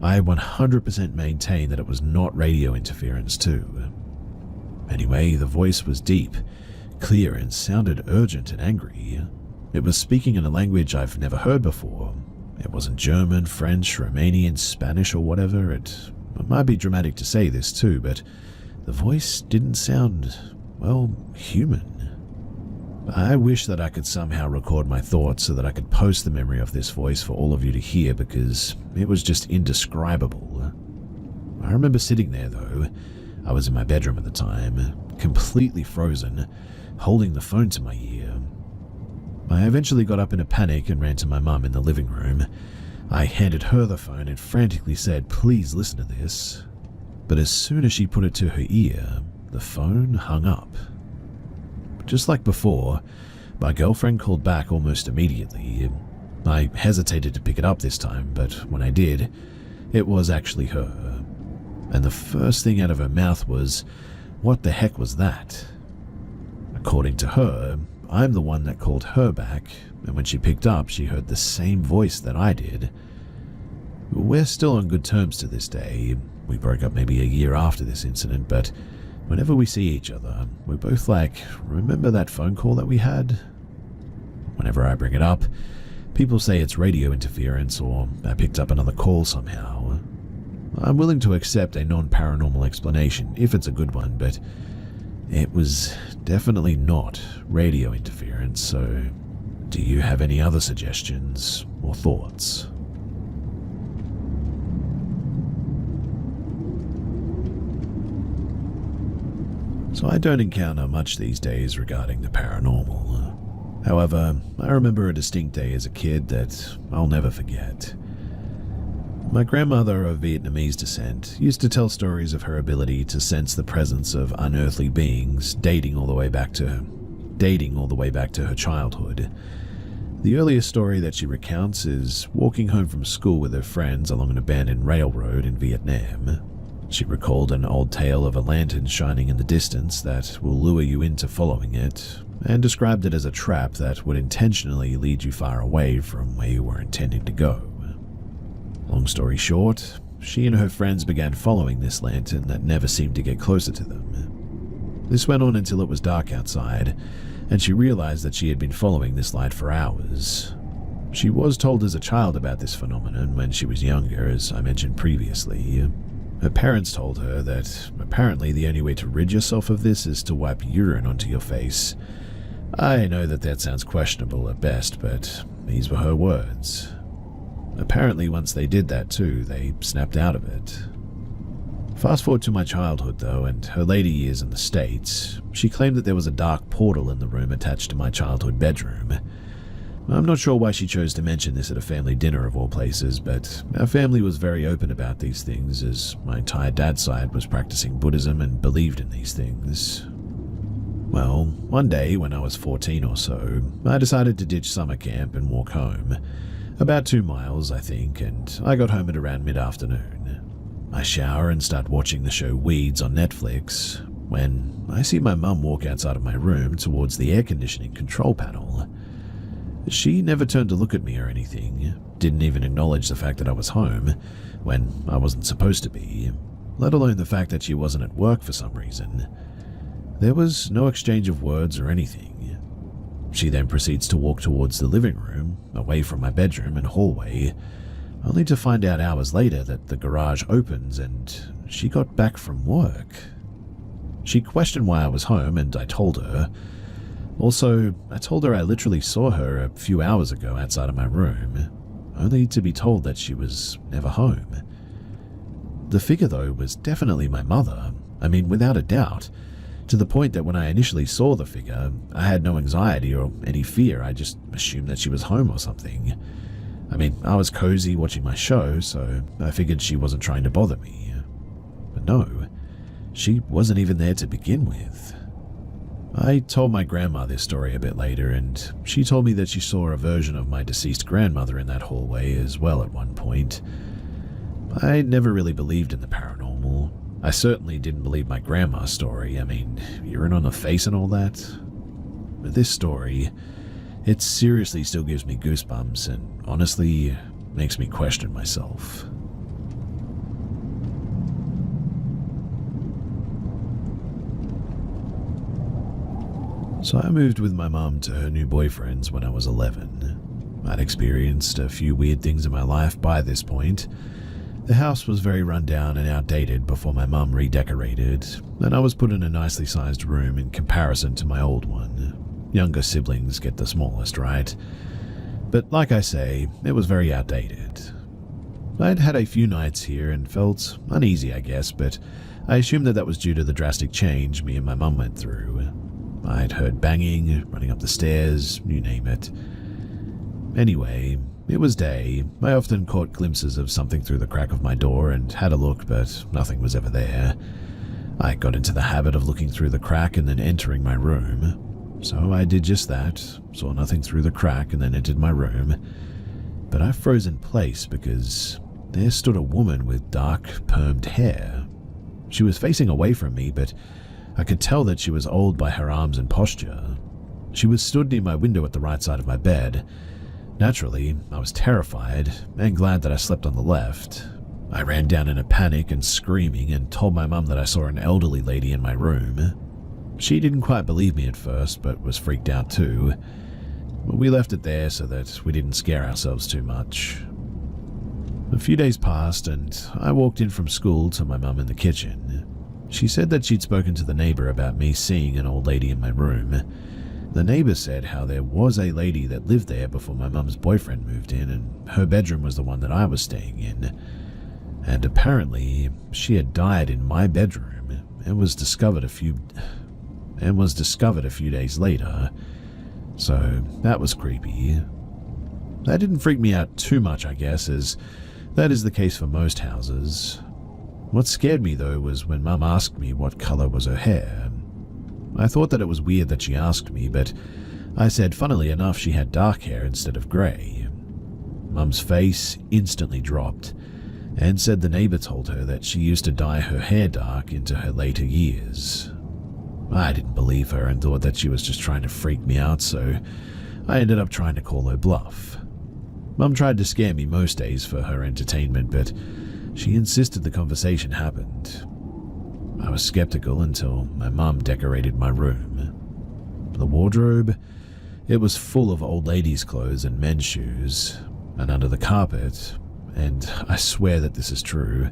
I 100% maintain that it was not radio interference too. Anyway, the voice was deep, clear, and sounded urgent and angry. It was speaking in a language I've never heard before. It wasn't German, French, Romanian, Spanish, or whatever. It might be dramatic to say this too, but the voice didn't sound, well, human. I wish that I could somehow record my thoughts so that I could post the memory of this voice for all of you to hear, because it was just indescribable. I remember sitting there though. I was in my bedroom at the time, completely frozen, holding the phone to my ear. I eventually got up in a panic and ran to my mum in the living room. I handed her the phone and frantically said, "Please listen to this." But as soon as she put it to her ear, the phone hung up. Just like before, my girlfriend called back almost immediately. I hesitated to pick it up this time, but when I did, it was actually her. And the first thing out of her mouth was, "What the heck was that?" According to her, I'm the one that called her back, and when she picked up, she heard the same voice that I did. We're still on good terms to this day. We broke up maybe a year after this incident, but whenever we see each other, we're both like, "Remember that phone call that we had?" Whenever I bring it up, people say it's radio interference or I picked up another call somehow. I'm willing to accept a non-paranormal explanation if it's a good one, but it was definitely not radio interference, so do you have any other suggestions or thoughts? So I don't encounter much these days regarding the paranormal. However, I remember a distinct day as a kid that I'll never forget. My grandmother of Vietnamese descent used to tell stories of her ability to sense the presence of unearthly beings dating all the way back to her childhood. The earliest story that she recounts is walking home from school with her friends along an abandoned railroad in Vietnam. She recalled an old tale of a lantern shining in the distance that will lure you into following it, and described it as a trap that would intentionally lead you far away from where you were intending to go. Long story short, she and her friends began following this lantern that never seemed to get closer to them. This went on until it was dark outside, and she realized that she had been following this light for hours. She was told as a child about this phenomenon when she was younger, as I mentioned previously. Her parents told her that apparently the only way to rid yourself of this is to wipe urine onto your face. I know that sounds questionable at best, but these were her words. Apparently once they did that too, they snapped out of it. Fast forward to my childhood though, and her later years in the States, she claimed that there was a dark portal in the room attached to my childhood bedroom. I'm not sure why she chose to mention this at a family dinner of all places, but our family was very open about these things as my entire dad's side was practicing Buddhism and believed in these things. Well, one day when I was 14 or so, I decided to ditch summer camp and walk home. About 2 miles, I think, and I got home at around mid-afternoon. I shower and start watching the show Weeds on Netflix, when I see my mum walk outside of my room towards the air conditioning control panel. She never turned to look at me or anything, didn't even acknowledge the fact that I was home, when I wasn't supposed to be, let alone the fact that she wasn't at work for some reason. There was no exchange of words or anything. She then proceeds to walk towards the living room, away from my bedroom and hallway, only to find out hours later that the garage opens and she got back from work. She questioned why I was home, and I told her. Also, I told her I literally saw her a few hours ago outside of my room, only to be told that she was never home. The figure, though, was definitely my mother. I mean, without a doubt. To the point that when I initially saw the figure, I had no anxiety or any fear. I just assumed that she was home or something. I mean, I was cozy watching my show, so I figured she wasn't trying to bother me. But no, she wasn't even there to begin with. I told my grandma this story a bit later, and she told me that she saw a version of my deceased grandmother in that hallway as well at one point. I never really believed in the paranormal. I certainly didn't believe my grandma's story. I mean, urine on the face and all that. But this story, it seriously still gives me goosebumps and honestly makes me question myself. So I moved with my mum to her new boyfriend's when I was 11. I'd experienced a few weird things in my life by this point. The house was very run down and outdated before my mum redecorated, and I was put in a nicely sized room in comparison to my old one. Younger siblings get the smallest, right? But like I say, it was very outdated. I'd had a few nights here and felt uneasy, I guess, but I assumed that was due to the drastic change me and my mum went through. I'd heard banging, running up the stairs, you name it. Anyway, it was day. I often caught glimpses of something through the crack of my door and had a look, but nothing was ever there. I got into the habit of looking through the crack and then entering my room. So I did just that, saw nothing through the crack and then entered my room. But I froze in place because there stood a woman with dark, permed hair. She was facing away from me, but I could tell that she was old by her arms and posture. She was stood near my window at the right side of my bed. Naturally, I was terrified and glad that I slept on the left. I ran down in a panic and screaming and told my mum that I saw an elderly lady in my room. She didn't quite believe me at first, but was freaked out too. We left it there so that we didn't scare ourselves too much. A few days passed and I walked in from school to my mum in the kitchen. She said that she'd spoken to the neighbor about me seeing an old lady in my room. The neighbor said how there was a lady that lived there before my mum's boyfriend moved in, and her bedroom was the one that I was staying in. And apparently, she had died in my bedroom and was discovered a few days later. So that was creepy. That didn't freak me out too much, I guess, as that is the case for most houses. What scared me though was when Mum asked me what color was her hair. I thought that it was weird that she asked me, but I said funnily enough she had dark hair instead of grey. Mum's face instantly dropped and said the neighbor told her that she used to dye her hair dark into her later years. I didn't believe her and thought that she was just trying to freak me out, so I ended up trying to call her bluff. Mum tried to scare me most days for her entertainment, but she insisted the conversation happened. I was skeptical until my mum decorated my room. The wardrobe, it was full of old ladies' clothes and men's shoes, and under the carpet, and I swear that this is true,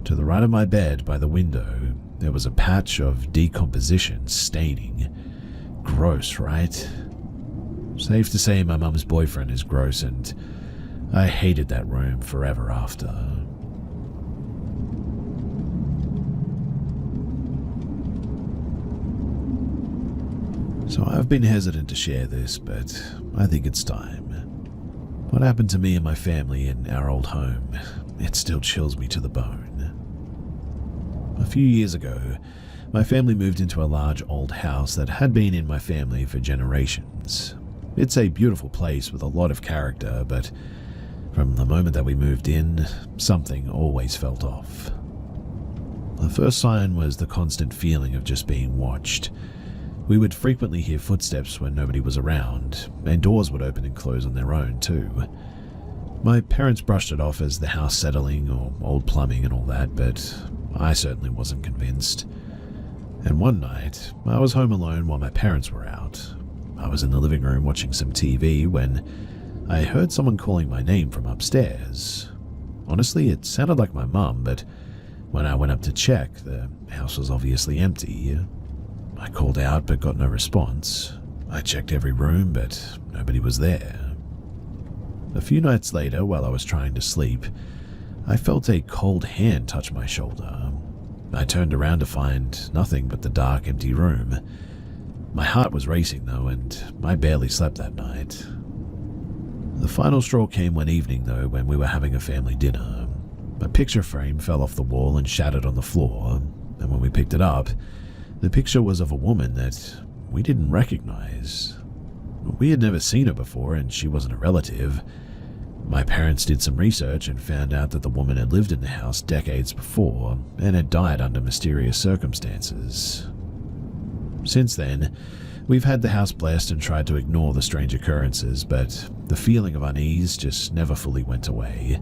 to the right of my bed by the window, there was a patch of decomposition staining. Gross, right? Safe to say my mum's boyfriend is gross, and I hated that room forever after. So I've been hesitant to share this, but I think it's time. What happened to me and my family in our old home, it still chills me to the bone. A few years ago, my family moved into a large old house that had been in my family for generations. It's a beautiful place with a lot of character, but from the moment that we moved in, something always felt off. The first sign was the constant feeling of just being watched. We would frequently hear footsteps when nobody was around, and doors would open and close on their own too. My parents brushed it off as the house settling or old plumbing and all that, but I certainly wasn't convinced. And one night, I was home alone while my parents were out. I was in the living room watching some TV when I heard someone calling my name from upstairs. Honestly, it sounded like my mum, but when I went up to check, the house was obviously empty. I called out but got no response. I checked every room, but nobody was there. A few nights later, while I was trying to sleep, I felt a cold hand touch my shoulder. I turned around to find nothing but the dark, empty room. My heart was racing though, and I barely slept that night. The final straw came one evening though, when we were having a family dinner. A picture frame fell off the wall and shattered on the floor, and when we picked it up, the picture was of a woman that we didn't recognize. We had never seen her before, and she wasn't a relative. My parents did some research and found out that the woman had lived in the house decades before and had died under mysterious circumstances. Since then, we've had the house blessed and tried to ignore the strange occurrences, but the feeling of unease just never fully went away.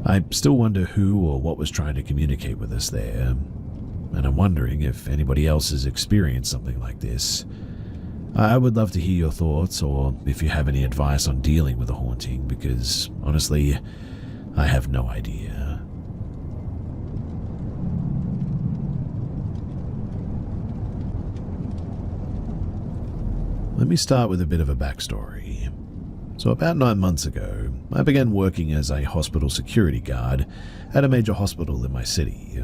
I still wonder who or what was trying to communicate with us there, and I'm wondering if anybody else has experienced something like this. I would love to hear your thoughts, or if you have any advice on dealing with a haunting, because honestly, I have no idea. Let me start with a bit of a backstory. So about 9 months ago, I began working as a hospital security guard at a major hospital in my city.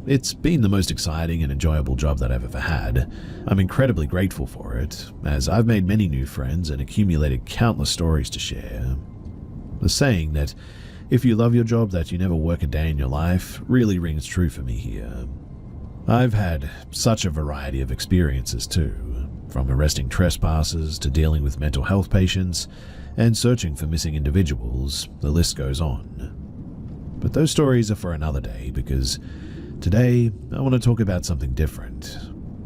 It's been the most exciting and enjoyable job that I've ever had. I'm incredibly grateful for it, as I've made many new friends and accumulated countless stories to share. The saying that if you love your job that you never work a day in your life really rings true for me here. I've had such a variety of experiences too, from arresting trespassers to dealing with mental health patients and searching for missing individuals, the list goes on. But those stories are for another day, because today I want to talk about something different,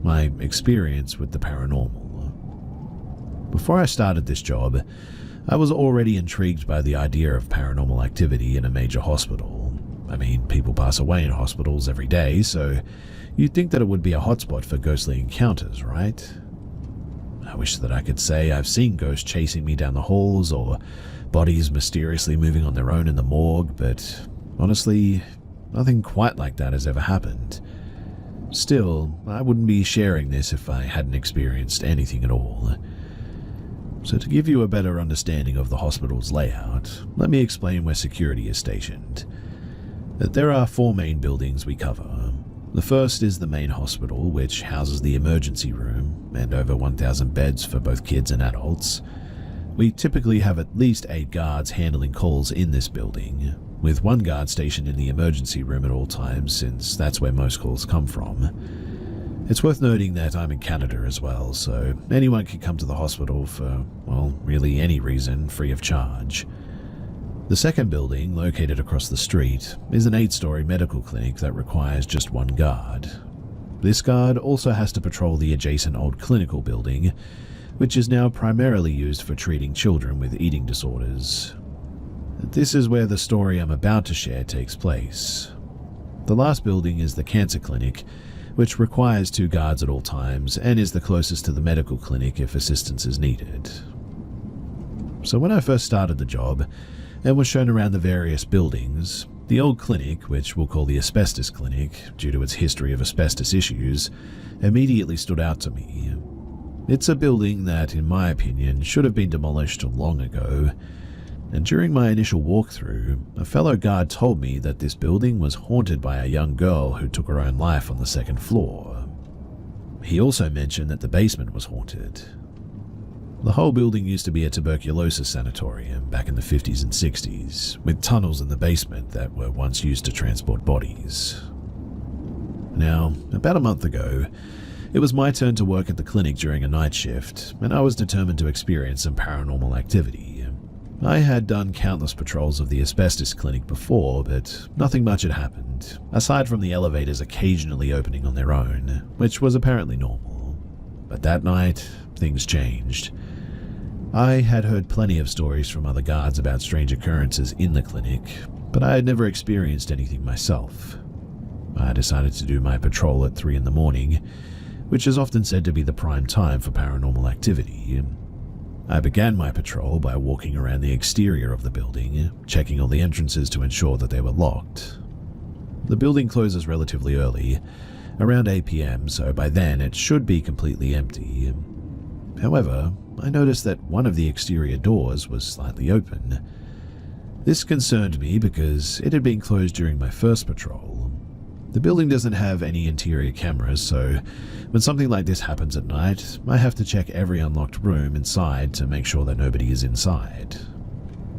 my experience with the paranormal. Before I started this job, I was already intrigued by the idea of paranormal activity in a major hospital. I mean, people pass away in hospitals every day, so you'd think that it would be a hotspot for ghostly encounters, right? I wish that I could say I've seen ghosts chasing me down the halls or bodies mysteriously moving on their own in the morgue, but honestly, nothing quite like that has ever happened. Still, I wouldn't be sharing this if I hadn't experienced anything at all. So to give you a better understanding of the hospital's layout, let me explain where security is stationed. There are 4 main buildings we cover. The first is the main hospital, which houses the emergency room and over 1,000 beds for both kids and adults. We typically have at least 8 guards handling calls in this building, with 1 guard stationed in the emergency room at all times, since that's where most calls come from. It's worth noting that I'm in Canada as well, so anyone can come to the hospital for, well, really any reason, free of charge. The second building, located across the street, is an 8-story medical clinic that requires just 1 guard. This guard also has to patrol the adjacent old clinical building, which is now primarily used for treating children with eating disorders. This is where the story I'm about to share takes place. The last building is the cancer clinic, which requires 2 guards at all times and is the closest to the medical clinic if assistance is needed. So when I first started the job and was shown around the various buildings, the old clinic, which we'll call the asbestos clinic due to its history of asbestos issues, immediately stood out to me. It's a building that, in my opinion, should have been demolished long ago, and during my initial walkthrough, a fellow guard told me that this building was haunted by a young girl who took her own life on the 2nd floor. He also mentioned that the basement was haunted. The whole building used to be a tuberculosis sanatorium back in the 50s and 60s, with tunnels in the basement that were once used to transport bodies. Now, about a month ago, it was my turn to work at the clinic during a night shift, and I was determined to experience some paranormal activity. I had done countless patrols of the asbestos clinic before, but nothing much had happened, aside from the elevators occasionally opening on their own, which was apparently normal. But that night, things changed. I had heard plenty of stories from other guards about strange occurrences in the clinic, but I had never experienced anything myself. I decided to do my patrol at 3 in the morning, which is often said to be the prime time for paranormal activity. I began my patrol by walking around the exterior of the building, checking all the entrances to ensure that they were locked. The building closes relatively early, around 8 p.m, so by then it should be completely empty. However, I noticed that one of the exterior doors was slightly open. This concerned me because it had been closed during my first patrol. The building doesn't have any interior cameras, so when something like this happens at night, I have to check every unlocked room inside to make sure that nobody is inside.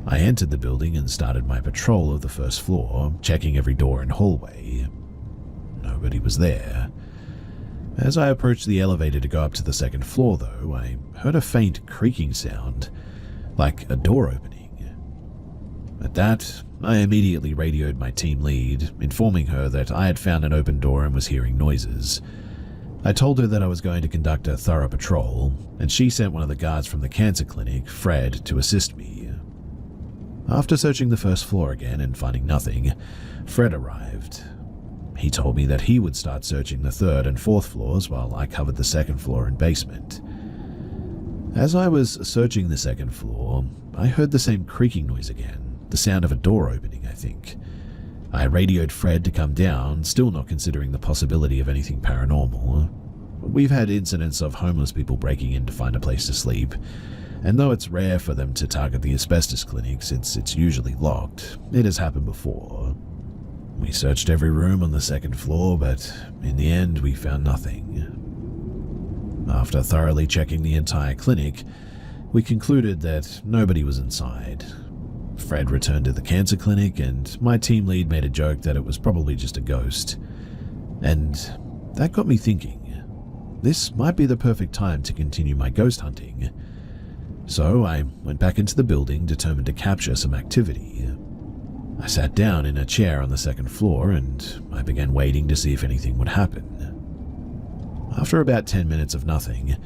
I entered the building and started my patrol of the first floor, checking every door and hallway. Nobody was there. As I approached the elevator to go up to the 2nd floor, though, I heard a faint creaking sound, like a door opening. At that, I immediately radioed my team lead, informing her that I had found an open door and was hearing noises. I told her that I was going to conduct a thorough patrol, and she sent one of the guards from the cancer clinic, Fred, to assist me. After searching the 1st floor again and finding nothing, Fred arrived. He told me that he would start searching the 3rd and 4th floors while I covered the 2nd floor and basement. As I was searching the second floor, I heard the same creaking noise again, the sound of a door opening, I think. I radioed Fred to come down, still not considering the possibility of anything paranormal. We've had incidents of homeless people breaking in to find a place to sleep, and though it's rare for them to target the asbestos clinics, it's usually locked. It has happened before. We searched every room on the second floor, but in the end we found nothing. After thoroughly checking the entire clinic, we concluded that nobody was inside. Fred returned to the cancer clinic, and my team lead made a joke that it was probably just a ghost. And that got me thinking, this might be the perfect time to continue my ghost hunting. So I went back into the building, determined to capture some activity. I sat down in a chair on the second floor, and I began waiting to see if anything would happen. After about 10 minutes of nothing,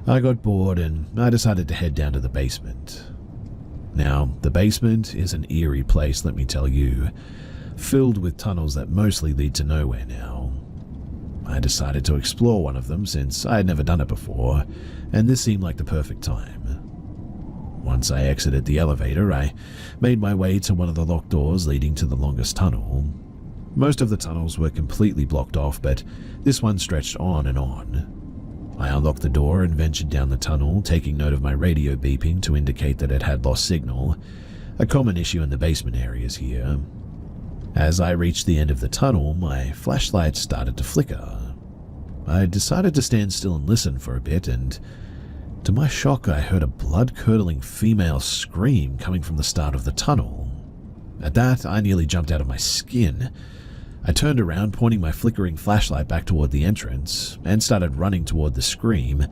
I got bored and I decided to head down to the basement. Now, the basement is an eerie place, let me tell you, filled with tunnels that mostly lead to nowhere now. I decided to explore one of them since I had never done it before, and this seemed like the perfect time. Once I exited the elevator, I made my way to one of the locked doors leading to the longest tunnel. Most of the tunnels were completely blocked off, but this one stretched on and on. I unlocked the door and ventured down the tunnel, taking note of my radio beeping to indicate that it had lost signal, a common issue in the basement areas here. As I reached the end of the tunnel, my flashlight started to flicker. I decided to stand still and listen for a bit, and to my shock, I heard a blood-curdling female scream coming from the start of the tunnel. At that, I nearly jumped out of my skin. I turned around, pointing my flickering flashlight back toward the entrance, and started running toward the scream.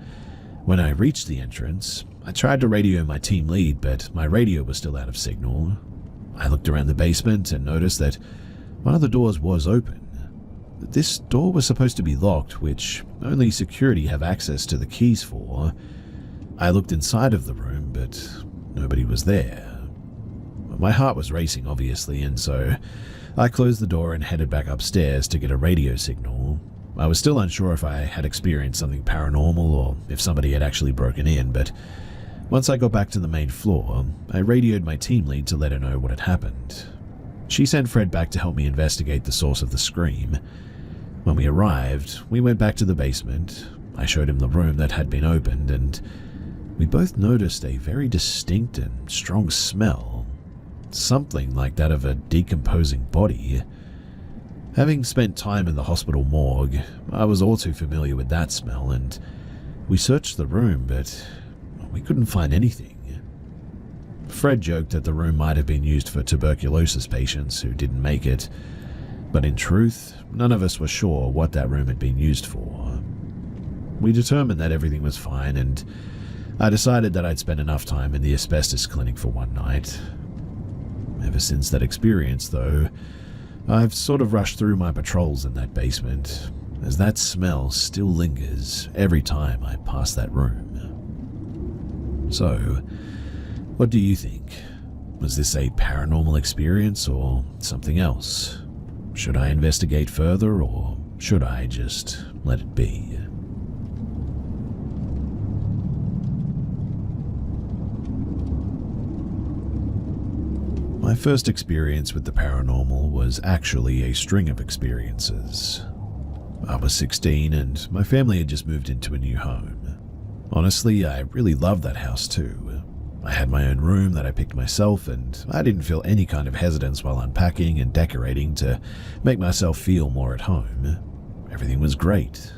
When I reached the entrance, I tried to radio my team lead, but my radio was still out of signal. I looked around the basement and noticed that one of the doors was open. This door was supposed to be locked, which only security have access to the keys for. I looked inside of the room, but nobody was there. My heart was racing, obviously, and so I closed the door and headed back upstairs to get a radio signal. I was still unsure if I had experienced something paranormal or if somebody had actually broken in, but once I got back to the main floor, I radioed my team lead to let her know what had happened. She sent Fred back to help me investigate the source of the scream. When we arrived, we went back to the basement. I showed him the room that had been opened, and we both noticed a very distinct and strong smell. Something like that of a decomposing body. Having spent time in the hospital morgue, I was all too familiar with that smell, and we searched the room, but we couldn't find anything. Fred joked that the room might have been used for tuberculosis patients who didn't make it, but in truth, none of us were sure what that room had been used for. We determined that everything was fine, and I decided that I'd spend enough time in the asbestos clinic for one night. Ever since that experience, though, I've sort of rushed through my patrols in that basement, as that smell still lingers every time I pass that room. So, what do you think? Was this a paranormal experience or something else? Should I investigate further, or should I just let it be? My first experience with the paranormal was actually a string of experiences. I was 16 and my family had just moved into a new home. Honestly, I really loved that house too. I had my own room that I picked myself, and I didn't feel any kind of hesitance while unpacking and decorating to make myself feel more at home. Everything was great.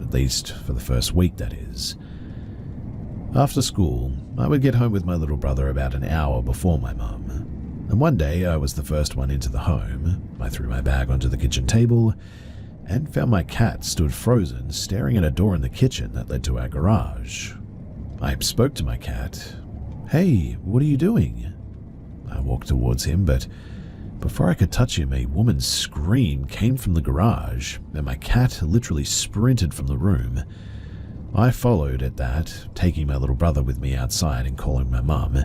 At least for the first week, that is. After school, I would get home with my little brother about an hour before my mum. And one day, I was the first one into the home. I threw my bag onto the kitchen table and found my cat stood frozen, staring at a door in the kitchen that led to our garage. I spoke to my cat. "Hey, what are you doing?" I walked towards him, but before I could touch him, a woman's scream came from the garage, and my cat literally sprinted from the room. I followed at that, taking my little brother with me outside and calling my mum.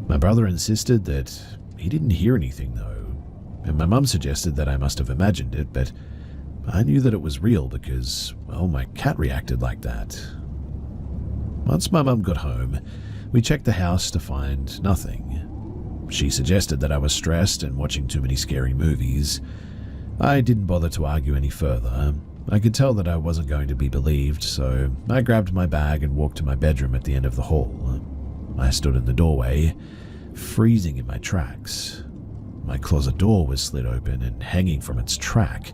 My brother insisted that he didn't hear anything though, and my mum suggested that I must have imagined it, but I knew that it was real because, well, my cat reacted like that. Once my mum got home, we checked the house to find nothing. She suggested that I was stressed and watching too many scary movies. I didn't bother to argue any further. I could tell that I wasn't going to be believed, so I grabbed my bag and walked to my bedroom at the end of the hall. I stood in the doorway, freezing in my tracks. My closet door was slid open and hanging from its track,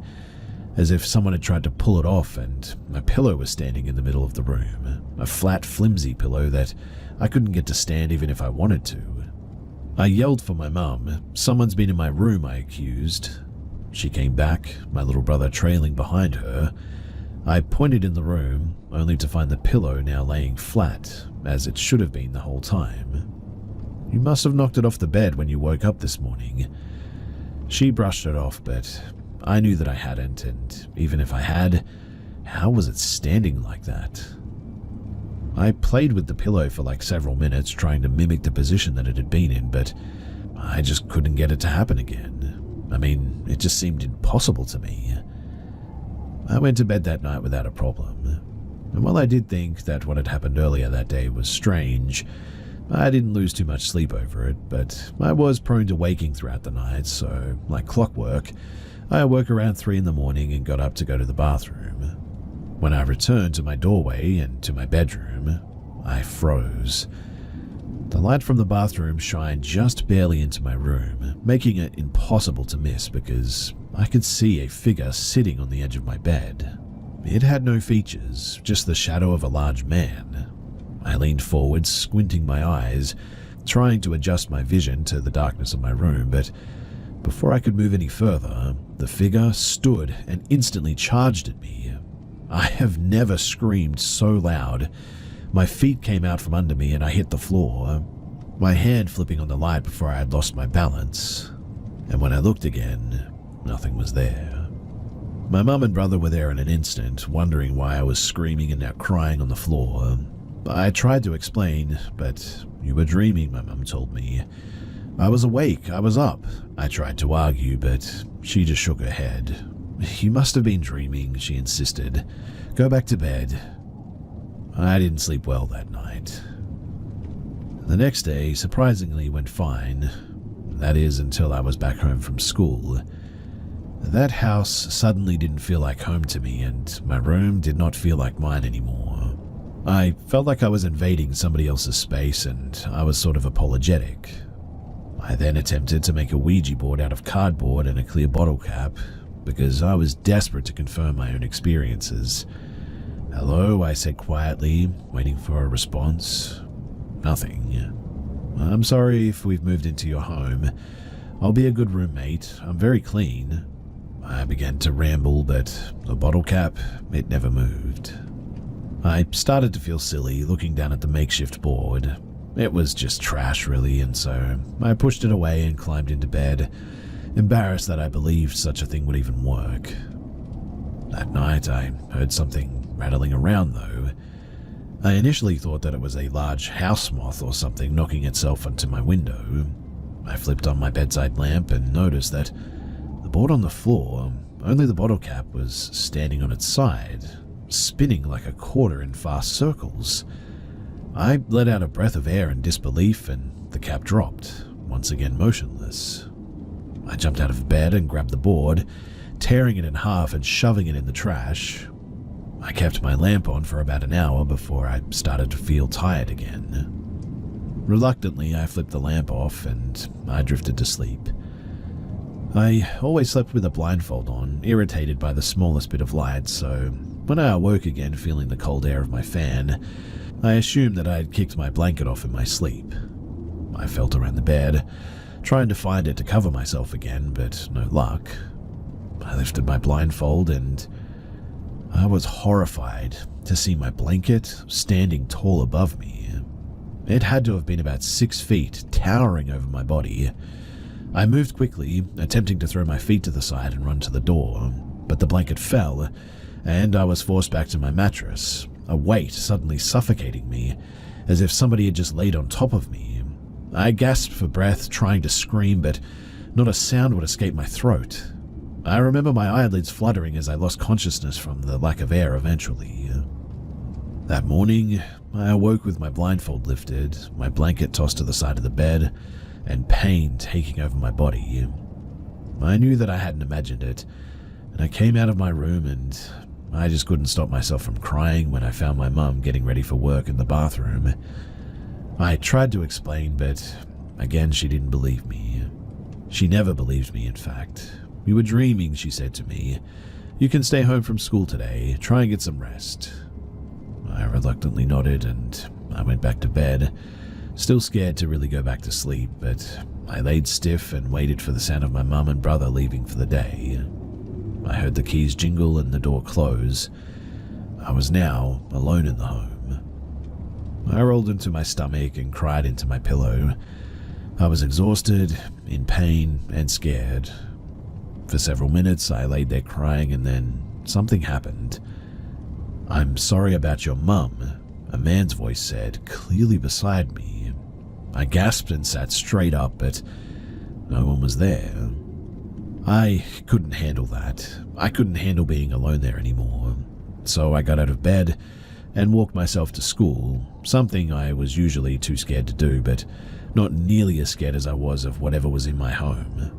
as if someone had tried to pull it off, and a pillow was standing in the middle of the room, a flat, flimsy pillow that I couldn't get to stand even if I wanted to. I yelled for my mum. Someone's been in my room, I accused. She came back, my little brother trailing behind her. I pointed in the room, only to find the pillow now laying flat, as it should have been the whole time. "You must have knocked it off the bed when you woke up this morning." She brushed it off, but I knew that I hadn't, and even if I had, how was it standing like that? I played with the pillow for like several minutes, trying to mimic the position that it had been in, but I just couldn't get it to happen again. I mean, it just seemed impossible to me. I went to bed that night without a problem, and while I did think that what had happened earlier that day was strange, I didn't lose too much sleep over it, but I was prone to waking throughout the night, so, like clockwork, I awoke around 3 in the morning and got up to go to the bathroom. When I returned to my doorway and to my bedroom, I froze. The light from the bathroom shined just barely into my room, making it impossible to miss because I could see a figure sitting on the edge of my bed. It had no features, just the shadow of a large man. I leaned forward, squinting my eyes, trying to adjust my vision to the darkness of my room, but before I could move any further, the figure stood and instantly charged at me. I have never screamed so loud. My feet came out from under me and I hit the floor, my hand flipping on the light before I had lost my balance. And when I looked again, nothing was there. My mum and brother were there in an instant, wondering why I was screaming and now crying on the floor. I tried to explain, but "You were dreaming," my mum told me. I was awake, I was up. I tried to argue, but she just shook her head. "You must have been dreaming," she insisted. "Go back to bed." I didn't sleep well that night. The next day, surprisingly, went fine. That is, until I was back home from school. That house suddenly didn't feel like home to me, and my room did not feel like mine anymore. I felt like I was invading somebody else's space, and I was sort of apologetic. I then attempted to make a Ouija board out of cardboard and a clear bottle cap, because I was desperate to confirm my own experiences. "Hello," I said quietly, waiting for a response. Nothing. "I'm sorry if we've moved into your home. I'll be a good roommate. I'm very clean." I began to ramble, but the bottle cap, it never moved. I started to feel silly looking down at the makeshift board. It was just trash, really, and so I pushed it away and climbed into bed, embarrassed that I believed such a thing would even work. That night, I heard something rattling around, though. I initially thought that it was a large house moth or something knocking itself onto my window. I flipped on my bedside lamp and noticed that the board on the floor, only the bottle cap was standing on its side, spinning like a quarter in fast circles. I let out a breath of air in disbelief, and the cap dropped, once again motionless. I jumped out of bed and grabbed the board, tearing it in half and shoving it in the trash. I kept my lamp on for about an hour before I started to feel tired again. Reluctantly, I flipped the lamp off and I drifted to sleep. I always slept with a blindfold on, irritated by the smallest bit of light, so when I awoke again feeling the cold air of my fan, I assumed that I had kicked my blanket off in my sleep. I felt around the bed, trying to find it to cover myself again, but no luck. I lifted my blindfold and I was horrified to see my blanket standing tall above me. It had to have been about 6 feet, towering over my body. I moved quickly, attempting to throw my feet to the side and run to the door, but the blanket fell, and I was forced back to my mattress, a weight suddenly suffocating me, as if somebody had just laid on top of me. I gasped for breath, trying to scream, but not a sound would escape my throat. I remember my eyelids fluttering as I lost consciousness from the lack of air eventually. That morning, I awoke with my blindfold lifted, my blanket tossed to the side of the bed, and pain taking over my body. I knew that I hadn't imagined it, and I came out of my room and I just couldn't stop myself from crying when I found my mum getting ready for work in the bathroom. I tried to explain, but again she didn't believe me. She never believed me, in fact. "You were dreaming," she said to me. "You can stay home from school today. Try and get some rest." I reluctantly nodded and I went back to bed, still scared to really go back to sleep, but I laid stiff and waited for the sound of my mum and brother leaving for the day. I heard the keys jingle and the door close. I was now alone in the home. I rolled into my stomach and cried into my pillow. I was exhausted, in pain, and scared. For several minutes I laid there crying, and then something happened. "I'm sorry about your mum," a man's voice said, clearly beside me. I gasped and sat straight up, but no one was there. I couldn't handle that. I couldn't handle being alone there anymore. So I got out of bed and walked myself to school, something I was usually too scared to do, but not nearly as scared as I was of whatever was in my home.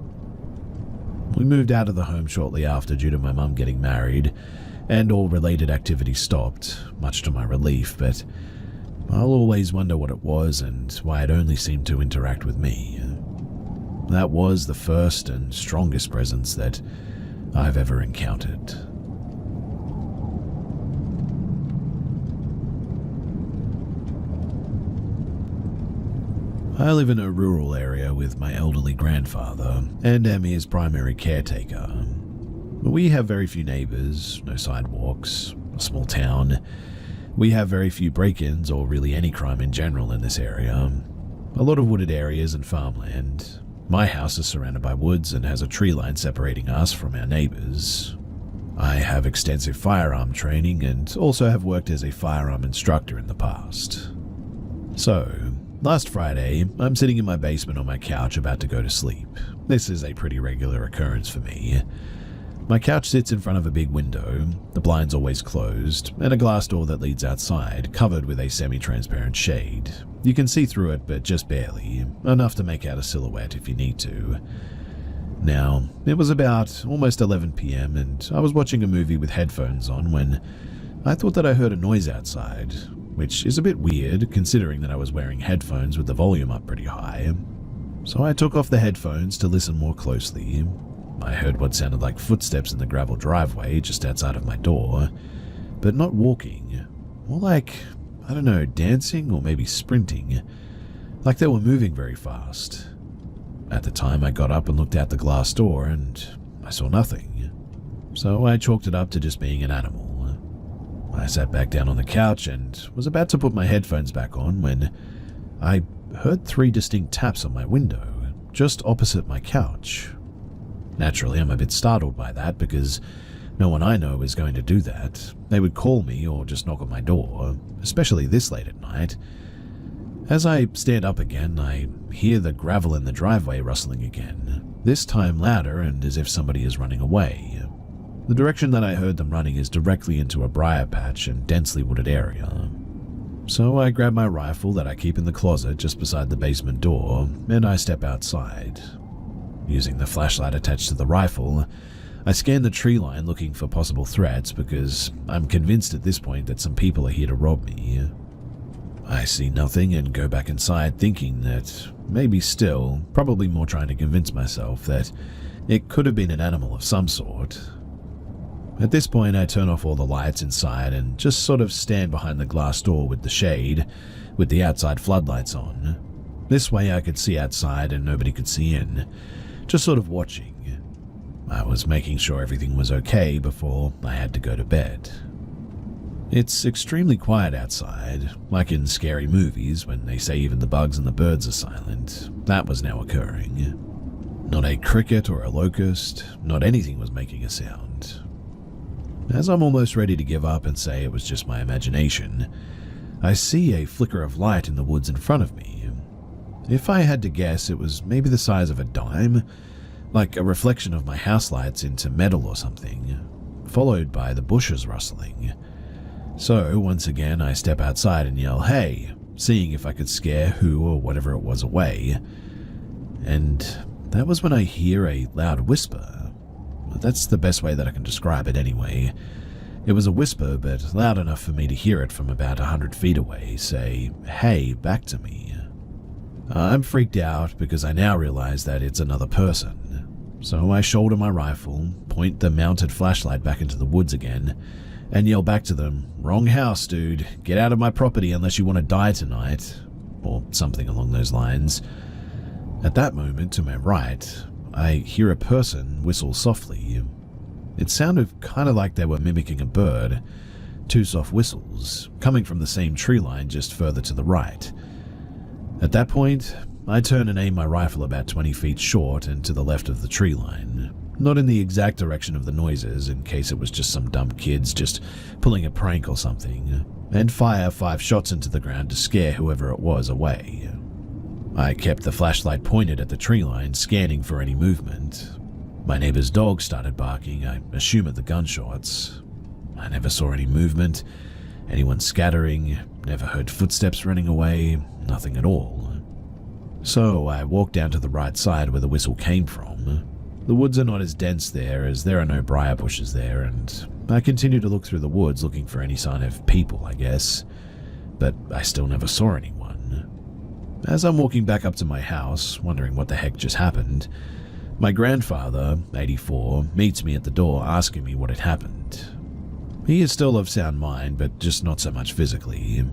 We moved out of the home shortly after due to my mum getting married, and all related activities stopped, much to my relief, but I'll always wonder what it was and why it only seemed to interact with me. That was the first and strongest presence that I've ever encountered. I live in a rural area with my elderly grandfather and am his primary caretaker. We have very few neighbors, no sidewalks, a small town. We have very few break-ins or really any crime in general in this area. A lot of wooded areas and farmland. My house is surrounded by woods and has a tree line separating us from our neighbors. I have extensive firearm training and also have worked as a firearm instructor in the past. So, last Friday, I'm sitting in my basement on my couch about to go to sleep. This is a pretty regular occurrence for me. My couch sits in front of a big window, the blinds always closed, and a glass door that leads outside, covered with a semi-transparent shade. You can see through it, but just barely, enough to make out a silhouette if you need to. Now, it was about almost 11 p.m. and I was watching a movie with headphones on when I thought that I heard a noise outside, which is a bit weird considering that I was wearing headphones with the volume up pretty high. So I took off the headphones to listen more closely. I heard what sounded like footsteps in the gravel driveway just outside of my door, but not walking, more like, I don't know, dancing or maybe sprinting, like they were moving very fast. At the time I got up and looked out the glass door and I saw nothing, so I chalked it up to just being an animal. I sat back down on the couch and was about to put my headphones back on when I heard 3 distinct taps on my window, just opposite my couch. Naturally, I'm a bit startled by that because no one I know is going to do that. They would call me or just knock on my door, especially this late at night. As I stand up again, I hear the gravel in the driveway rustling again, this time louder and as if somebody is running away. The direction that I heard them running is directly into a briar patch and densely wooded area. So I grab my rifle that I keep in the closet just beside the basement door, and I step outside. Using the flashlight attached to the rifle, I scan the tree line looking for possible threats because I'm convinced at this point that some people are here to rob me. I see nothing and go back inside thinking that maybe still, probably more trying to convince myself that it could have been an animal of some sort. At this point, I turn off all the lights inside and just sort of stand behind the glass door with the shade, with the outside floodlights on. This way I could see outside and nobody could see in. Just sort of watching. I was making sure everything was okay before I had to go to bed. It's extremely quiet outside, like in scary movies when they say even the bugs and the birds are silent. That was now occurring. Not a cricket or a locust, not anything was making a sound. As I'm almost ready to give up and say it was just my imagination, I see a flicker of light in the woods in front of me. If I had to guess, it was maybe the size of a dime, like a reflection of my house lights into metal or something, followed by the bushes rustling. So once again, I step outside and yell, "Hey," seeing if I could scare who or whatever it was away. And that was when I hear a loud whisper. That's the best way that I can describe it anyway. It was a whisper, but loud enough for me to hear it from about 100 feet away say, "Hey, back to me." I'm freaked out because I now realize that it's another person. So I shoulder my rifle, point the mounted flashlight back into the woods again, and yell back to them, "Wrong house, dude. Get out of my property unless you want to die tonight," or something along those lines. At that moment, to my right, I hear a person whistle softly. It sounded kind of like they were mimicking a bird, two soft whistles, coming from the same tree line just further to the right. At that point, I turn and aim my rifle about 20 feet short and to the left of the tree line, not in the exact direction of the noises in case it was just some dumb kids just pulling a prank or something, and fire 5 shots into the ground to scare whoever it was away. I kept the flashlight pointed at the tree line, scanning for any movement. My neighbor's dog started barking, I assume at the gunshots. I never saw any movement, anyone scattering, never heard footsteps running away, nothing at all. So I walked down to the right side where the whistle came from. The woods are not as dense there as there are no briar bushes there, and I continued to look through the woods looking for any sign of people, I guess, but I still never saw anyone. As I'm walking back up to my house, wondering what the heck just happened, my grandfather, 84, meets me at the door asking me what had happened. He is still of sound mind, but just not so much physically.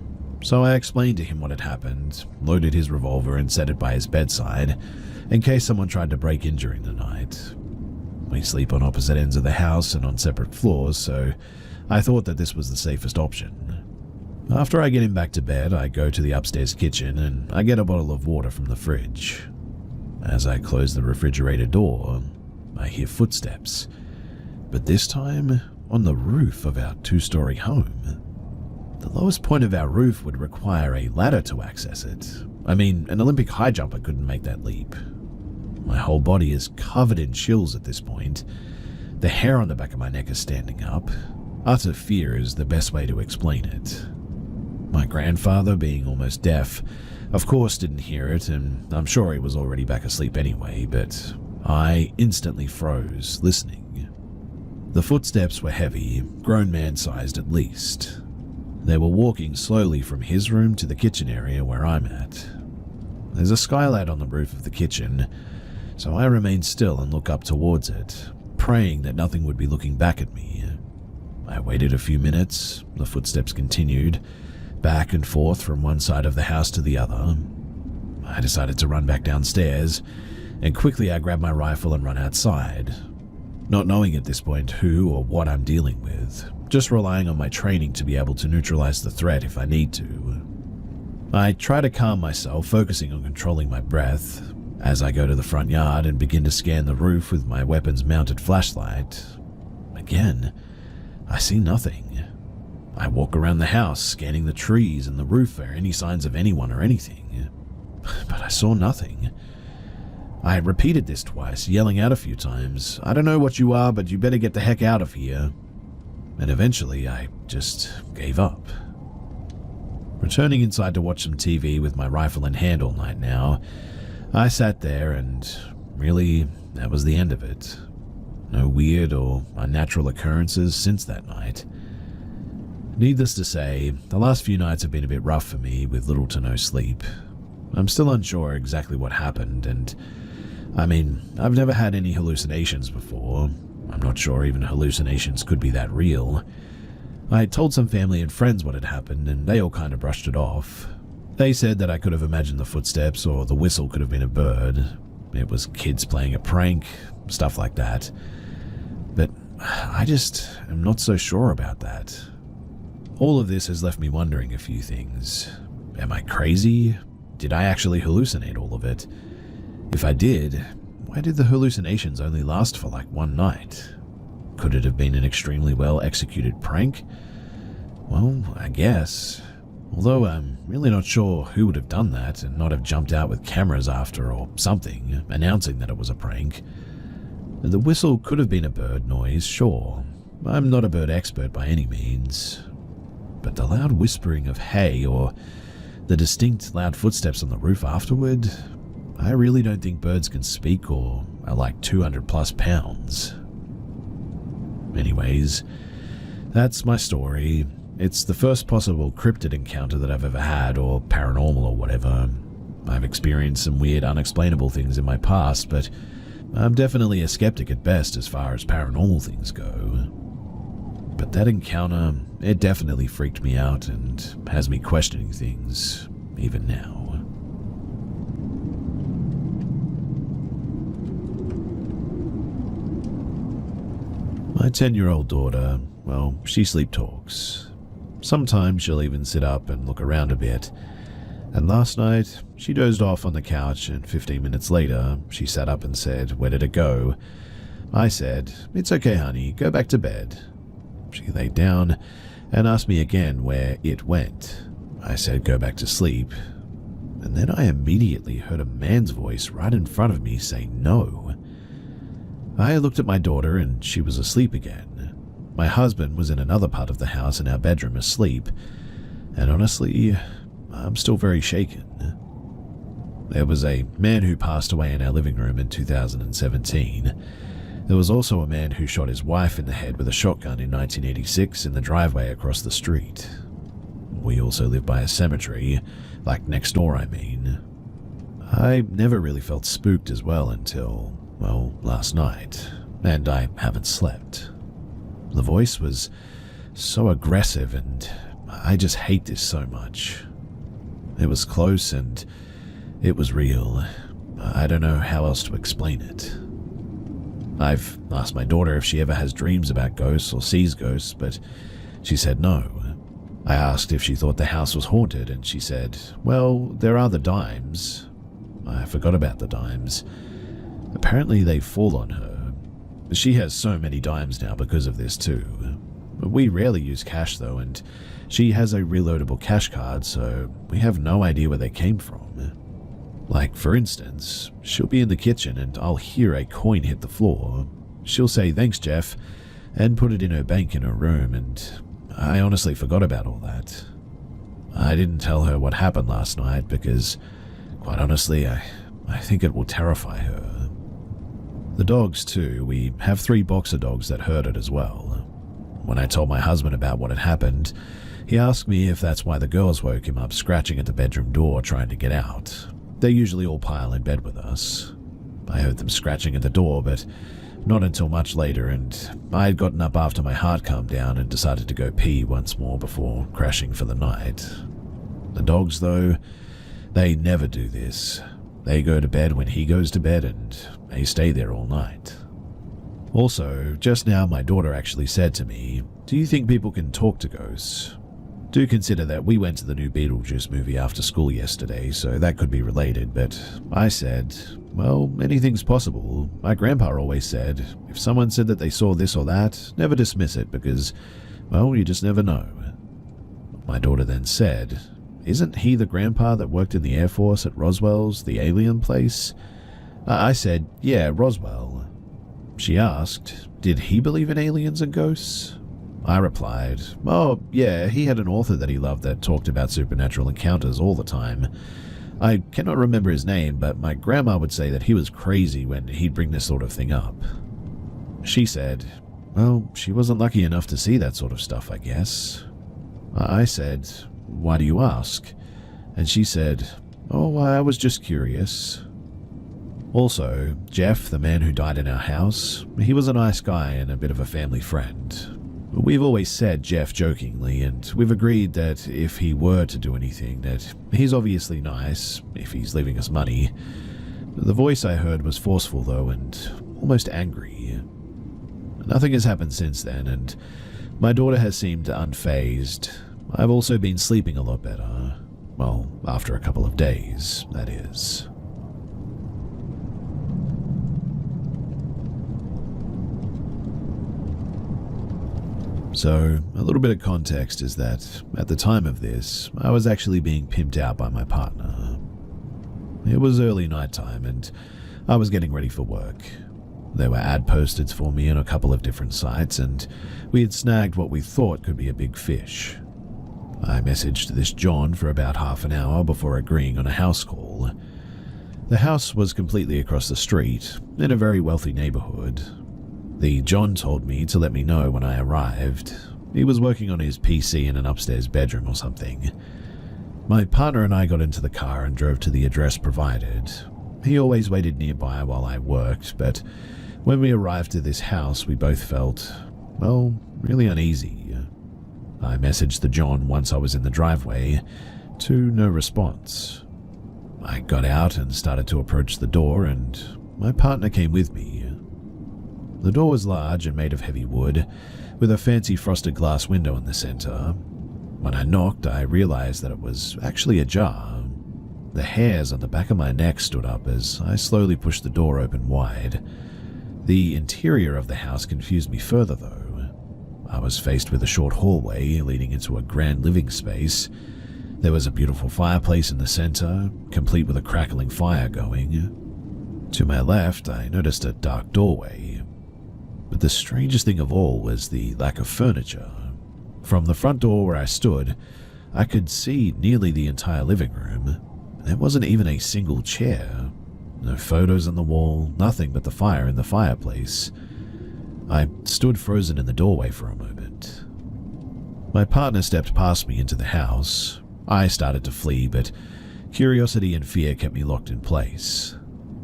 So I explained to him what had happened, loaded his revolver and set it by his bedside, in case someone tried to break in during the night. We sleep on opposite ends of the house and on separate floors, so I thought that this was the safest option. After I get him back to bed, I go to the upstairs kitchen and I get a bottle of water from the fridge. As I close the refrigerator door, I hear footsteps, but this time on the roof of our 2-story home. The lowest point of our roof would require a ladder to access it. I mean, an Olympic high jumper couldn't make that leap. My whole body is covered in chills at this point. The hair on the back of my neck is standing up. Utter fear is the best way to explain it. My grandfather, being almost deaf, of course didn't hear it, and I'm sure he was already back asleep anyway, but I instantly froze, listening. The footsteps were heavy, grown man-sized at least. They were walking slowly from his room to the kitchen area where I'm at. There's a skylight on the roof of the kitchen, so I remain still and look up towards it, praying that nothing would be looking back at me. I waited a few minutes, the footsteps continued, back and forth from one side of the house to the other. I decided to run back downstairs, and quickly I grabbed my rifle and run outside, not knowing at this point who or what I'm dealing with, just relying on my training to be able to neutralize the threat if I need to. I try to calm myself, focusing on controlling my breath, as I go to the front yard and begin to scan the roof with my weapon's mounted flashlight. Again, I see nothing. I walk around the house, scanning the trees and the roof for any signs of anyone or anything, but I saw nothing. I repeated this twice, yelling out a few times, "I don't know what you are, but you better get the heck out of here." And eventually I just gave up. Returning inside to watch some TV with my rifle in hand all night now, I sat there and really, that was the end of it. No weird or unnatural occurrences since that night. Needless to say, the last few nights have been a bit rough for me with little to no sleep. I'm still unsure exactly what happened, and I mean, I've never had any hallucinations before. I'm not sure even hallucinations could be that real. I told some family and friends what had happened, and they all kind of brushed it off. They said that I could have imagined the footsteps, or the whistle could have been a bird. It was kids playing a prank, stuff like that. But I just am not so sure about that. All of this has left me wondering a few things. Am I crazy? Did I actually hallucinate all of it? If I did, why did the hallucinations only last for like one night? Could it have been an extremely well-executed prank? Well, I guess. Although I'm really not sure who would have done that and not have jumped out with cameras after or something, announcing that it was a prank. The whistle could have been a bird noise, sure. I'm not a bird expert by any means. but the loud whispering of hay or the distinct loud footsteps on the roof afterward, I really don't think birds can speak or are like 200 plus pounds. Anyways, that's my story. It's the first possible cryptid encounter that I've ever had, or paranormal or whatever. I've experienced some weird, unexplainable things in my past, but I'm definitely a skeptic at best as far as paranormal things go. But that encounter, it definitely freaked me out and has me questioning things, even now. My 10-year-old daughter, well, she sleep talks. Sometimes she'll even sit up and look around a bit. And last night, she dozed off on the couch, and 15 minutes later, she sat up and said, "Where did it go?" I said, "It's okay, honey, go back to bed." She laid down and asked me again where it went. I said, "Go back to sleep." And then I immediately heard a man's voice right in front of me say no. I looked at my daughter and she was asleep again. My husband was in another part of the house in our bedroom asleep, and honestly, I'm still very shaken. There was a man who passed away in our living room in 2017. There was also a man who shot his wife in the head with a shotgun in 1986 in the driveway across the street. We also live by a cemetery, like next door, I mean. I never really felt spooked as well until, well, last night, and I haven't slept. The voice was so aggressive, and I just hate this so much. It was close and it was real. I don't know how else to explain it. I've asked my daughter if she ever has dreams about ghosts or sees ghosts, but she said no. I asked if she thought the house was haunted, and she said, "Well, there are the dimes." I forgot about the dimes. Apparently they fall on her. She has so many dimes now because of this too. We rarely use cash though, and she has a reloadable cash card, so we have no idea where they came from. Like, for instance, she'll be in the kitchen and I'll hear a coin hit the floor. She'll say, "Thanks, Jeff," and put it in her bank in her room, and I honestly forgot about all that. I didn't tell her what happened last night because, quite honestly, I think it will terrify her. The dogs too, we have 3 boxer dogs that heard it as well. When I told my husband about what had happened, he asked me if that's why the girls woke him up scratching at the bedroom door trying to get out. They usually all pile in bed with us. I heard them scratching at the door, but not until much later, and I had gotten up after my heart calmed down and decided to go pee once more before crashing for the night. The dogs, though, they never do this. They go to bed when he goes to bed, and they stay there all night. Also, just now my daughter actually said to me, "Do you think people can talk to ghosts?" Do consider that we went to the new Beetlejuice movie after school yesterday, so that could be related, but I said, "Well, anything's possible. My grandpa always said, if someone said that they saw this or that, never dismiss it because, well, you just never know." My daughter then said, "Isn't he the grandpa that worked in the Air Force at Roswell's, the alien place?" I said, "Yeah, Roswell." She asked, "Did he believe in aliens and ghosts?" I replied, "Oh, yeah, he had an author that he loved that talked about supernatural encounters all the time. I cannot remember his name, but my grandma would say that he was crazy when he'd bring this sort of thing up." She said, "Well, she wasn't lucky enough to see that sort of stuff, I guess." I said, "Why do you ask?" And she said, "Oh, I was just curious." Also, Jeff, the man who died in our house, he was a nice guy and a bit of a family friend. We've always said Jeff jokingly, and we've agreed that if he were to do anything, that he's obviously nice, if he's leaving us money. The voice I heard was forceful though, and almost angry. Nothing has happened since then, and my daughter has seemed unfazed. I've also been sleeping a lot better. Well, after a couple of days, that is. So, a little bit of context is that, at the time of this, I was actually being pimped out by my partner. It was early nighttime, and I was getting ready for work. There were ad posters for me on a couple of different sites, and we had snagged what we thought could be a big fish. I messaged this John for about half an hour before agreeing on a house call. The house was completely across the street, in a very wealthy neighborhood. The John told me to let me know when I arrived. He was working on his PC in an upstairs bedroom or something. My partner and I got into the car and drove to the address provided. He always waited nearby while I worked, but when we arrived at this house, we both felt, well, really uneasy. I messaged the John once I was in the driveway, to no response. I got out and started to approach the door, and my partner came with me. The door was large and made of heavy wood, with a fancy frosted glass window in the center. When I knocked, I realized that it was actually ajar. The hairs on the back of my neck stood up as I slowly pushed the door open wide. The interior of the house confused me further, though. I was faced with a short hallway leading into a grand living space. There was a beautiful fireplace in the center, complete with a crackling fire going. To my left, I noticed a dark doorway. But the strangest thing of all was the lack of furniture. From the front door where I stood, I could see nearly the entire living room. There wasn't even a single chair. No photos on the wall, nothing but the fire in the fireplace. I stood frozen in the doorway for a moment. My partner stepped past me into the house. I started to flee, but curiosity and fear kept me locked in place.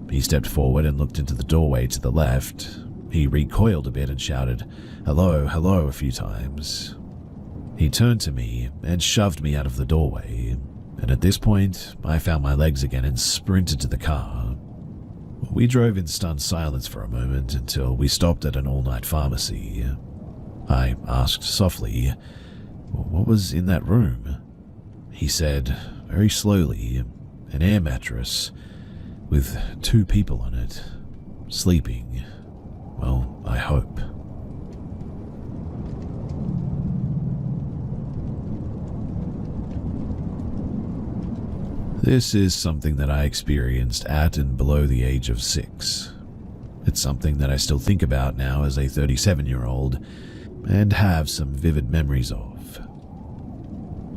He stepped forward and looked into the doorway to the left. He recoiled a bit and shouted, "Hello, hello," a few times. He turned to me and shoved me out of the doorway, and at this point, I found my legs again and sprinted to the car. We drove in stunned silence for a moment until we stopped at an all-night pharmacy. I asked softly, "What was in that room?" He said, very slowly, "An air mattress with 2 people on it, sleeping. Well, I hope." This is something that I experienced at and below the age of 6. It's something that I still think about now as a 37-year-old and have some vivid memories of.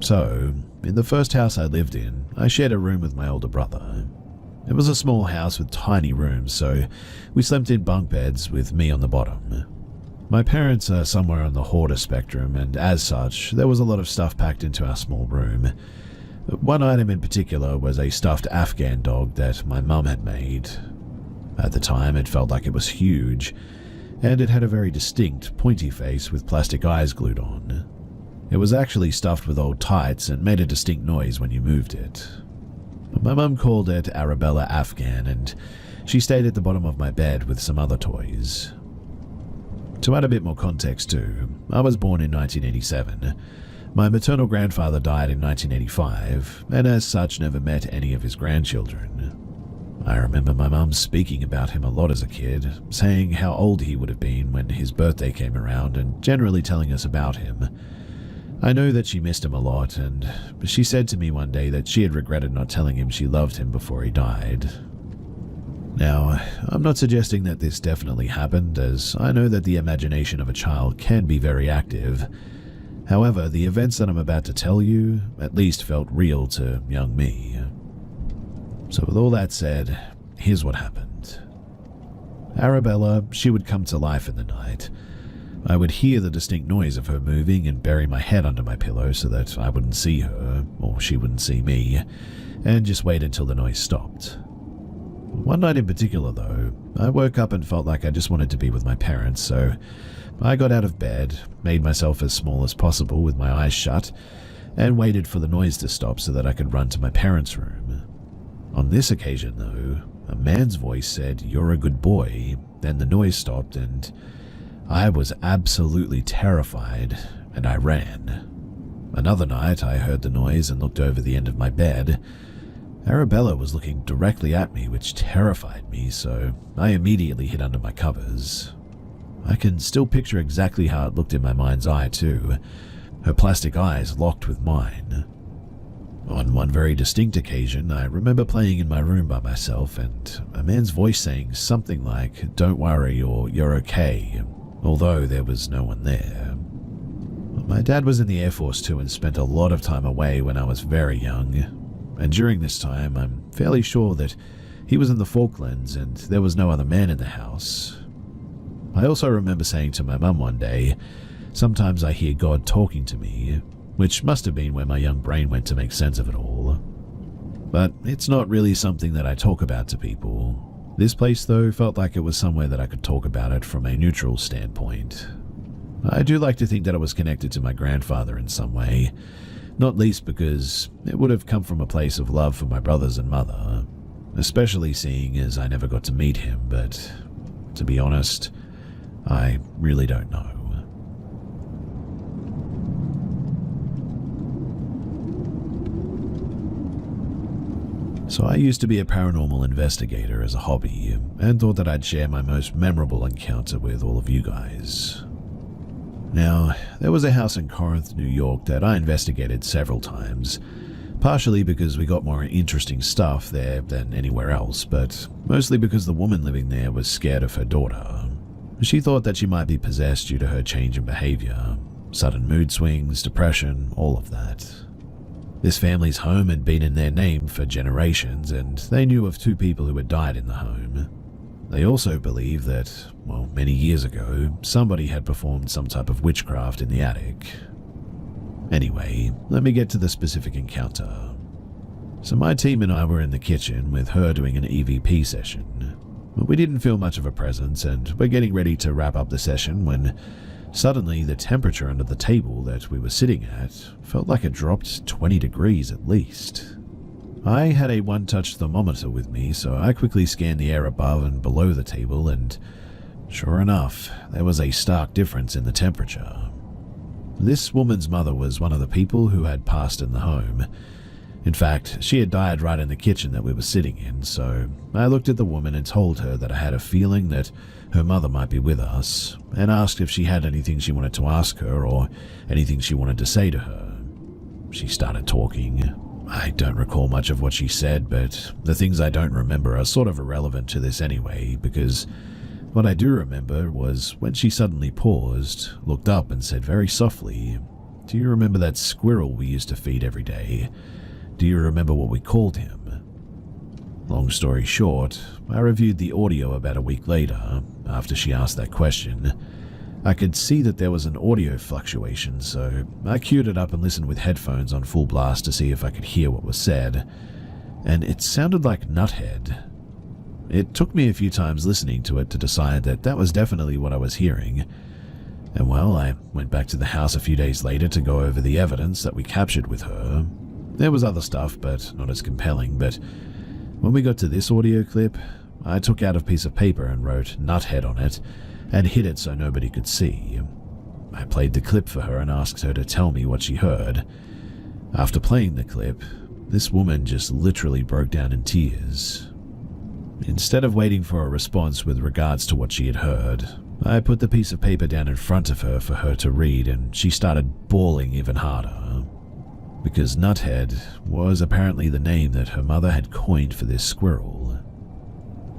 So, in the first house I lived in, I shared a room with my older brother. It was a small house with tiny rooms, so we slept in bunk beds with me on the bottom. My parents are somewhere on the hoarder spectrum, and as such, there was a lot of stuff packed into our small room. One item in particular was a stuffed Afghan dog that my mum had made. At the time, it felt like it was huge, and it had a very distinct, pointy face with plastic eyes glued on. It was actually stuffed with old tights and made a distinct noise when you moved it. My mum called it Arabella Afghan, and she stayed at the bottom of my bed with some other toys. To add a bit more context too, I was born in 1987. My maternal grandfather died in 1985, and as such never met any of his grandchildren. I remember my mum speaking about him a lot as a kid, saying how old he would have been when his birthday came around and generally telling us about him. I know that she missed him a lot, and she said to me one day that she had regretted not telling him she loved him before he died. Now, I'm not suggesting that this definitely happened, as I know that the imagination of a child can be very active. However, the events that I'm about to tell you at least felt real to young me. So with all that said, here's what happened. Arabella, she would come to life in the night. I would hear the distinct noise of her moving and bury my head under my pillow so that I wouldn't see her, or she wouldn't see me, and just wait until the noise stopped. One night in particular, though, I woke up and felt like I just wanted to be with my parents, so I got out of bed, made myself as small as possible with my eyes shut, and waited for the noise to stop so that I could run to my parents' room. On this occasion, though, a man's voice said, "You're a good boy," then the noise stopped, and I was absolutely terrified, and I ran. Another night, I heard the noise and looked over the end of my bed. Arabella was looking directly at me, which terrified me, so I immediately hid under my covers. I can still picture exactly how it looked in my mind's eye, too. Her plastic eyes locked with mine. On one very distinct occasion, I remember playing in my room by myself and a man's voice saying something like, "Don't worry," or "You're okay," although there was no one there. My dad was in the Air Force too and spent a lot of time away when I was very young, and during this time I'm fairly sure that he was in the Falklands and there was no other man in the house. I also remember saying to my mum one day, "Sometimes I hear God talking to me," which must have been where my young brain went to make sense of it all. But it's not really something that I talk about to people. This place, though, felt like it was somewhere that I could talk about it from a neutral standpoint. I do like to think that it was connected to my grandfather in some way, not least because it would have come from a place of love for my brothers and mother, especially seeing as I never got to meet him, but to be honest, I really don't know. So I used to be a paranormal investigator as a hobby, and thought that I'd share my most memorable encounter with all of you guys. Now, there was a house in Corinth, New York that I investigated several times, partially because we got more interesting stuff there than anywhere else, but mostly because the woman living there was scared of her daughter. She thought that she might be possessed due to her change in behavior, sudden mood swings, depression, all of that. This family's home had been in their name for generations, and they knew of 2 people who had died in the home. They also believed that, well, many years ago, somebody had performed some type of witchcraft in the attic. Anyway, let me get to the specific encounter. So my team and I were in the kitchen with her doing an EVP session. We didn't feel much of a presence, and we're getting ready to wrap up the session when suddenly the temperature under the table that we were sitting at felt like it dropped 20 degrees at least. I had a one-touch thermometer with me, so I quickly scanned the air above and below the table, and sure enough, there was a stark difference in the temperature. This woman's mother was one of the people who had passed in the home. In fact, she had died right in the kitchen that we were sitting in, so I looked at the woman and told her that I had a feeling that her mother might be with us, and asked if she had anything she wanted to ask her or anything she wanted to say to her. She started talking. I don't recall much of what she said, but the things I don't remember are sort of irrelevant to this anyway, because what I do remember was when she suddenly paused, looked up and said very softly, "Do you remember that squirrel we used to feed every day? Do you remember what we called him?" Long story short, I reviewed the audio about a week later, after she asked that question. I could see that there was an audio fluctuation, so I queued it up and listened with headphones on full blast to see if I could hear what was said, and it sounded like Nuthead. It took me a few times listening to it to decide that that was definitely what I was hearing, and well, I went back to the house a few days later to go over the evidence that we captured with her. There was other stuff, but not as compelling, but when we got to this audio clip, I took out a piece of paper and wrote Nuthead on it, and hid it so nobody could see. I played the clip for her and asked her to tell me what she heard. After playing the clip, this woman just literally broke down in tears. Instead of waiting for a response with regards to what she had heard, I put the piece of paper down in front of her for her to read, and she started bawling even harder. Because Nuthead was apparently the name that her mother had coined for this squirrel.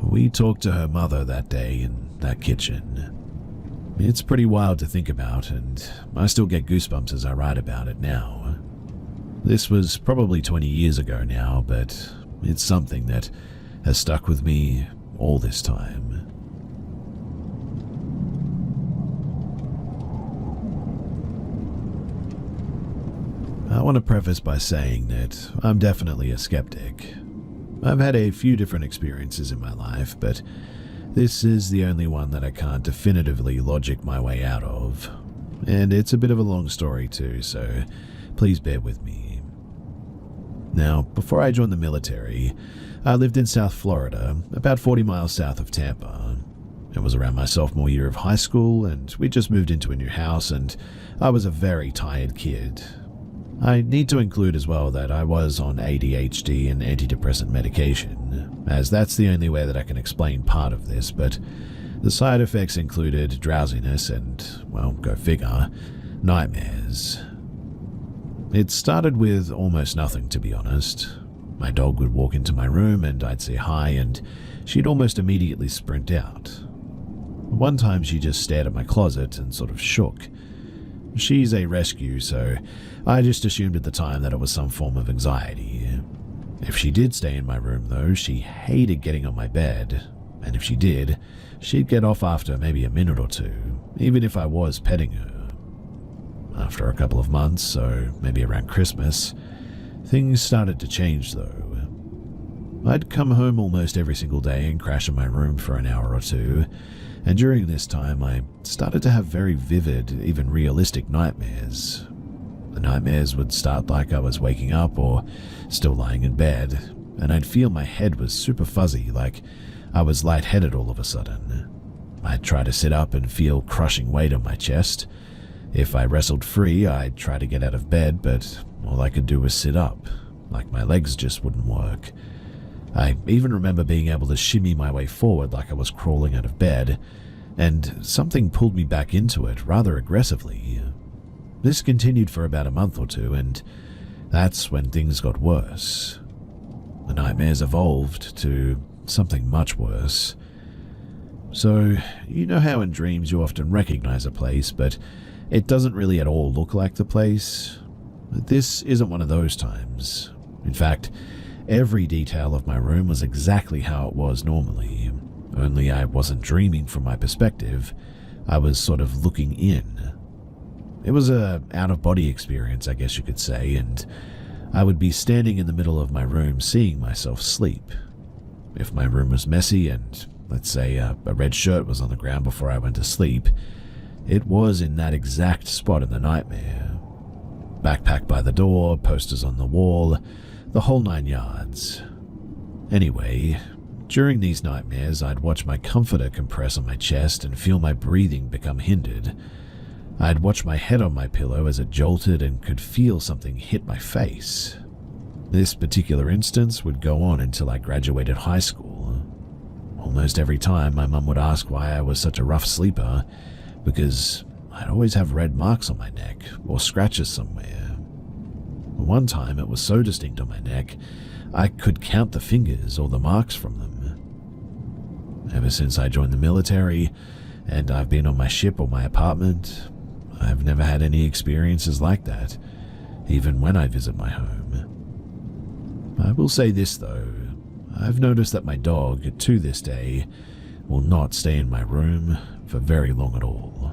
We talked to her mother that day in that kitchen. It's pretty wild to think about, and I still get goosebumps as I write about it now. This was probably 20 years ago now, but it's something that has stuck with me all this time. I want to preface by saying that I'm definitely a skeptic. I've had a few different experiences in my life, but this is the only one that I can't definitively logic my way out of. And it's a bit of a long story too, so please bear with me. Now, before I joined the military, I lived in South Florida, about 40 miles south of Tampa. It was around my sophomore year of high school, and we just moved into a new house, and I was a very tired kid. I need to include as well that I was on ADHD and antidepressant medication, as that's the only way that I can explain part of this, but the side effects included drowsiness and, well, go figure, nightmares. It started with almost nothing, to be honest. My dog would walk into my room and I'd say hi, and she'd almost immediately sprint out. One time she just stared at my closet and sort of shook. She's a rescue, so I just assumed at the time that it was some form of anxiety. If she did stay in my room, though, she hated getting on my bed, and if she did, she'd get off after maybe a minute or two, even if I was petting her. After a couple of months, so maybe around Christmas, things started to change, though. I'd come home almost every single day and crash in my room for an hour or two, and during this time I started to have very vivid, even realistic nightmares. The nightmares would start like I was waking up or still lying in bed, and I'd feel my head was super fuzzy, like I was lightheaded all of a sudden. I'd try to sit up and feel crushing weight on my chest. If I wrestled free, I'd try to get out of bed, but all I could do was sit up, like my legs just wouldn't work. I even remember being able to shimmy my way forward like I was crawling out of bed, and something pulled me back into it rather aggressively. This continued for about a month or two, and that's when things got worse. The nightmares evolved to something much worse. So, you know how in dreams you often recognize a place, but it doesn't really at all look like the place? This isn't one of those times. In fact, every detail of my room was exactly how it was normally, only I wasn't dreaming from my perspective. I was sort of looking in. It was a out-of-body experience, I guess you could say, and I would be standing in the middle of my room seeing myself sleep. If my room was messy and, let's say, a red shirt was on the ground before I went to sleep, it was in that exact spot in the nightmare. Backpack by the door, posters on the wall, the whole 9 yards. Anyway, during these nightmares, I'd watch my comforter compress on my chest and feel my breathing become hindered. I'd watch my head on my pillow as it jolted and could feel something hit my face. This particular instance would go on until I graduated high school. Almost every time, my mum would ask why I was such a rough sleeper, because I'd always have red marks on my neck or scratches somewhere. One time it was so distinct on my neck, I could count the fingers or the marks from them. Ever since I joined the military, and I've been on my ship or my apartment, I've never had any experiences like that, even when I visit my home. I will say this though, I've noticed that my dog, to this day, will not stay in my room for very long at all.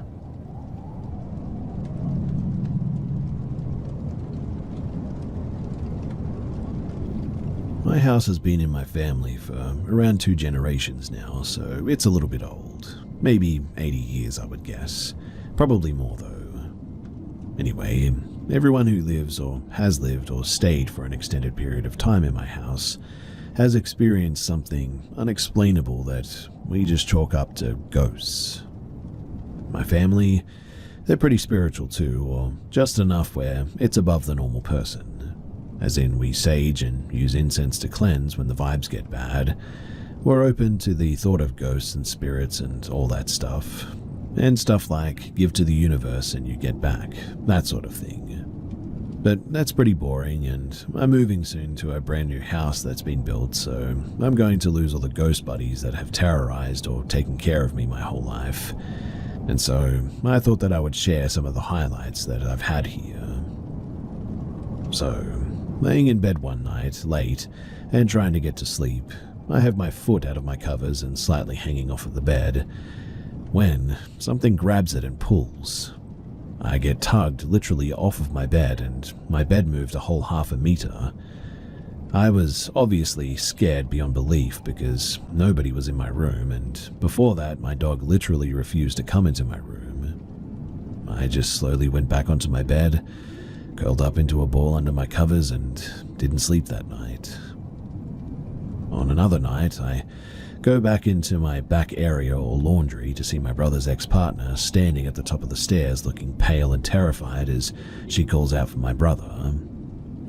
My house has been in my family for around 2 generations now, so it's a little bit old. Maybe 80 years, I would guess. Probably more, though. Anyway, everyone who lives or has lived or stayed for an extended period of time in my house has experienced something unexplainable that we just chalk up to ghosts. My family, they're pretty spiritual too, or just enough where it's above the normal person. As in, we sage and use incense to cleanse when the vibes get bad. We're open to the thought of ghosts and spirits and all that stuff. And stuff like give to the universe and you get back, that sort of thing. But that's pretty boring, and I'm moving soon to a brand new house that's been built, so I'm going to lose all the ghost buddies that have terrorized or taken care of me my whole life. And so I thought that I would share some of the highlights that I've had here. So, laying in bed one night, late, and trying to get to sleep, I have my foot out of my covers and slightly hanging off of the bed, when something grabs it and pulls. I get tugged literally off of my bed, and my bed moved a whole half a meter. I was obviously scared beyond belief because nobody was in my room, and before that my dog literally refused to come into my room. I just slowly went back onto my bed, curled up into a ball under my covers, and didn't sleep that night. On another night, I go back into my back area or laundry to see my brother's ex-partner standing at the top of the stairs looking pale and terrified as she calls out for my brother.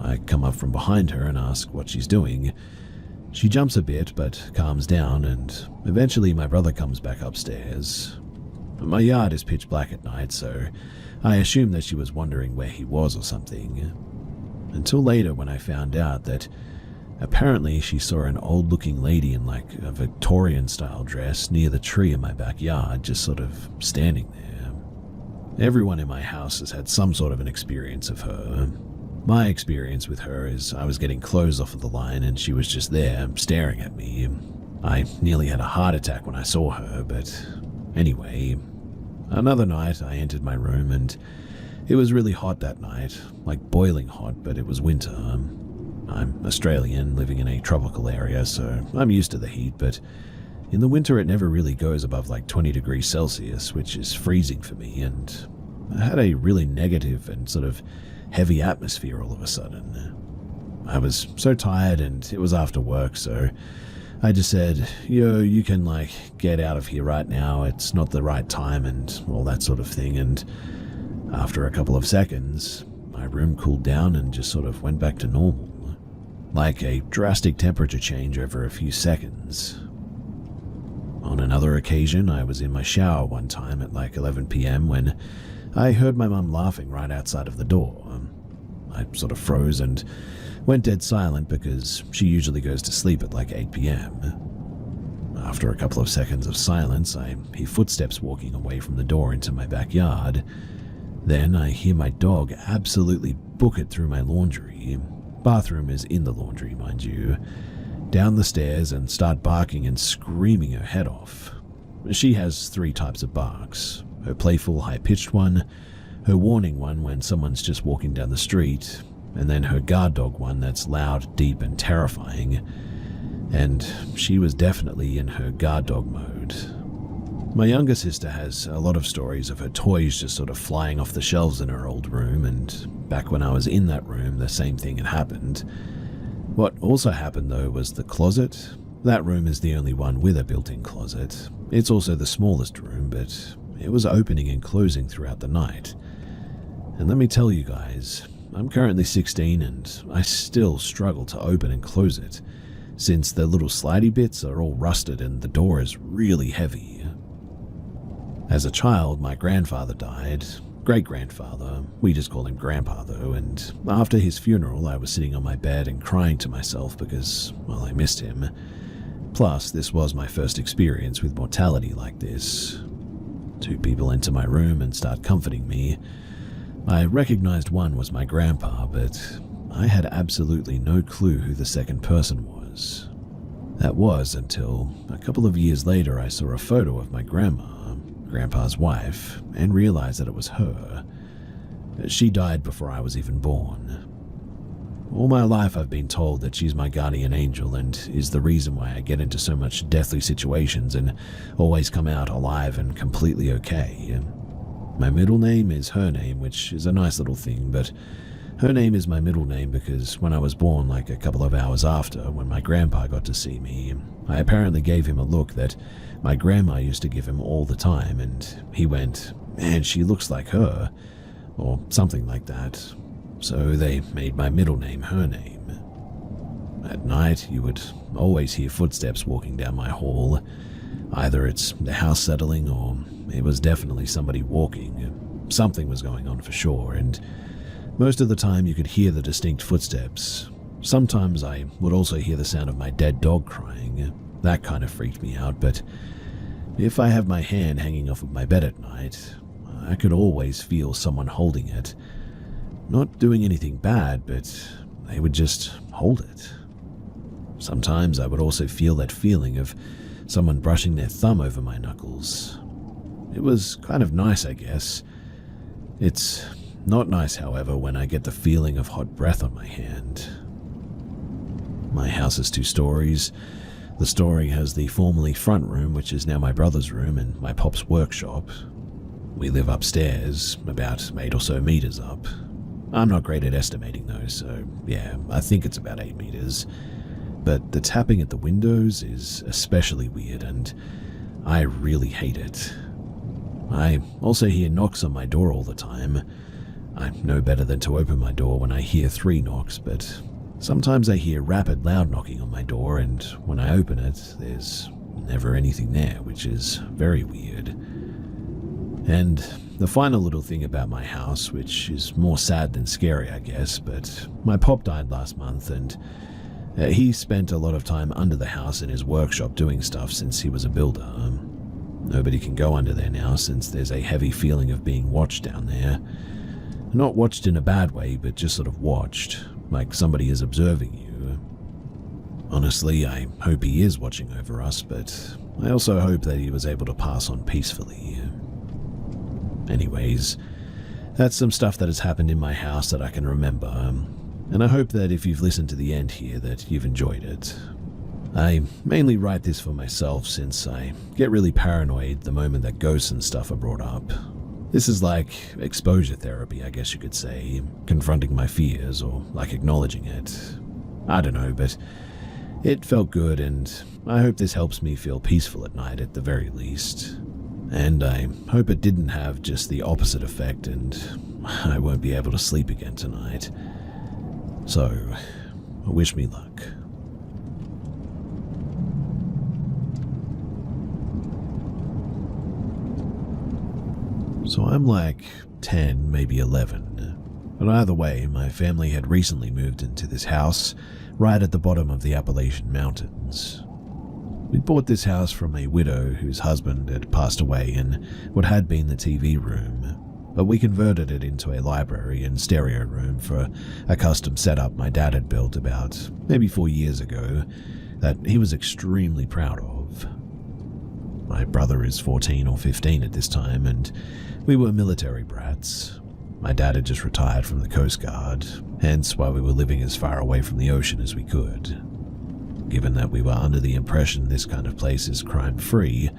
I come up from behind her and ask what she's doing. She jumps a bit but calms down, and eventually my brother comes back upstairs. My yard is pitch black at night, so I assumed that she was wondering where he was or something. Until later when I found out that apparently she saw an old-looking lady in like a Victorian-style dress near the tree in my backyard, just sort of standing there. Everyone in my house has had some sort of an experience of her. My experience with her is I was getting clothes off of the line and she was just there, staring at me. I nearly had a heart attack when I saw her, but anyway, another night I entered my room and it was really hot that night, like boiling hot, but it was winter. I'm Australian, living in a tropical area, so I'm used to the heat, but in the winter it never really goes above like 20 degrees Celsius, which is freezing for me, and I had a really negative and sort of heavy atmosphere all of a sudden. I was so tired and it was after work, so I just said, yo, you can like get out of here right now, it's not the right time and all that sort of thing, and after a couple of seconds, my room cooled down and just sort of went back to normal, like a drastic temperature change over a few seconds. On another occasion, I was in my shower one time at like 11 p.m. when I heard my mum laughing right outside of the door. I sort of froze and went dead silent because she usually goes to sleep at like 8 p.m. After a couple of seconds of silence, I hear footsteps walking away from the door into my backyard. Then I hear my dog absolutely book it through my laundry. Bathroom is in the laundry, mind you. Down the stairs and start barking and screaming her head off. She has 3 types of barks. Her playful, high-pitched one, her warning one when someone's just walking down the street, and then her guard dog one that's loud, deep, and terrifying. And she was definitely in her guard dog mode. My younger sister has a lot of stories of her toys just sort of flying off the shelves in her old room, and back when I was in that room, the same thing had happened. What also happened though was the closet. That room is the only one with a built-in closet. It's also the smallest room, but it was opening and closing throughout the night. And let me tell you guys, I'm currently 16 and I still struggle to open and close it, since the little slidey bits are all rusted and the door is really heavy. As a child, my grandfather died. Great-grandfather, we just call him Grandpa though, and after his funeral I was sitting on my bed and crying to myself because, well, I missed him. Plus, this was my first experience with mortality like this. 2 people enter my room and start comforting me. I recognized one was my grandpa, but I had absolutely no clue who the second person was. That was until a couple of years later I saw a photo of my grandma, Grandpa's wife, and realized that it was her. She died before I was even born. All my life I've been told that she's my guardian angel and is the reason why I get into so much deathly situations and always come out alive and completely okay. My middle name is her name, which is a nice little thing, but her name is my middle name because when I was born, like a couple of hours after, when my grandpa got to see me, I apparently gave him a look that my grandma used to give him all the time, and he went, "Man, she looks like her," or something like that. So they made my middle name her name. At night, you would always hear footsteps walking down my hall. Either it's the house settling or it was definitely somebody walking. Something was going on for sure, and most of the time you could hear the distinct footsteps. Sometimes I would also hear the sound of my dead dog crying. That kind of freaked me out, but if I have my hand hanging off of my bed at night, I could always feel someone holding it. Not doing anything bad, but they would just hold it. Sometimes I would also feel that feeling of someone brushing their thumb over my knuckles. It was kind of nice, I guess. It's not nice, however, when I get the feeling of hot breath on my hand. My house is 2 stories. The story has the formerly front room, which is now my brother's room and my pop's workshop. We live upstairs, about 8 or so meters up. I'm not great at estimating though, so yeah, I think it's about 8 meters. But the tapping at the windows is especially weird, and I really hate it. I also hear knocks on my door all the time. I know better than to open my door when I hear 3 knocks, but sometimes I hear rapid, loud knocking on my door, and when I open it, there's never anything there, which is very weird. And the final little thing about my house, which is more sad than scary, I guess, but my pop died last month, and he spent a lot of time under the house in his workshop doing stuff since he was a builder. Nobody can go under there now since there's a heavy feeling of being watched down there. Not watched in a bad way, but just sort of watched, like somebody is observing you. Honestly, I hope he is watching over us, but I also hope that he was able to pass on peacefully. Anyways, that's some stuff that has happened in my house that I can remember, and I hope that if you've listened to the end here that you've enjoyed it. I mainly write this for myself since I get really paranoid the moment that ghosts and stuff are brought up. This is like exposure therapy, I guess you could say, confronting my fears or like acknowledging it. I don't know, but it felt good, and I hope this helps me feel peaceful at night at the very least. And I hope it didn't have just the opposite effect and I won't be able to sleep again tonight. So, wish me luck. So I'm like 10, maybe 11. But either way, my family had recently moved into this house right at the bottom of the Appalachian Mountains. We bought this house from a widow whose husband had passed away in what had been the TV room, but we converted it into a library and stereo room for a custom setup my dad had built about maybe 4 years ago that he was extremely proud of. My brother is 14 or 15 at this time, and we were military brats. My dad had just retired from the Coast Guard, hence why we were living as far away from the ocean as we could. Given that we were under the impression this kind of place is crime-free,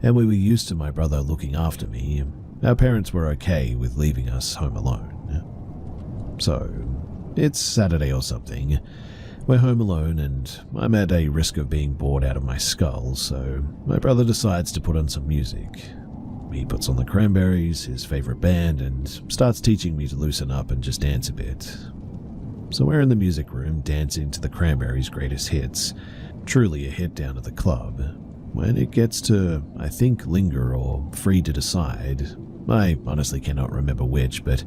and we were used to my brother looking after me, our parents were okay with leaving us home alone. So, it's Saturday or something. We're home alone, and I'm at a risk of being bored out of my skull, so my brother decides to put on some music. He puts on the Cranberries, his favorite band, and starts teaching me to loosen up and just dance a bit. So we're in the music room dancing to the Cranberries' greatest hits, truly a hit down at the club. When it gets to, I think, Linger or Free to Decide, I honestly cannot remember which, but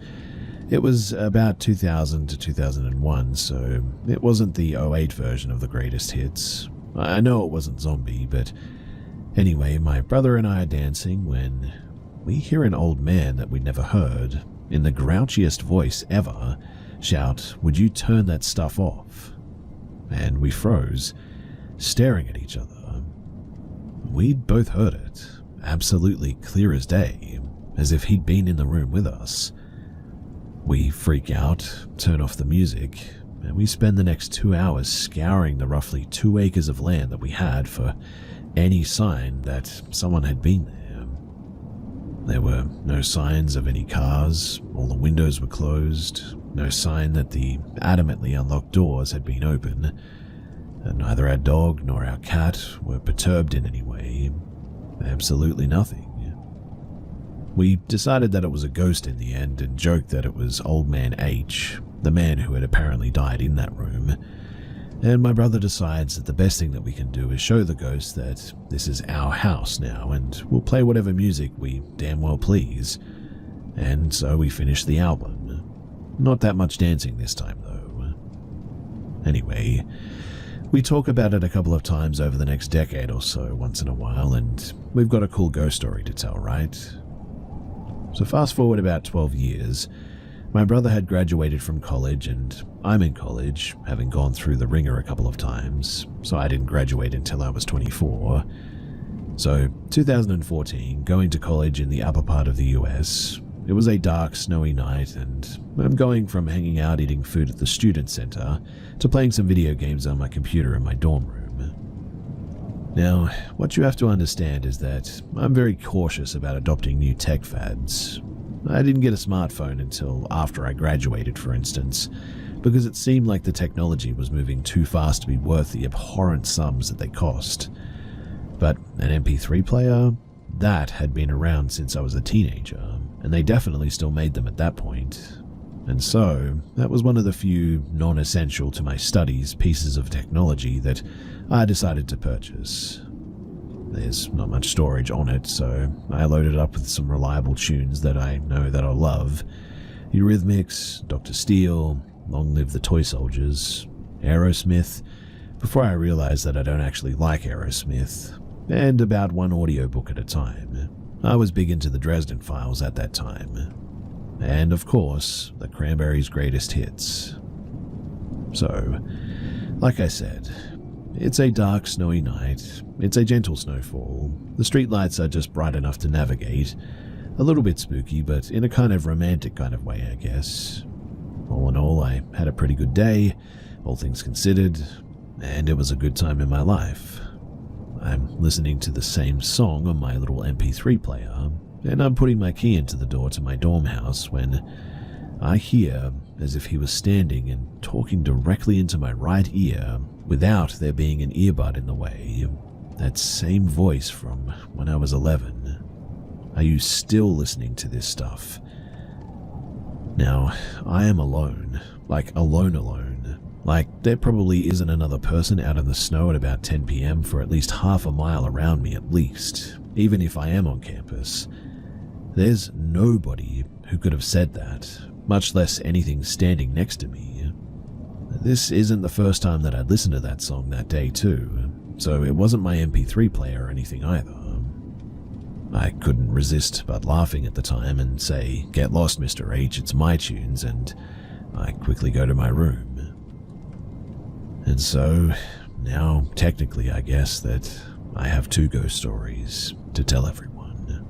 it was about 2000 to 2001, so it wasn't the '08 version of the greatest hits. I know it wasn't Zombie, but anyway, my brother and I are dancing when we hear an old man that we'd never heard, in the grouchiest voice ever, shout, "Would you turn that stuff off?" And we froze, staring at each other. We'd both heard it, absolutely clear as day, as if he'd been in the room with us. We freak out, turn off the music, and we spend the next 2 hours scouring the roughly 2 acres of land that we had for any sign that someone had been there. There were no signs of any cars, all the windows were closed, no sign that the adamantly unlocked doors had been open, and neither our dog nor our cat were perturbed in any way. Absolutely nothing. We decided that it was a ghost in the end and joked that it was Old Man H, the man who had apparently died in that room. And my brother decides that the best thing that we can do is show the ghost that this is our house now and we'll play whatever music we damn well please. And so we finish the album. Not that much dancing this time though. Anyway, we talk about it a couple of times over the next decade or so once in a while, and we've got a cool ghost story to tell, right? So fast forward about 12 years, my brother had graduated from college and I'm in college, having gone through the ringer a couple of times, so I didn't graduate until I was 24. So 2014, going to college in the upper part of the US, it was a dark, snowy night and I'm going from hanging out eating food at the student center to playing some video games on my computer in my dorm room. Now, what you have to understand is that I'm very cautious about adopting new tech fads. I didn't get a smartphone until after I graduated, for instance, because it seemed like the technology was moving too fast to be worth the abhorrent sums that they cost. But an MP3 player? That had been around since I was a teenager, and they definitely still made them at that point. And so, that was one of the few non-essential to my studies pieces of technology that I decided to purchase. There's not much storage on it, so I loaded it up with some reliable tunes that I know that I'll love. Eurythmics, Dr. Steele, Long Live the Toy Soldiers, Aerosmith, before I realized that I don't actually like Aerosmith. and about one audiobook at a time. I was big into the Dresden Files at that time. And of course, the Cranberries' greatest hits. So, like I said, it's a dark, snowy night. It's a gentle snowfall. The streetlights are just bright enough to navigate. A little bit spooky, but in a kind of romantic kind of way, I guess. All in all, I had a pretty good day, all things considered, and it was a good time in my life. I'm listening to the same song on my little MP3 player, and I'm putting my key into the door to my dorm house when I hear as if he was standing and talking directly into my right ear without there being an earbud in the way. That same voice from when I was 11. Are you still listening to this stuff? Now, I am alone. Like alone. Like, there probably isn't another person out in the snow at about 10 p.m. for at least half a mile around me at least, even if I am on campus. There's nobody who could have said that, much less anything standing next to me. This isn't the first time that I'd listened to that song that day too, so it wasn't my MP3 player or anything either. I couldn't resist but laughing at the time and say, "Get lost, Mr. H, it's my tunes," and I quickly go to my room. And so, now technically I guess that I have two ghost stories to tell everyone.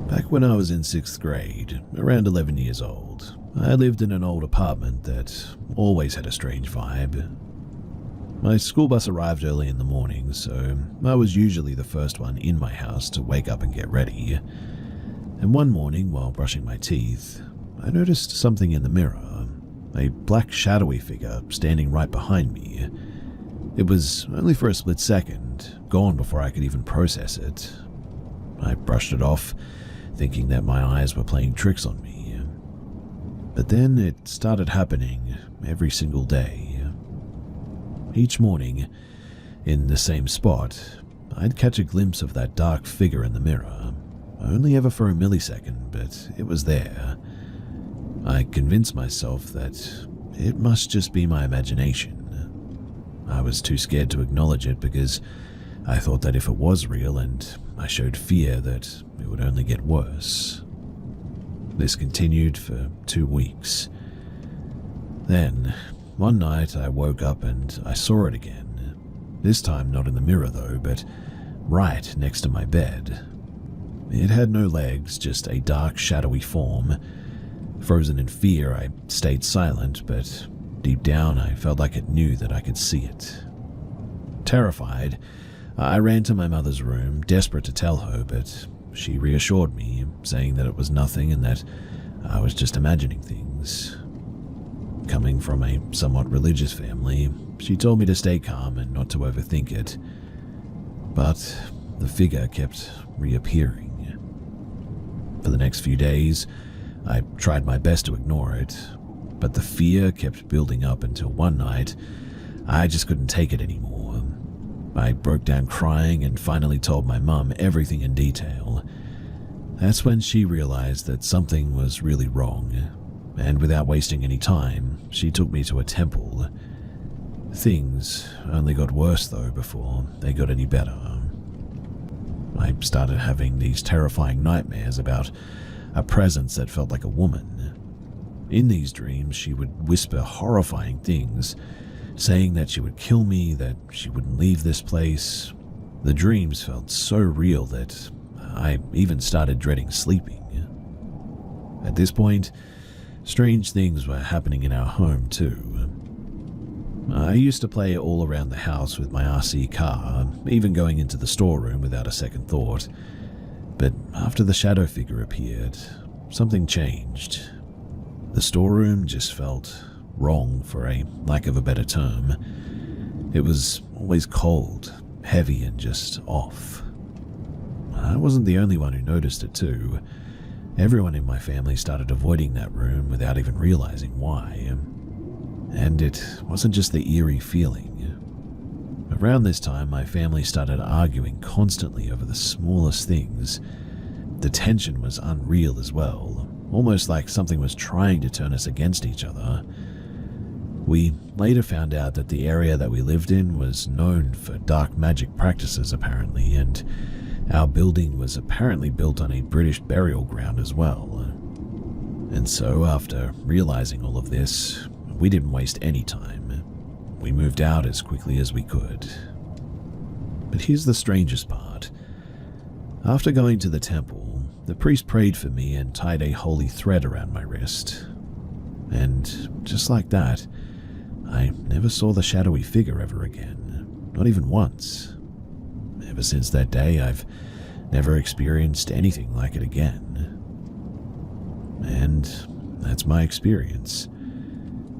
Back when I was in 6th grade, around 11 years old, I lived in an old apartment that always had a strange vibe. My school bus arrived early in the morning, so I was usually the first one in my house to wake up and get ready. And one morning, while brushing my teeth, I noticed something in the mirror, a black shadowy figure standing right behind me. It was only for a split second, gone before I could even process it. I brushed it off, thinking that my eyes were playing tricks on me. But then it started happening every single day. Each morning, in the same spot, I'd catch a glimpse of that dark figure in the mirror, only ever for a millisecond, but it was there. I convinced myself that it must just be my imagination. I was too scared to acknowledge it because I thought that if it was real and I showed fear, that it would only get worse. This continued for 2 weeks. Then, one night I woke up and I saw it again. This time not in the mirror though, but right next to my bed. It had no legs, just a dark, shadowy form. Frozen in fear, I stayed silent, but deep down I felt like it knew that I could see it. Terrified, I ran to my mother's room, desperate to tell her, but she reassured me, saying that it was nothing and that I was just imagining things. Coming from a somewhat religious family, she told me to stay calm and not to overthink it. But the figure kept reappearing. For the next few days, I tried my best to ignore it, but the fear kept building up until one night, I just couldn't take it anymore. I broke down crying and finally told my mum everything in detail. That's when she realized that something was really wrong, and without wasting any time, she took me to a temple. Things only got worse though before they got any better. I started having these terrifying nightmares about a presence that felt like a woman. In these dreams, she would whisper horrifying things, saying that she would kill me, that she wouldn't leave this place. The dreams felt so real that I even started dreading sleeping. At this point, strange things were happening in our home too. I used to play all around the house with my RC car, even going into the storeroom without a second thought. But after the shadow figure appeared, something changed. The storeroom just felt wrong, for a lack of a better term. It was always cold, heavy, and just off. I wasn't the only one who noticed it too. Everyone in my family started avoiding that room without even realizing why. And it wasn't just the eerie feeling. Around this time, my family started arguing constantly over the smallest things. The tension was unreal as well, almost like something was trying to turn us against each other. We later found out that the area that we lived in was known for dark magic practices apparently, and our building was apparently built on a British burial ground as well. And so after realizing all of this, we didn't waste any time. We moved out as quickly as we could. But here's the strangest part. After going to the temple, the priest prayed for me and tied a holy thread around my wrist. And just like that, I never saw the shadowy figure ever again, not even once. Ever since that day, I've never experienced anything like it again. And that's my experience.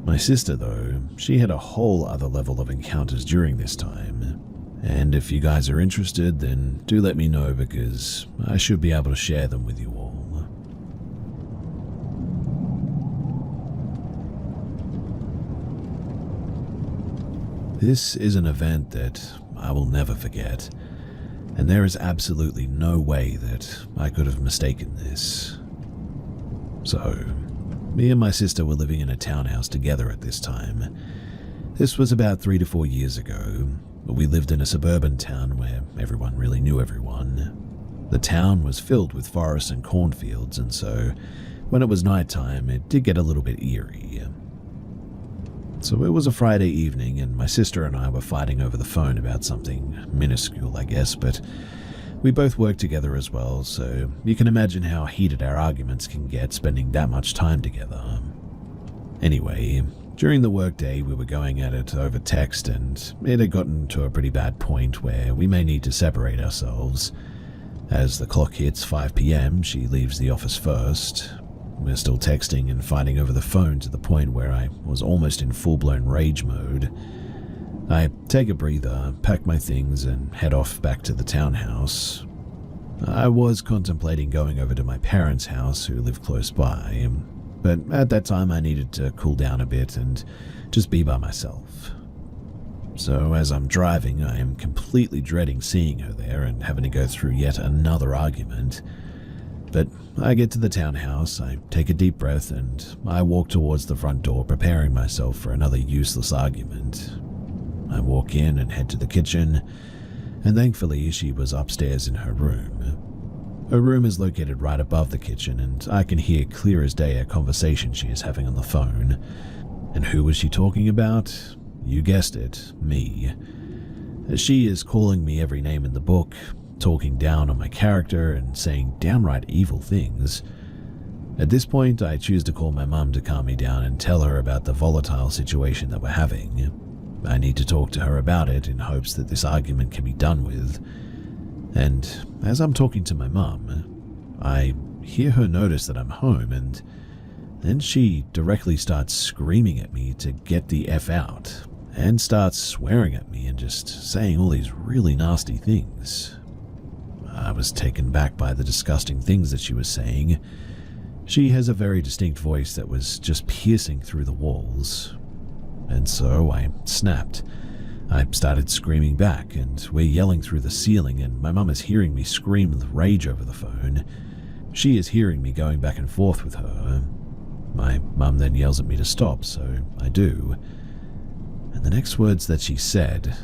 My sister, though, she had a whole other level of encounters during this time. And if you guys are interested, then do let me know because I should be able to share them with you all. This is an event that I will never forget, and there is absolutely no way that I could have mistaken this. So, me and my sister were living in a townhouse together at this time. This was about 3 to 4 years ago. We lived in a suburban town where everyone really knew everyone. The town was filled with forests and cornfields, and so when it was nighttime, it did get a little bit eerie. So it was a Friday evening, and my sister and I were fighting over the phone about something minuscule, I guess, but we both worked together as well, so you can imagine how heated our arguments can get spending that much time together. Anyway, during the workday, we were going at it over text, and it had gotten to a pretty bad point where we may need to separate ourselves. As the clock hits 5 p.m., she leaves the office first. We're still texting and fighting over the phone to the point where I was almost in full-blown rage mode. I take a breather, pack my things, and head off back to the townhouse. I was contemplating going over to my parents' house, who live close by, but at that time I needed to cool down a bit and just be by myself. So as I'm driving, I am completely dreading seeing her there and having to go through yet another argument. But I get to the townhouse, I take a deep breath, and I walk towards the front door, preparing myself for another useless argument. I walk in and head to the kitchen, and thankfully she was upstairs in her room. Her room is located right above the kitchen, and I can hear clear as day a conversation she is having on the phone. And who was she talking about? You guessed it, me. She is calling me every name in the book, talking down on my character and saying downright evil things. At this point, I choose to call my mum to calm me down and tell her about the volatile situation that we're having. I need to talk to her about it in hopes that this argument can be done with. And as I'm talking to my mum, I hear her notice that I'm home, and then she directly starts screaming at me to get the F out, and starts swearing at me and just saying all these really nasty things. I was taken back by the disgusting things that she was saying. She has a very distinct voice that was just piercing through the walls. And so I snapped. I started screaming back, and we're yelling through the ceiling, and my mum is hearing me scream with rage over the phone. She is hearing me going back and forth with her. My mum then yells at me to stop, so I do. And the next words that she said,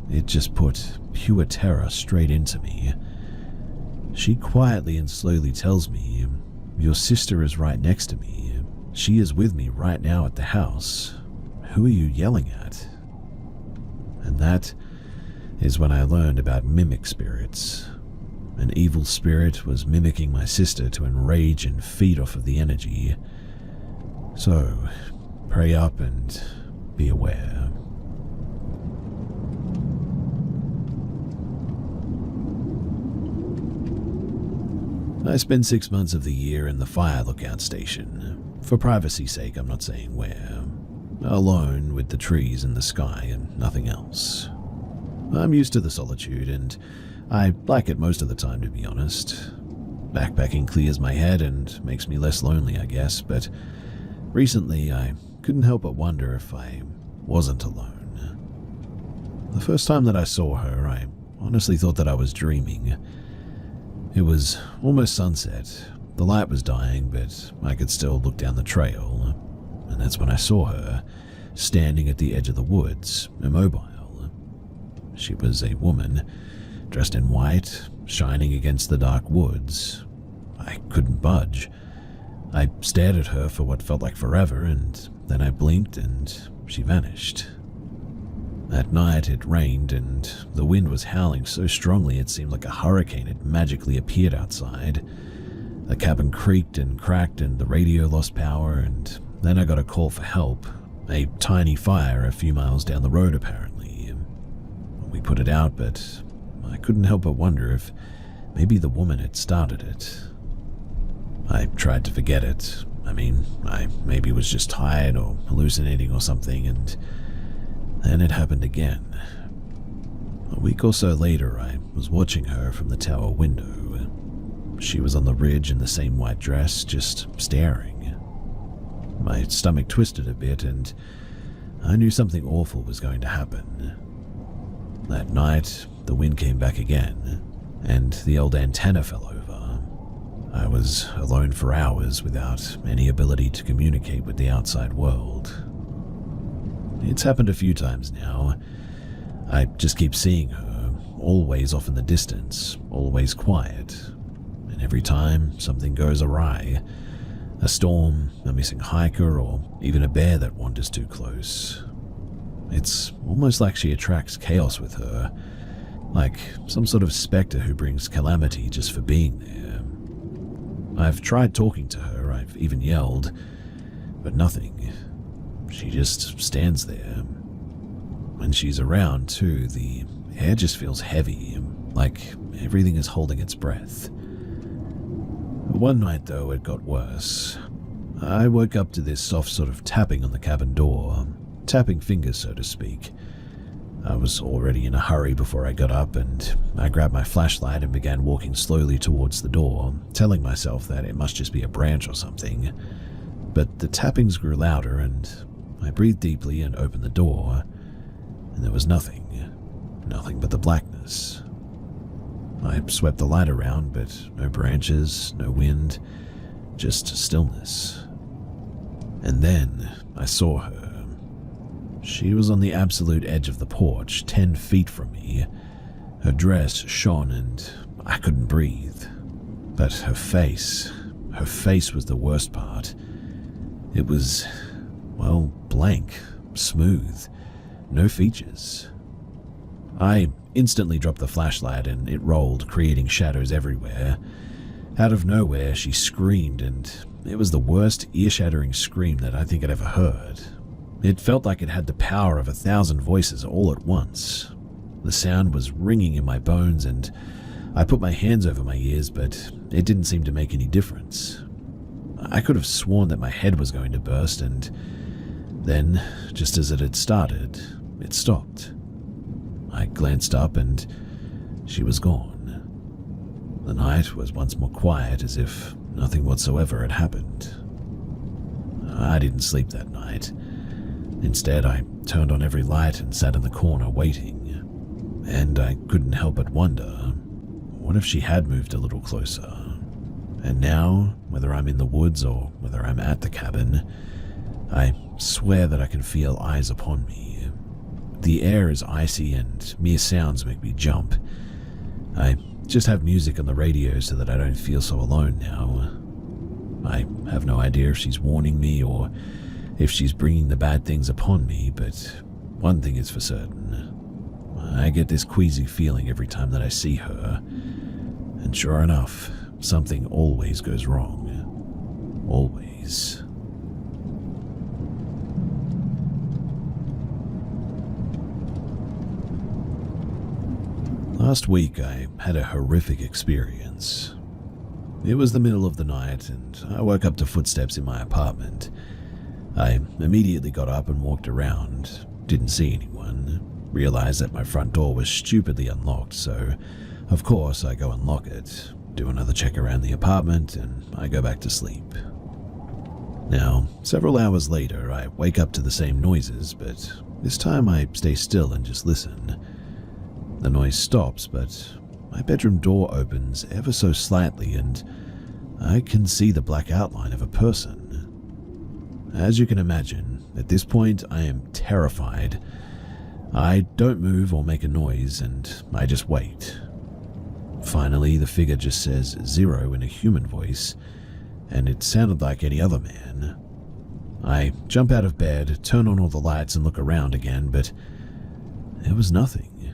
it just put pure terror straight into me. She quietly and slowly tells me, "Your sister is right next to me. She is with me right now at the house. Who are you yelling at?" And that is when I learned about mimic spirits. An evil spirit was mimicking my sister to enrage and feed off of the energy. So, pray up and be aware. I spend 6 months of the year in the fire lookout station. For privacy's sake, I'm not saying where. Alone with the trees and the sky and nothing else. I'm used to the solitude, and I like it most of the time, to be honest. Backpacking clears my head and makes me less lonely, I guess, but recently I couldn't help but wonder if I wasn't alone. The first time that I saw her, I honestly thought that I was dreaming. It was almost sunset. The light was dying, but I could still look down the trail. And that's when I saw her, standing at the edge of the woods, immobile. She was a woman, dressed in white, shining against the dark woods. I couldn't budge. I stared at her for what felt like forever, and then I blinked and she vanished. At night it rained and the wind was howling so strongly it seemed like a hurricane had magically appeared outside. The cabin creaked and cracked and the radio lost power, and then I got a call for help. A tiny fire a few miles down the road apparently. We put it out, but I couldn't help but wonder if maybe the woman had started it. I tried to forget it. I maybe was just tired or hallucinating or something, and then it happened again. A week or so later, I was watching her from the tower window. She was on the ridge in the same white dress, just staring. My stomach twisted a bit, and I knew something awful was going to happen. That night, the wind came back again, and the old antenna fell over. I was alone for hours without any ability to communicate with the outside world. It's happened a few times now. I just keep seeing her, always off in the distance, always quiet. And every time something goes awry, a storm, a missing hiker, or even a bear that wanders too close. It's almost like she attracts chaos with her, like some sort of specter who brings calamity just for being there. I've tried talking to her, I've even yelled, but nothing. She just stands there. When she's around, too, the air just feels heavy, like everything is holding its breath. One night, though, it got worse. I woke up to this soft sort of tapping on the cabin door, tapping fingers, so to speak. I was already in a hurry before I got up, and I grabbed my flashlight and began walking slowly towards the door, telling myself that it must just be a branch or something. But the tappings grew louder, and I breathed deeply and opened the door, and there was nothing but the blackness. I swept the light around, but no branches, no wind, just stillness. And then I saw her. She was on the absolute edge of the porch, 10 feet from me. Her dress shone and I couldn't breathe. But her face was the worst part. It was, well, blank, smooth, no features. I instantly dropped the flashlight and it rolled, creating shadows everywhere. Out of nowhere, she screamed, and it was the worst ear-shattering scream that I think I'd ever heard. It felt like it had the power of 1,000 voices all at once. The sound was ringing in my bones, and I put my hands over my ears, but it didn't seem to make any difference. I could have sworn that my head was going to burst, and then, just as it had started, it stopped. I glanced up and she was gone. The night was once more quiet, as if nothing whatsoever had happened. I didn't sleep that night. Instead, I turned on every light and sat in the corner waiting. And I couldn't help but wonder, what if she had moved a little closer? And now, whether I'm in the woods or whether I'm at the cabin, I swear that I can feel eyes upon me. The air is icy and mere sounds make me jump. I just have music on the radio so that I don't feel so alone now. I have no idea if she's warning me or if she's bringing the bad things upon me, but one thing is for certain. I get this queasy feeling every time that I see her, and sure enough, something always goes wrong. Always. Last week, I had a horrific experience. It was the middle of the night, and I woke up to footsteps in my apartment. I immediately got up and walked around, didn't see anyone, realized that my front door was stupidly unlocked, so of course I go and lock it, do another check around the apartment, and I go back to sleep. Now, several hours later, I wake up to the same noises, but this time I stay still and just listen. The noise stops, but my bedroom door opens ever so slightly and I can see the black outline of a person. As you can imagine, At this point, I am terrified. I don't move or make a noise, and I just wait. Finally, the figure just says 0 in a human voice, and it sounded like any other man. I jump out of bed, turn on all the lights, and look around again, but there was nothing.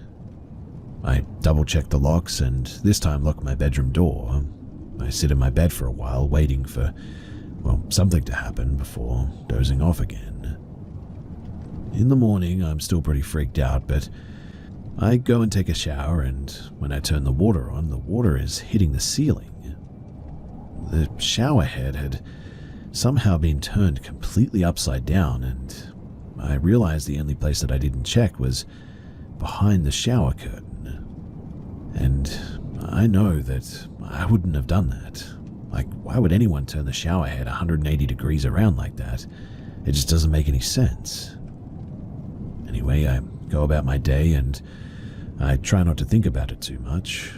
I double-check the locks and this time lock my bedroom door. I sit in my bed for a while, waiting for, something to happen before dozing off again. In the morning, I'm still pretty freaked out, but I go and take a shower, and when I turn the water on, the water is hitting the ceiling. The shower head had somehow been turned completely upside down, and I realized the only place that I didn't check was behind the shower curtain. And I know that I wouldn't have done that. Like, why would anyone turn the shower head 180 degrees around like that? It just doesn't make any sense. Anyway, I go about my day and I try not to think about it too much.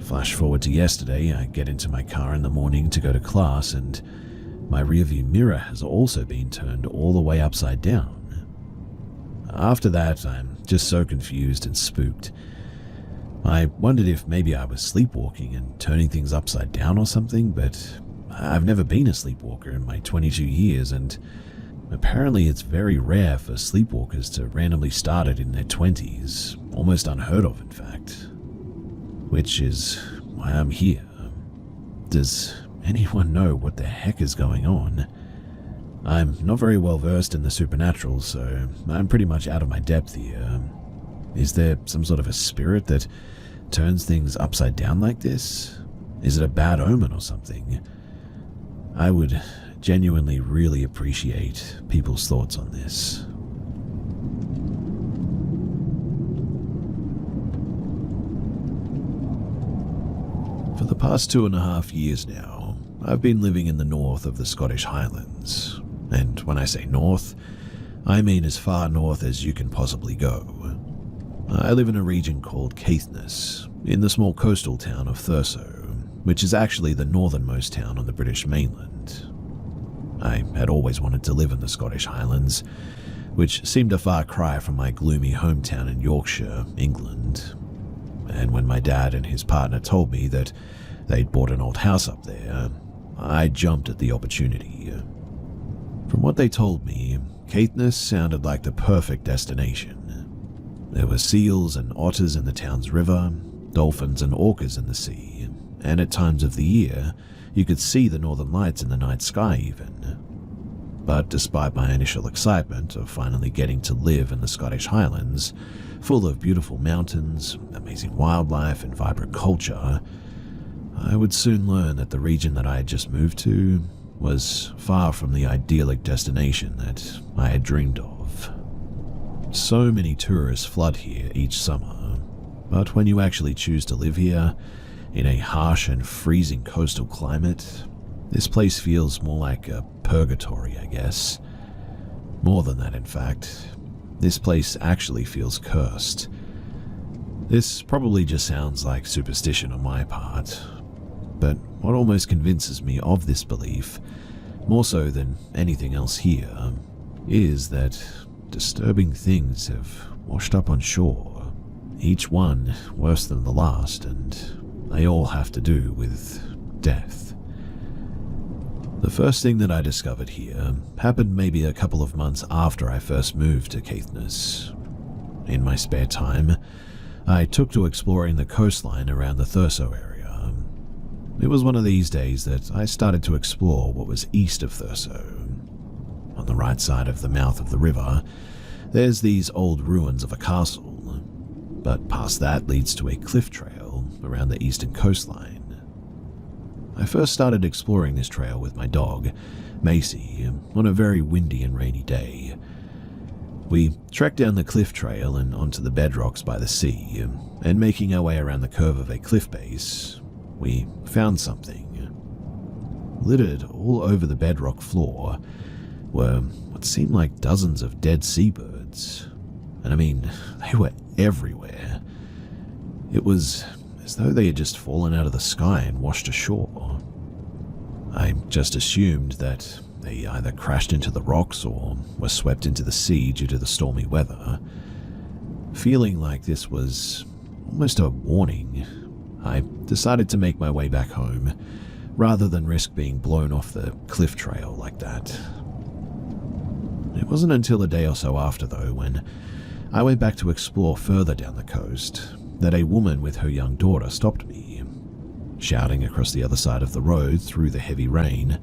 Flash forward to yesterday, I get into my car in the morning to go to class, and my rearview mirror has also been turned all the way upside down. After that, I'm just so confused and spooked. I wondered if maybe I was sleepwalking and turning things upside down or something, but I've never been a sleepwalker in my 22 years, and apparently it's very rare for sleepwalkers to randomly start it in their 20s, almost unheard of in fact. Which is why I'm here. Does anyone know what the heck is going on? I'm not very well versed in the supernatural, so I'm pretty much out of my depth here. Is there some sort of a spirit that turns things upside down like this? Is it a bad omen or something? I would genuinely really appreciate people's thoughts on this. For the past 2.5 years now, I've been living in the north of the Scottish Highlands. And when I say north, I mean as far north as you can possibly go. I live in a region called Caithness, in the small coastal town of Thurso, which is actually the northernmost town on the British mainland. I had always wanted to live in the Scottish Highlands, which seemed a far cry from my gloomy hometown in Yorkshire, England. And when my dad and his partner told me that they'd bought an old house up there, I jumped at the opportunity. From what they told me, Caithness sounded like the perfect destination. There were seals and otters in the town's river, dolphins and orcas in the sea, and at times of the year, you could see the northern lights in the night sky even. But despite my initial excitement of finally getting to live in the Scottish Highlands, full of beautiful mountains, amazing wildlife, and vibrant culture, I would soon learn that the region that I had just moved to was far from the idyllic destination that I had dreamed of. So many tourists flood here each summer, but when you actually choose to live here, in a harsh and freezing coastal climate, this place feels more like a purgatory, I guess. More than that, in fact. This place actually feels cursed. This probably just sounds like superstition on my part, but what almost convinces me of this belief, more so than anything else here, is that disturbing things have washed up on shore, each one worse than the last, and they all have to do with death. The first thing that I discovered here happened maybe a couple of months after I first moved to Caithness. In my spare time, I took to exploring the coastline around the Thurso area. It was one of these days that I started to explore what was east of Thurso. On the right side of the mouth of the river, there's these old ruins of a castle, but past that leads to a cliff trail around the eastern coastline. I first started exploring this trail with my dog, Macy, on a very windy and rainy day. We trekked down the cliff trail and onto the bedrocks by the sea, and making our way around the curve of a cliff base, we found something. Littered all over the bedrock floor were what seemed like dozens of dead seabirds, and I mean, they were everywhere. It was as though they had just fallen out of the sky and washed ashore. I just assumed that they either crashed into the rocks or were swept into the sea due to the stormy weather. Feeling like this was almost a warning, I decided to make my way back home, rather than risk being blown off the cliff trail like that. It wasn't until a day or so after, though, when I went back to explore further down the coast, that a woman with her young daughter stopped me. Shouting across the other side of the road through the heavy rain,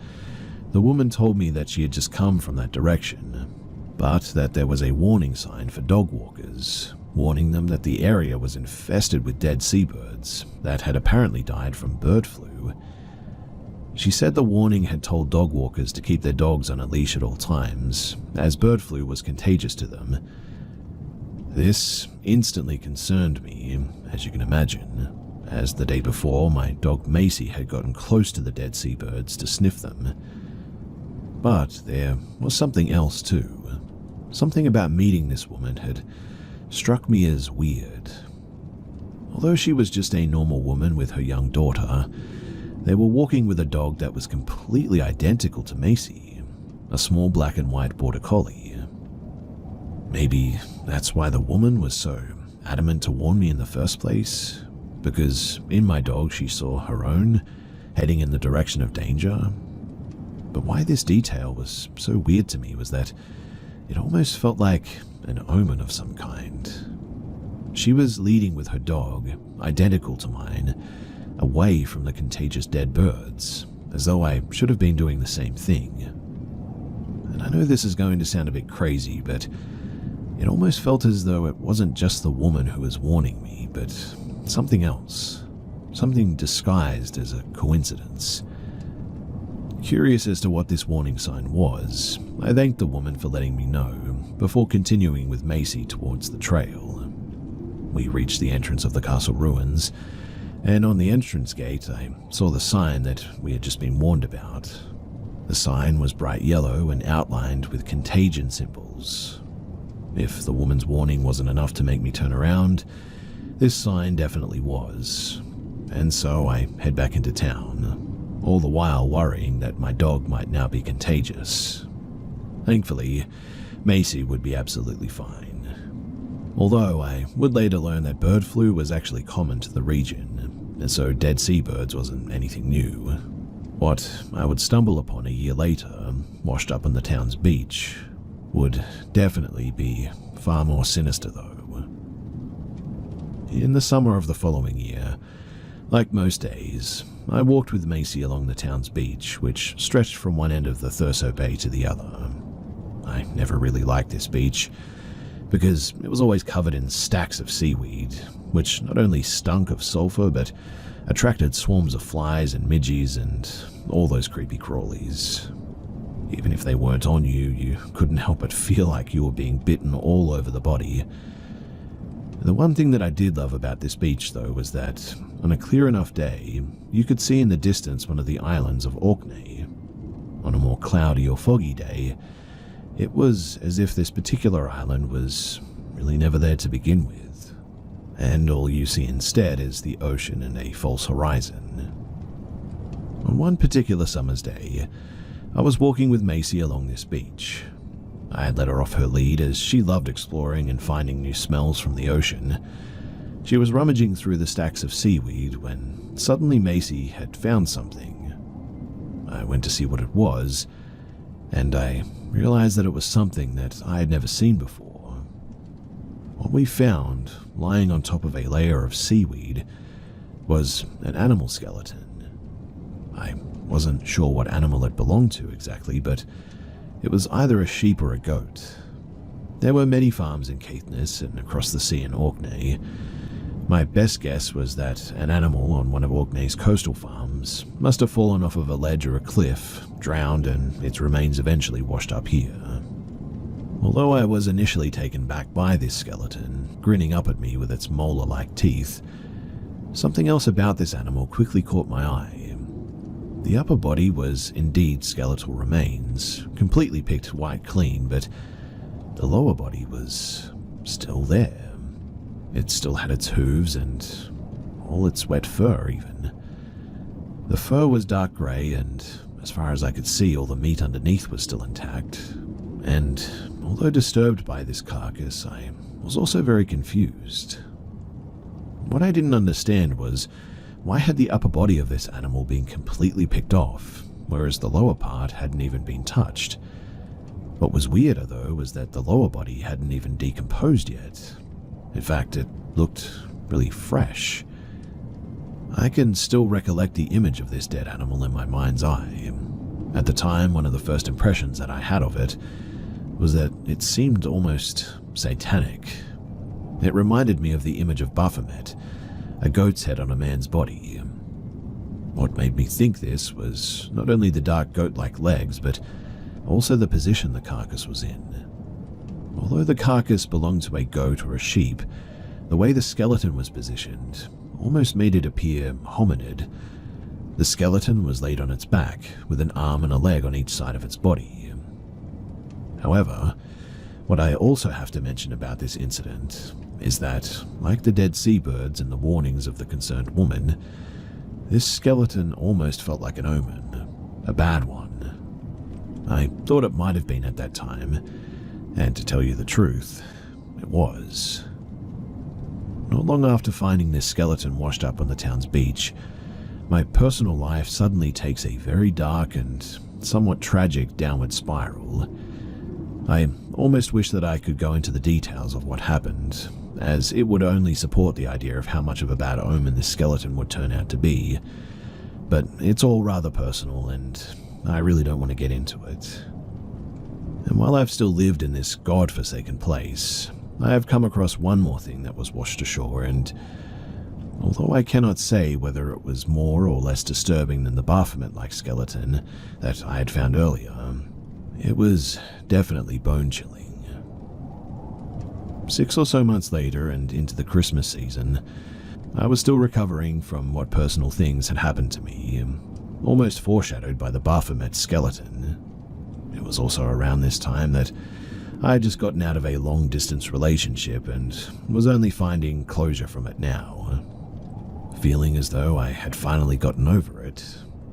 the woman told me that she had just come from that direction, but that there was a warning sign for dog walkers, warning them that the area was infested with dead seabirds that had apparently died from bird flu. She said the warning had told dog walkers to keep their dogs on a leash at all times, as bird flu was contagious to them. This instantly concerned me, as you can imagine, as the day before my dog Macy had gotten close to the dead seabirds to sniff them. But there was something else too. Something about meeting this woman had struck me as weird. Although she was just a normal woman with her young daughter, they were walking with a dog that was completely identical to Macy, a small black and white border collie. Maybe that's why the woman was so adamant to warn me in the first place, because in my dog she saw her own, heading in the direction of danger. But why this detail was so weird to me was that it almost felt like an omen of some kind. She was leading with her dog, identical to mine, away from the contagious dead birds, as though I should have been doing the same thing. And I know this is going to sound a bit crazy, but it almost felt as though it wasn't just the woman who was warning me, but something else, something disguised as a coincidence. Curious as to what this warning sign was, I thanked the woman for letting me know, before continuing with Macy towards the trail. We reached the entrance of the castle ruins, and on the entrance gate I saw the sign that we had just been warned about. The sign was bright yellow and outlined with contagion symbols. If the woman's warning wasn't enough to make me turn around, this sign definitely was, and so I head back into town, all the while worrying that my dog might now be contagious. Thankfully, Macy would be absolutely fine. Although I would later learn that bird flu was actually common to the region, and so dead seabirds wasn't anything new. What I would stumble upon a year later, washed up on the town's beach, would definitely be far more sinister though. In the summer of the following year, like most days, I walked with Macy along the town's beach, which stretched from one end of the Thurso Bay to the other. I never really liked this beach, because it was always covered in stacks of seaweed, which not only stunk of sulfur, but attracted swarms of flies and midges and all those creepy crawlies. Even if they weren't on you, you couldn't help but feel like you were being bitten all over the body. The one thing that I did love about this beach, though, was that on a clear enough day, you could see in the distance one of the islands of Orkney. On a more cloudy or foggy day, it was as if this particular island was really never there to begin with, and all you see instead is the ocean and a false horizon. On one particular summer's day, I was walking with Macy along this beach. I had let her off her lead as she loved exploring and finding new smells from the ocean. She was rummaging through the stacks of seaweed when suddenly Macy had found something. I went to see what it was, and I realized that it was something that I had never seen before. What we found, lying on top of a layer of seaweed, was an animal skeleton. I wasn't sure what animal it belonged to exactly, but it was either a sheep or a goat. There were many farms in Caithness and across the sea in Orkney. My best guess was that an animal on one of Orkney's coastal farms must have fallen off of a ledge or a cliff, drowned, and its remains eventually washed up here. Although I was initially taken back by this skeleton, grinning up at me with its molar-like teeth, something else about this animal quickly caught my eye. The upper body was indeed skeletal remains, completely picked white clean, but the lower body was still there. It still had its hooves and all its wet fur even. The fur was dark grey and a As far as I could see, all the meat underneath was still intact, and although disturbed by this carcass, I was also very confused. What I didn't understand was, why had the upper body of this animal been completely picked off, whereas the lower part hadn't even been touched? What was weirder, though, was that the lower body hadn't even decomposed yet. In fact, it looked really fresh. I can still recollect the image of this dead animal in my mind's eye. At the time, one of the first impressions that I had of it was that it seemed almost satanic. It reminded me of the image of Baphomet, a goat's head on a man's body. What made me think this was not only the dark goat-like legs, but also the position the carcass was in. Although the carcass belonged to a goat or a sheep, the way the skeleton was positioned almost made it appear hominid. The skeleton was laid on its back, with an arm and a leg on each side of its body. However, what I also have to mention about this incident is that, like the dead seabirds and the warnings of the concerned woman, this skeleton almost felt like an omen, a bad one. I thought it might have been at that time, and to tell you the truth, it was. Not long after finding this skeleton washed up on the town's beach, my personal life suddenly takes a very dark and somewhat tragic downward spiral. I almost wish that I could go into the details of what happened, as it would only support the idea of how much of a bad omen this skeleton would turn out to be. But it's all rather personal, and I really don't want to get into it. And while I've still lived in this god-forsaken place, I have come across one more thing that was washed ashore, and although I cannot say whether it was more or less disturbing than the Baphomet-like skeleton that I had found earlier, it was definitely bone-chilling. 6 or so months later, and into the Christmas season, I was still recovering from what personal things had happened to me, almost foreshadowed by the Baphomet skeleton. It was also around this time that I had just gotten out of a long-distance relationship and was only finding closure from it now. Feeling as though I had finally gotten over it,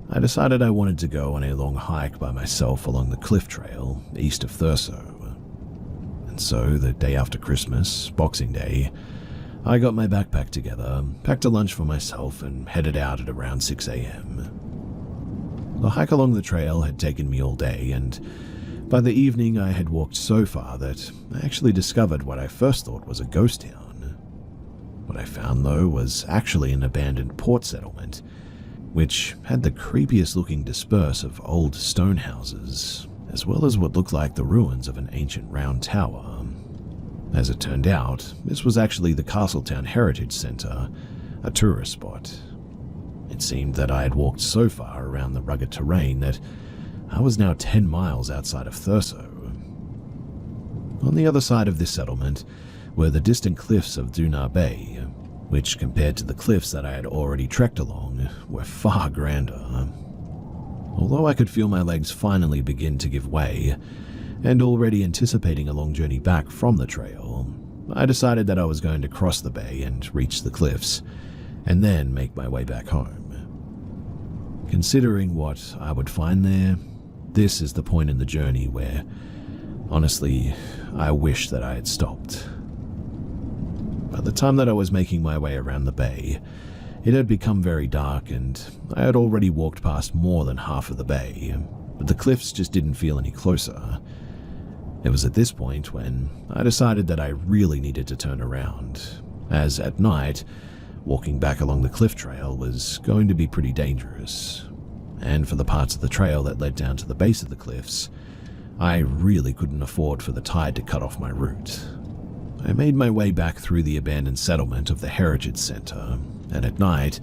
I decided I wanted to go on a long hike by myself along the cliff trail east of Thurso. And so, the day after Christmas, Boxing Day, I got my backpack together, packed a lunch for myself, and headed out at around 6 a.m. The hike along the trail had taken me all day, and by the evening I had walked so far that I actually discovered what I first thought was a ghost town. What I found, though, was actually an abandoned port settlement, which had the creepiest looking disperse of old stone houses, as well as what looked like the ruins of an ancient round tower. As it turned out, this was actually the Castletown Heritage Center, a tourist spot. It seemed that I had walked so far around the rugged terrain that I was now 10 miles outside of Thurso. On the other side of this settlement were the distant cliffs of Dunar Bay, which compared to the cliffs that I had already trekked along, were far grander. Although I could feel my legs finally begin to give way, and already anticipating a long journey back from the trail, I decided that I was going to cross the bay and reach the cliffs, and then make my way back home. Considering what I would find there, this is the point in the journey where, honestly, I wish that I had stopped. By the time that I was making my way around the bay, it had become very dark and I had already walked past more than half of the bay, but the cliffs just didn't feel any closer. It was at this point when I decided that I really needed to turn around, as at night, walking back along the cliff trail was going to be pretty dangerous. And for the parts of the trail that led down to the base of the cliffs, I really couldn't afford for the tide to cut off my route. I made my way back through the abandoned settlement of the Heritage Center, and at night,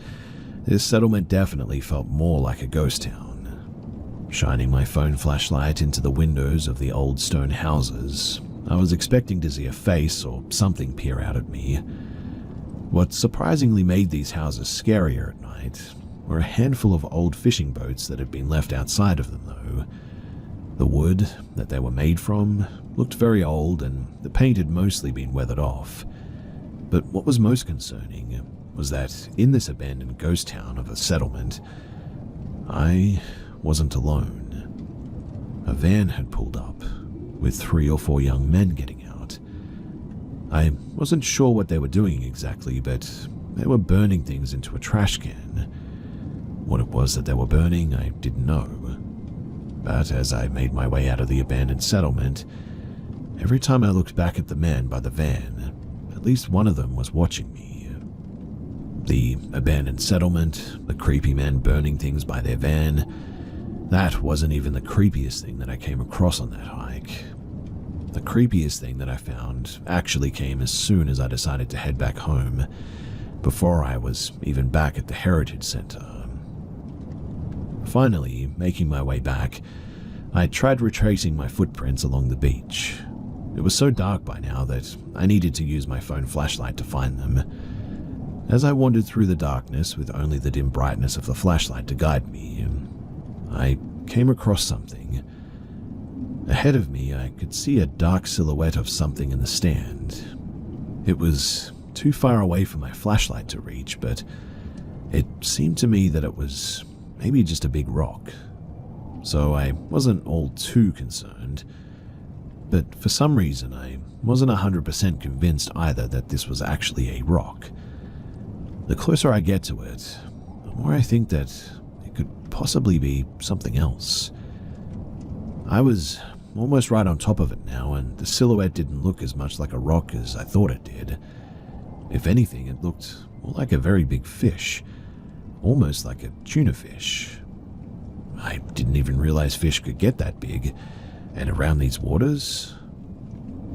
this settlement definitely felt more like a ghost town. Shining my phone flashlight into the windows of the old stone houses, I was expecting to see a face or something peer out at me. What surprisingly made these houses scarier at night were a handful of old fishing boats that had been left outside of them, though. The wood that they were made from looked very old, and the paint had mostly been weathered off. But what was most concerning was that in this abandoned ghost town of a settlement, I wasn't alone. A van had pulled up, with 3 or 4 young men getting out. I wasn't sure what they were doing exactly, but they were burning things into a trash can. What it was that they were burning, I didn't know. But as I made my way out of the abandoned settlement, every time I looked back at the man by the van, at least one of them was watching me. The abandoned settlement, the creepy men burning things by their van, that wasn't even the creepiest thing that I came across on that hike. The creepiest thing that I found actually came as soon as I decided to head back home, before I was even back at the Heritage Center. Finally, making my way back, I tried retracing my footprints along the beach. It was so dark by now that I needed to use my phone flashlight to find them. As I wandered through the darkness with only the dim brightness of the flashlight to guide me, I came across something. Ahead of me, I could see a dark silhouette of something in the stand. It was too far away for my flashlight to reach, but it seemed to me that it was maybe just a big rock. So I wasn't all too concerned. But for some reason, I wasn't 100% convinced either that this was actually a rock. The closer I get to it, the more I think that it could possibly be something else. I was almost right on top of it now, and the silhouette didn't look as much like a rock as I thought it did. If anything, it looked more like a very big fish, almost like a tuna fish. I didn't even realize fish could get that big, and around these waters.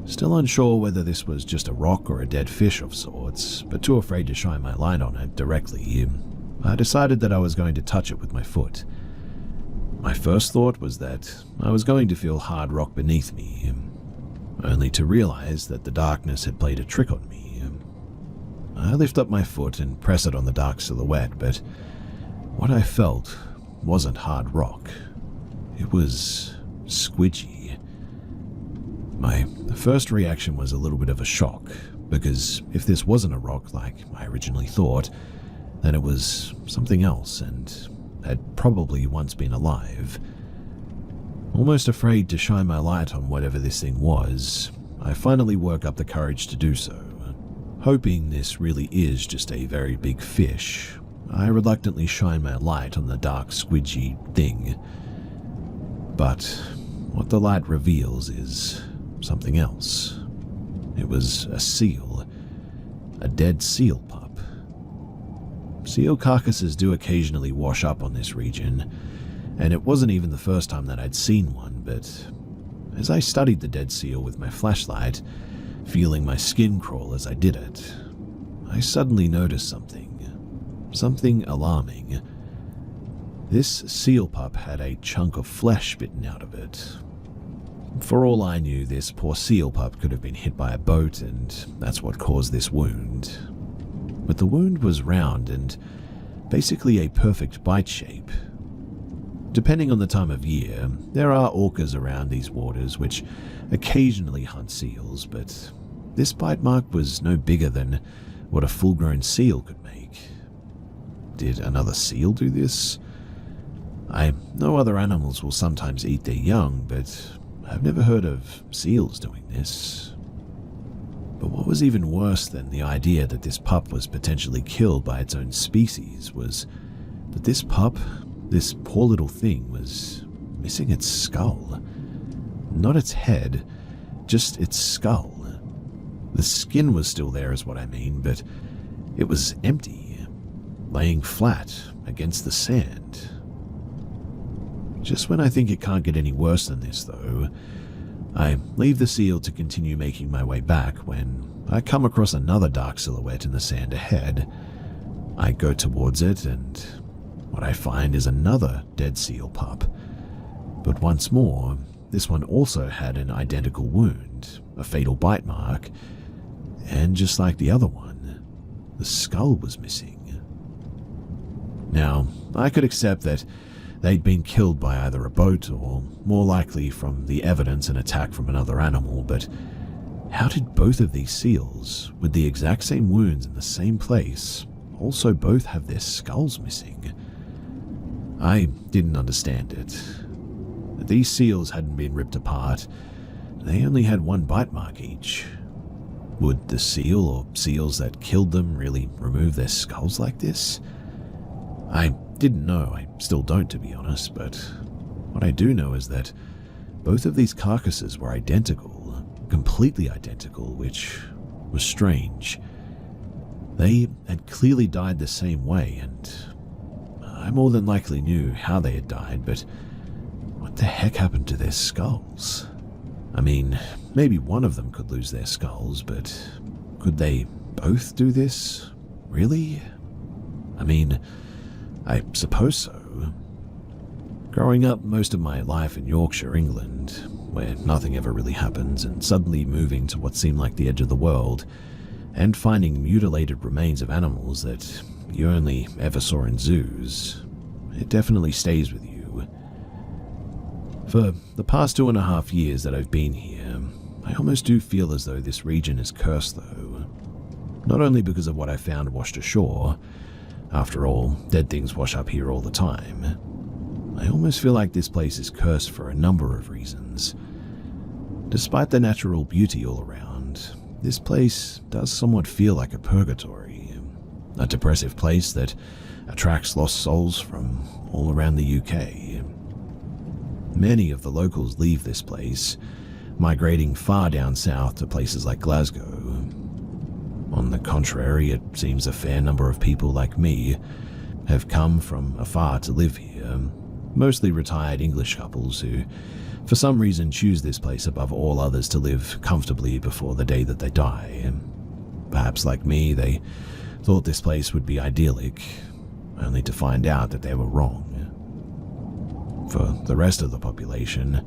Still unsure whether this was just a rock or a dead fish of sorts, but too afraid to shine my light on it directly, I decided that I was going to touch it with my foot. My first thought was that I was going to feel hard rock beneath me, only to realize that the darkness had played a trick on me. I lift up my foot and press it on the dark silhouette, but what I felt wasn't hard rock. It was squidgy. My first reaction was a little bit of a shock, because if this wasn't a rock like I originally thought, then it was something else and had probably once been alive. Almost afraid to shine my light on whatever this thing was, I finally work up the courage to do so. Hoping this really is just a very big fish, I reluctantly shine my light on the dark squidgy thing. But what the light reveals is something else. It was a seal, a dead seal pup. Seal carcasses do occasionally wash up on this region, and it wasn't even the first time that I'd seen one, but as I studied the dead seal with my flashlight, feeling my skin crawl as I did it, I suddenly noticed something alarming. This seal pup had a chunk of flesh bitten out of it. For all I knew, this poor seal pup could have been hit by a boat, and that's what caused this wound. But the wound was round and basically a perfect bite shape. Depending on the time of year, there are orcas around these waters which occasionally hunt seals, but this bite mark was no bigger than what a full-grown seal could make. Did another seal do this? I know other animals will sometimes eat their young, but I've never heard of seals doing this. But what was even worse than the idea that this pup was potentially killed by its own species was that this pup, this poor little thing, was missing its skull. Not its head, just its skull. The skin was still there is what I mean, but it was empty, laying flat against the sand. Just when I think it can't get any worse than this, though, I leave the seal to continue making my way back when I come across another dark silhouette in the sand ahead. I go towards it, and what I find is another dead seal pup. But once more, this one also had an identical wound, a fatal bite mark, and just like the other one, the skull was missing. Now, I could accept that they'd been killed by either a boat or, more likely, from the evidence an attack from another animal, but how did both of these seals, with the exact same wounds in the same place, also both have their skulls missing? I didn't understand it. These seals hadn't been ripped apart. They only had one bite mark each. Would the seal or seals that killed them really remove their skulls like this? I didn't know. I still don't, to be honest, but what I do know is that both of these carcasses were identical, completely identical, which was strange. They had clearly died the same way, and I more than likely knew how they had died, but what the heck happened to their skulls? I mean, maybe one of them could lose their skulls, but could they both do this? Really? I mean, I suppose so. Growing up most of my life in Yorkshire, England, where nothing ever really happens, and suddenly moving to what seemed like the edge of the world, and finding mutilated remains of animals that you only ever saw in zoos, it definitely stays with you. For the past 2.5 years that I've been here, I almost do feel as though this region is cursed though. Not only because of what I found washed ashore, after all, dead things wash up here all the time. I almost feel like this place is cursed for a number of reasons. Despite the natural beauty all around, this place does somewhat feel like a purgatory, a depressive place that attracts lost souls from all around the UK. Many of the locals leave this place, migrating far down south to places like Glasgow. On the contrary, it seems a fair number of people like me have come from afar to live here, mostly retired English couples who, for some reason, choose this place above all others to live comfortably before the day that they die. Perhaps like me, they thought this place would be idyllic, only to find out that they were wrong. For the rest of the population,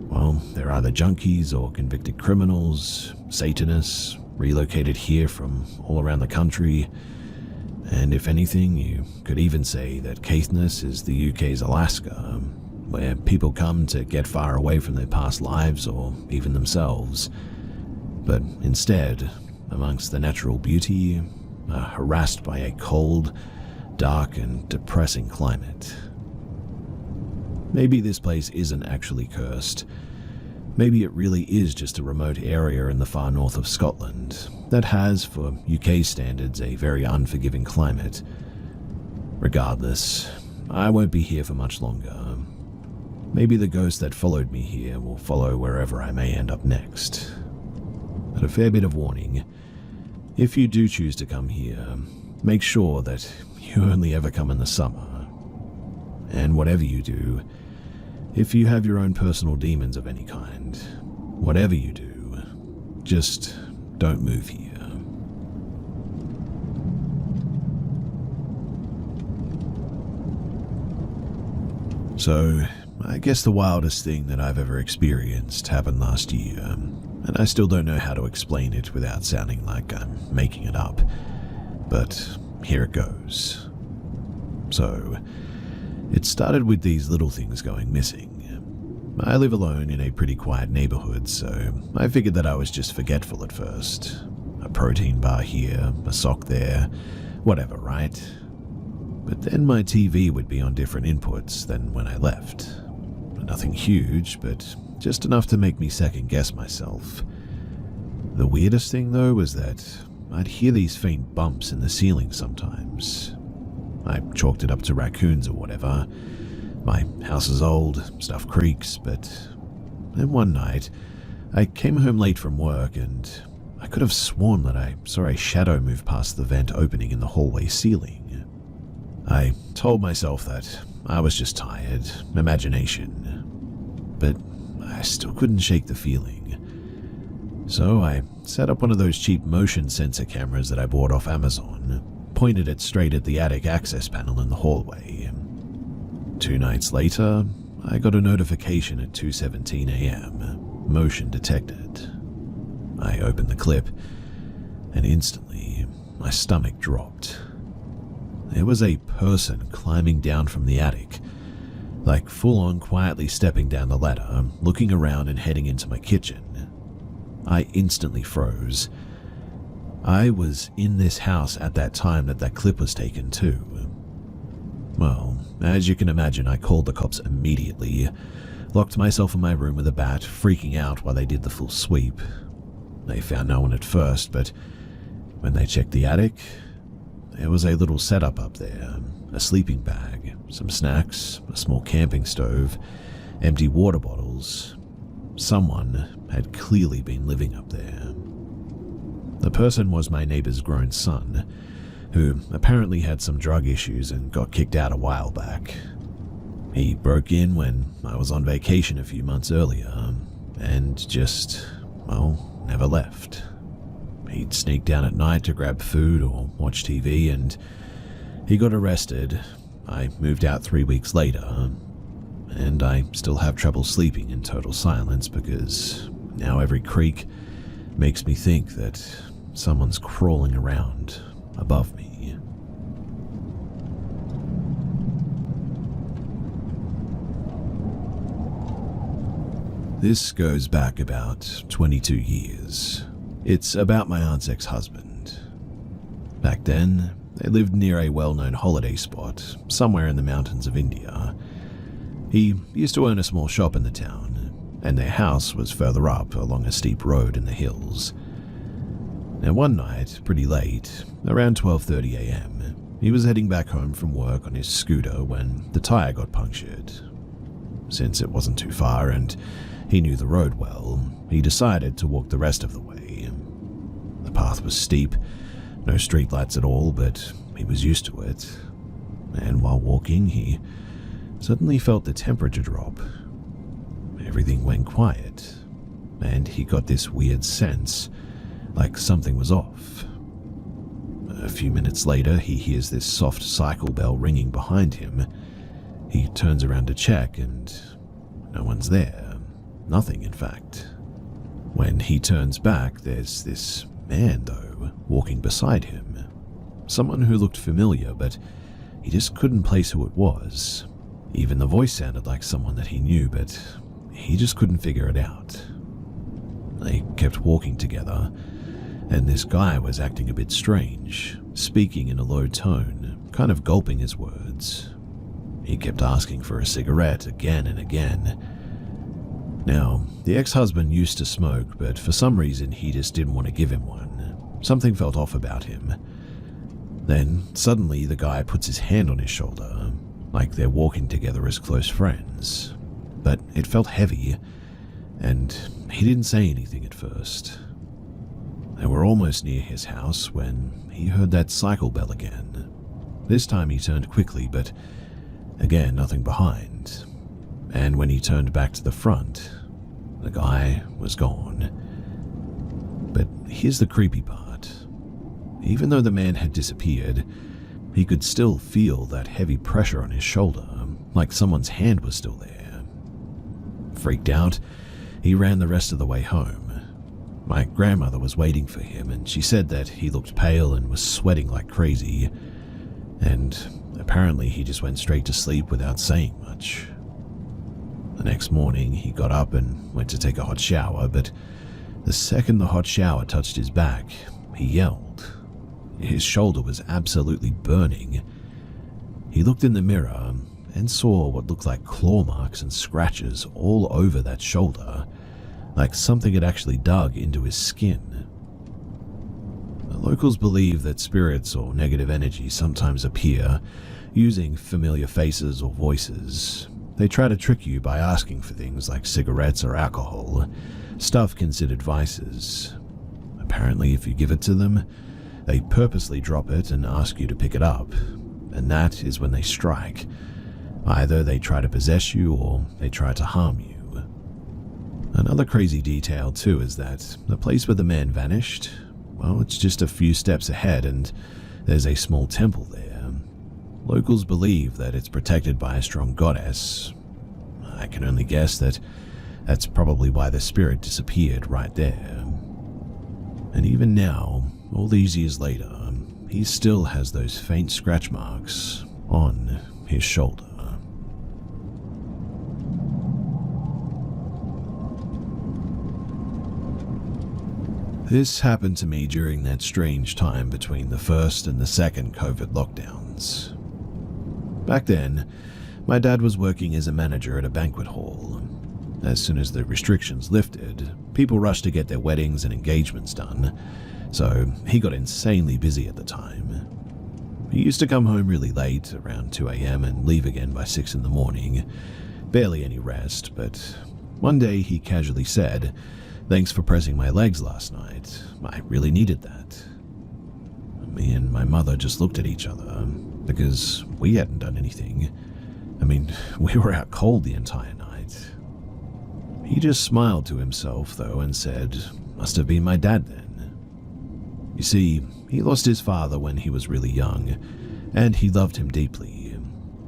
well, they're either junkies or convicted criminals, Satanists, relocated here from all around the country, and if anything, you could even say that Caithness is the UK's Alaska, where people come to get far away from their past lives or even themselves, but instead, amongst the natural beauty, are harassed by a cold, dark, and depressing climate. Maybe this place isn't actually cursed. Maybe it really is just a remote area in the far north of Scotland that has, for UK standards, a very unforgiving climate. Regardless, I won't be here for much longer. Maybe the ghost that followed me here will follow wherever I may end up next. But a fair bit of warning. If you do choose to come here, make sure that you only ever come in the summer. And whatever you do, if you have your own personal demons of any kind, whatever you do, just don't move here. So, I guess the wildest thing that I've ever experienced happened last year, and I still don't know how to explain it without sounding like I'm making it up, but here it goes. So, it started with these little things going missing. I live alone in a pretty quiet neighborhood, so I figured that I was just forgetful at first. A protein bar here, a sock there, whatever, right? But then my TV would be on different inputs than when I left. Nothing huge, but just enough to make me second guess myself. The weirdest thing though was that I'd hear these faint bumps in the ceiling sometimes. I chalked it up to raccoons or whatever. My house is old, stuff creaks, but then one night, I came home late from work and I could have sworn that I saw a shadow move past the vent opening in the hallway ceiling. I told myself that I was just tired, imagination, but I still couldn't shake the feeling. So I set up one of those cheap motion sensor cameras that I bought off Amazon, pointed it straight at the attic access panel in the hallway. 2 nights later, I got a notification at 2:17 a.m. Motion detected. I opened the clip, and instantly, my stomach dropped. There was a person climbing down from the attic, like full-on quietly stepping down the ladder, looking around and heading into my kitchen. I instantly froze. I was in this house at that time that clip was taken too. Well, as you can imagine, I called the cops immediately, locked myself in my room with a bat, freaking out while they did the full sweep. They found no one at first, but when they checked the attic, there was a little setup up there, a sleeping bag, some snacks, a small camping stove, empty water bottles. Someone had clearly been living up there. The person was my neighbor's grown son, who apparently had some drug issues and got kicked out a while back. He broke in when I was on vacation a few months earlier, and just, well, never left. He'd sneak down at night to grab food or watch TV, and he got arrested. I moved out 3 weeks later, and I still have trouble sleeping in total silence because now every creak makes me think that someone's crawling around above me. This goes back about 22 years. It's about my aunt's ex-husband. Back then, they lived near a well-known holiday spot somewhere in the mountains of India. He used to own a small shop in the town, and their house was further up along a steep road in the hills. Now one night, pretty late, around 12:30 a.m., he was heading back home from work on his scooter when the tire got punctured. Since it wasn't too far and he knew the road well, he decided to walk the rest of the way. The path was steep, no streetlights at all, but he was used to it. And while walking, he suddenly felt the temperature drop. Everything went quiet, and he got this weird sense like something was off. A few minutes later, he hears this soft cycle bell ringing behind him. He turns around to check, and no one's there. Nothing, in fact. When he turns back, there's this man, though, walking beside him. Someone who looked familiar, but he just couldn't place who it was. Even the voice sounded like someone that he knew, but he just couldn't figure it out. They kept walking together, and this guy was acting a bit strange, speaking in a low tone, kind of gulping his words. He kept asking for a cigarette again and again. Now, the ex-husband used to smoke, but for some reason he just didn't want to give him one. Something felt off about him. Then, suddenly, the guy puts his hand on his shoulder, like they're walking together as close friends. But it felt heavy, and he didn't say anything at first. They were almost near his house when he heard that cycle bell again. This time he turned quickly, but again, nothing behind. And when he turned back to the front, the guy was gone. But here's the creepy part. Even though the man had disappeared, he could still feel that heavy pressure on his shoulder, like someone's hand was still there. Freaked out, he ran the rest of the way home. My grandmother was waiting for him, and she said that he looked pale and was sweating like crazy, and apparently he just went straight to sleep without saying much. The next morning, he got up and went to take a hot shower, but the second the hot shower touched his back, he yelled. His shoulder was absolutely burning. He looked in the mirror and saw what looked like claw marks and scratches all over that shoulder, like something had actually dug into his skin. The locals believe that spirits or negative energy sometimes appear using familiar faces or voices. They try to trick you by asking for things like cigarettes or alcohol, stuff considered vices. Apparently, if you give it to them, they purposely drop it and ask you to pick it up, and that is when they strike. Either they try to possess you or they try to harm you. Another crazy detail too is that the place where the man vanished, well, it's just a few steps ahead and there's a small temple there. Locals believe that it's protected by a strong goddess. I can only guess that that's probably why the spirit disappeared right there. And even now, all these years later, he still has those faint scratch marks on his shoulder. This happened to me during that strange time between the first and the second COVID lockdowns. Back then, my dad was working as a manager at a banquet hall. As soon as the restrictions lifted, people rushed to get their weddings and engagements done, so he got insanely busy at the time. He used to come home really late, around 2 a.m., and leave again by 6 in the morning. Barely any rest, but one day he casually said, "Thanks for pressing my legs last night. I really needed that." Me and my mother just looked at each other, because we hadn't done anything. I mean, we were out cold the entire night. He just smiled to himself, though, and said, "Must have been my dad then." You see, he lost his father when he was really young, and he loved him deeply.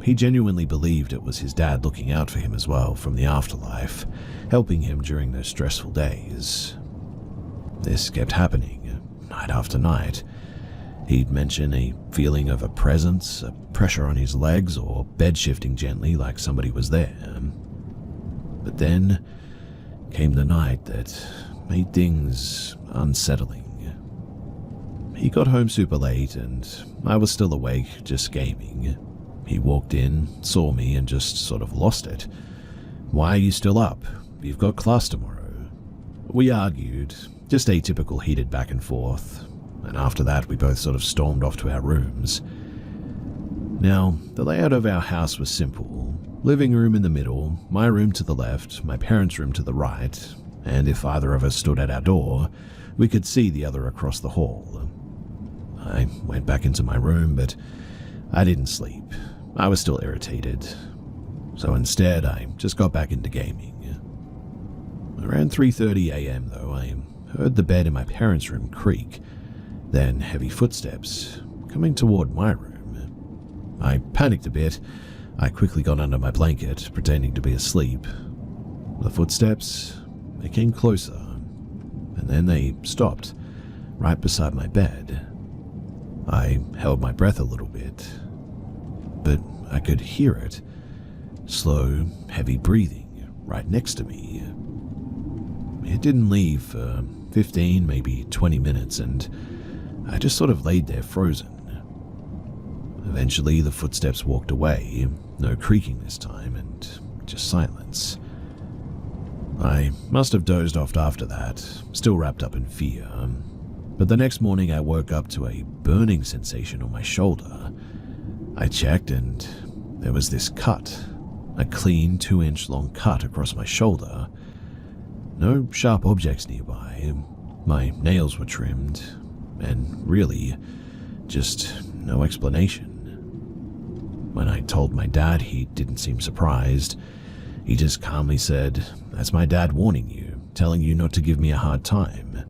He genuinely believed it was his dad looking out for him as well from the afterlife, helping him during those stressful days. This kept happening, night after night. He'd mention a feeling of a presence, a pressure on his legs, or bed shifting gently like somebody was there. But then came the night that made things unsettling. He got home super late and I was still awake, just gaming. He walked in, saw me, and just sort of lost it. "Why are you still up? You've got class tomorrow." We argued, just atypical heated back and forth, and after that we both sort of stormed off to our rooms. Now, the layout of our house was simple. Living room in the middle, my room to the left, my parents' room to the right, and if either of us stood at our door, we could see the other across the hall. I went back into my room, but I didn't sleep. I was still irritated. So instead, I just got back into gaming. Around 3:30 a.m., though, I heard the bed in my parents' room creak, then heavy footsteps coming toward my room. I panicked a bit. I quickly got under my blanket, pretending to be asleep. The footsteps, they came closer, and then they stopped, right beside my bed. I held my breath a little bit, but I could hear it. Slow, heavy breathing right next to me. It didn't leave for 15, maybe 20 minutes, and I just sort of laid there frozen. Eventually, the footsteps walked away, no creaking this time, and just silence. I must have dozed off after that, still wrapped up in fear. But the next morning I woke up to a burning sensation on my shoulder. I checked and there was this cut, a clean 2-inch long cut across my shoulder. No sharp objects nearby, my nails were trimmed, and really, just no explanation. When I told my dad, he didn't seem surprised. He just calmly said, "That's my dad warning you, telling you not to give me a hard time."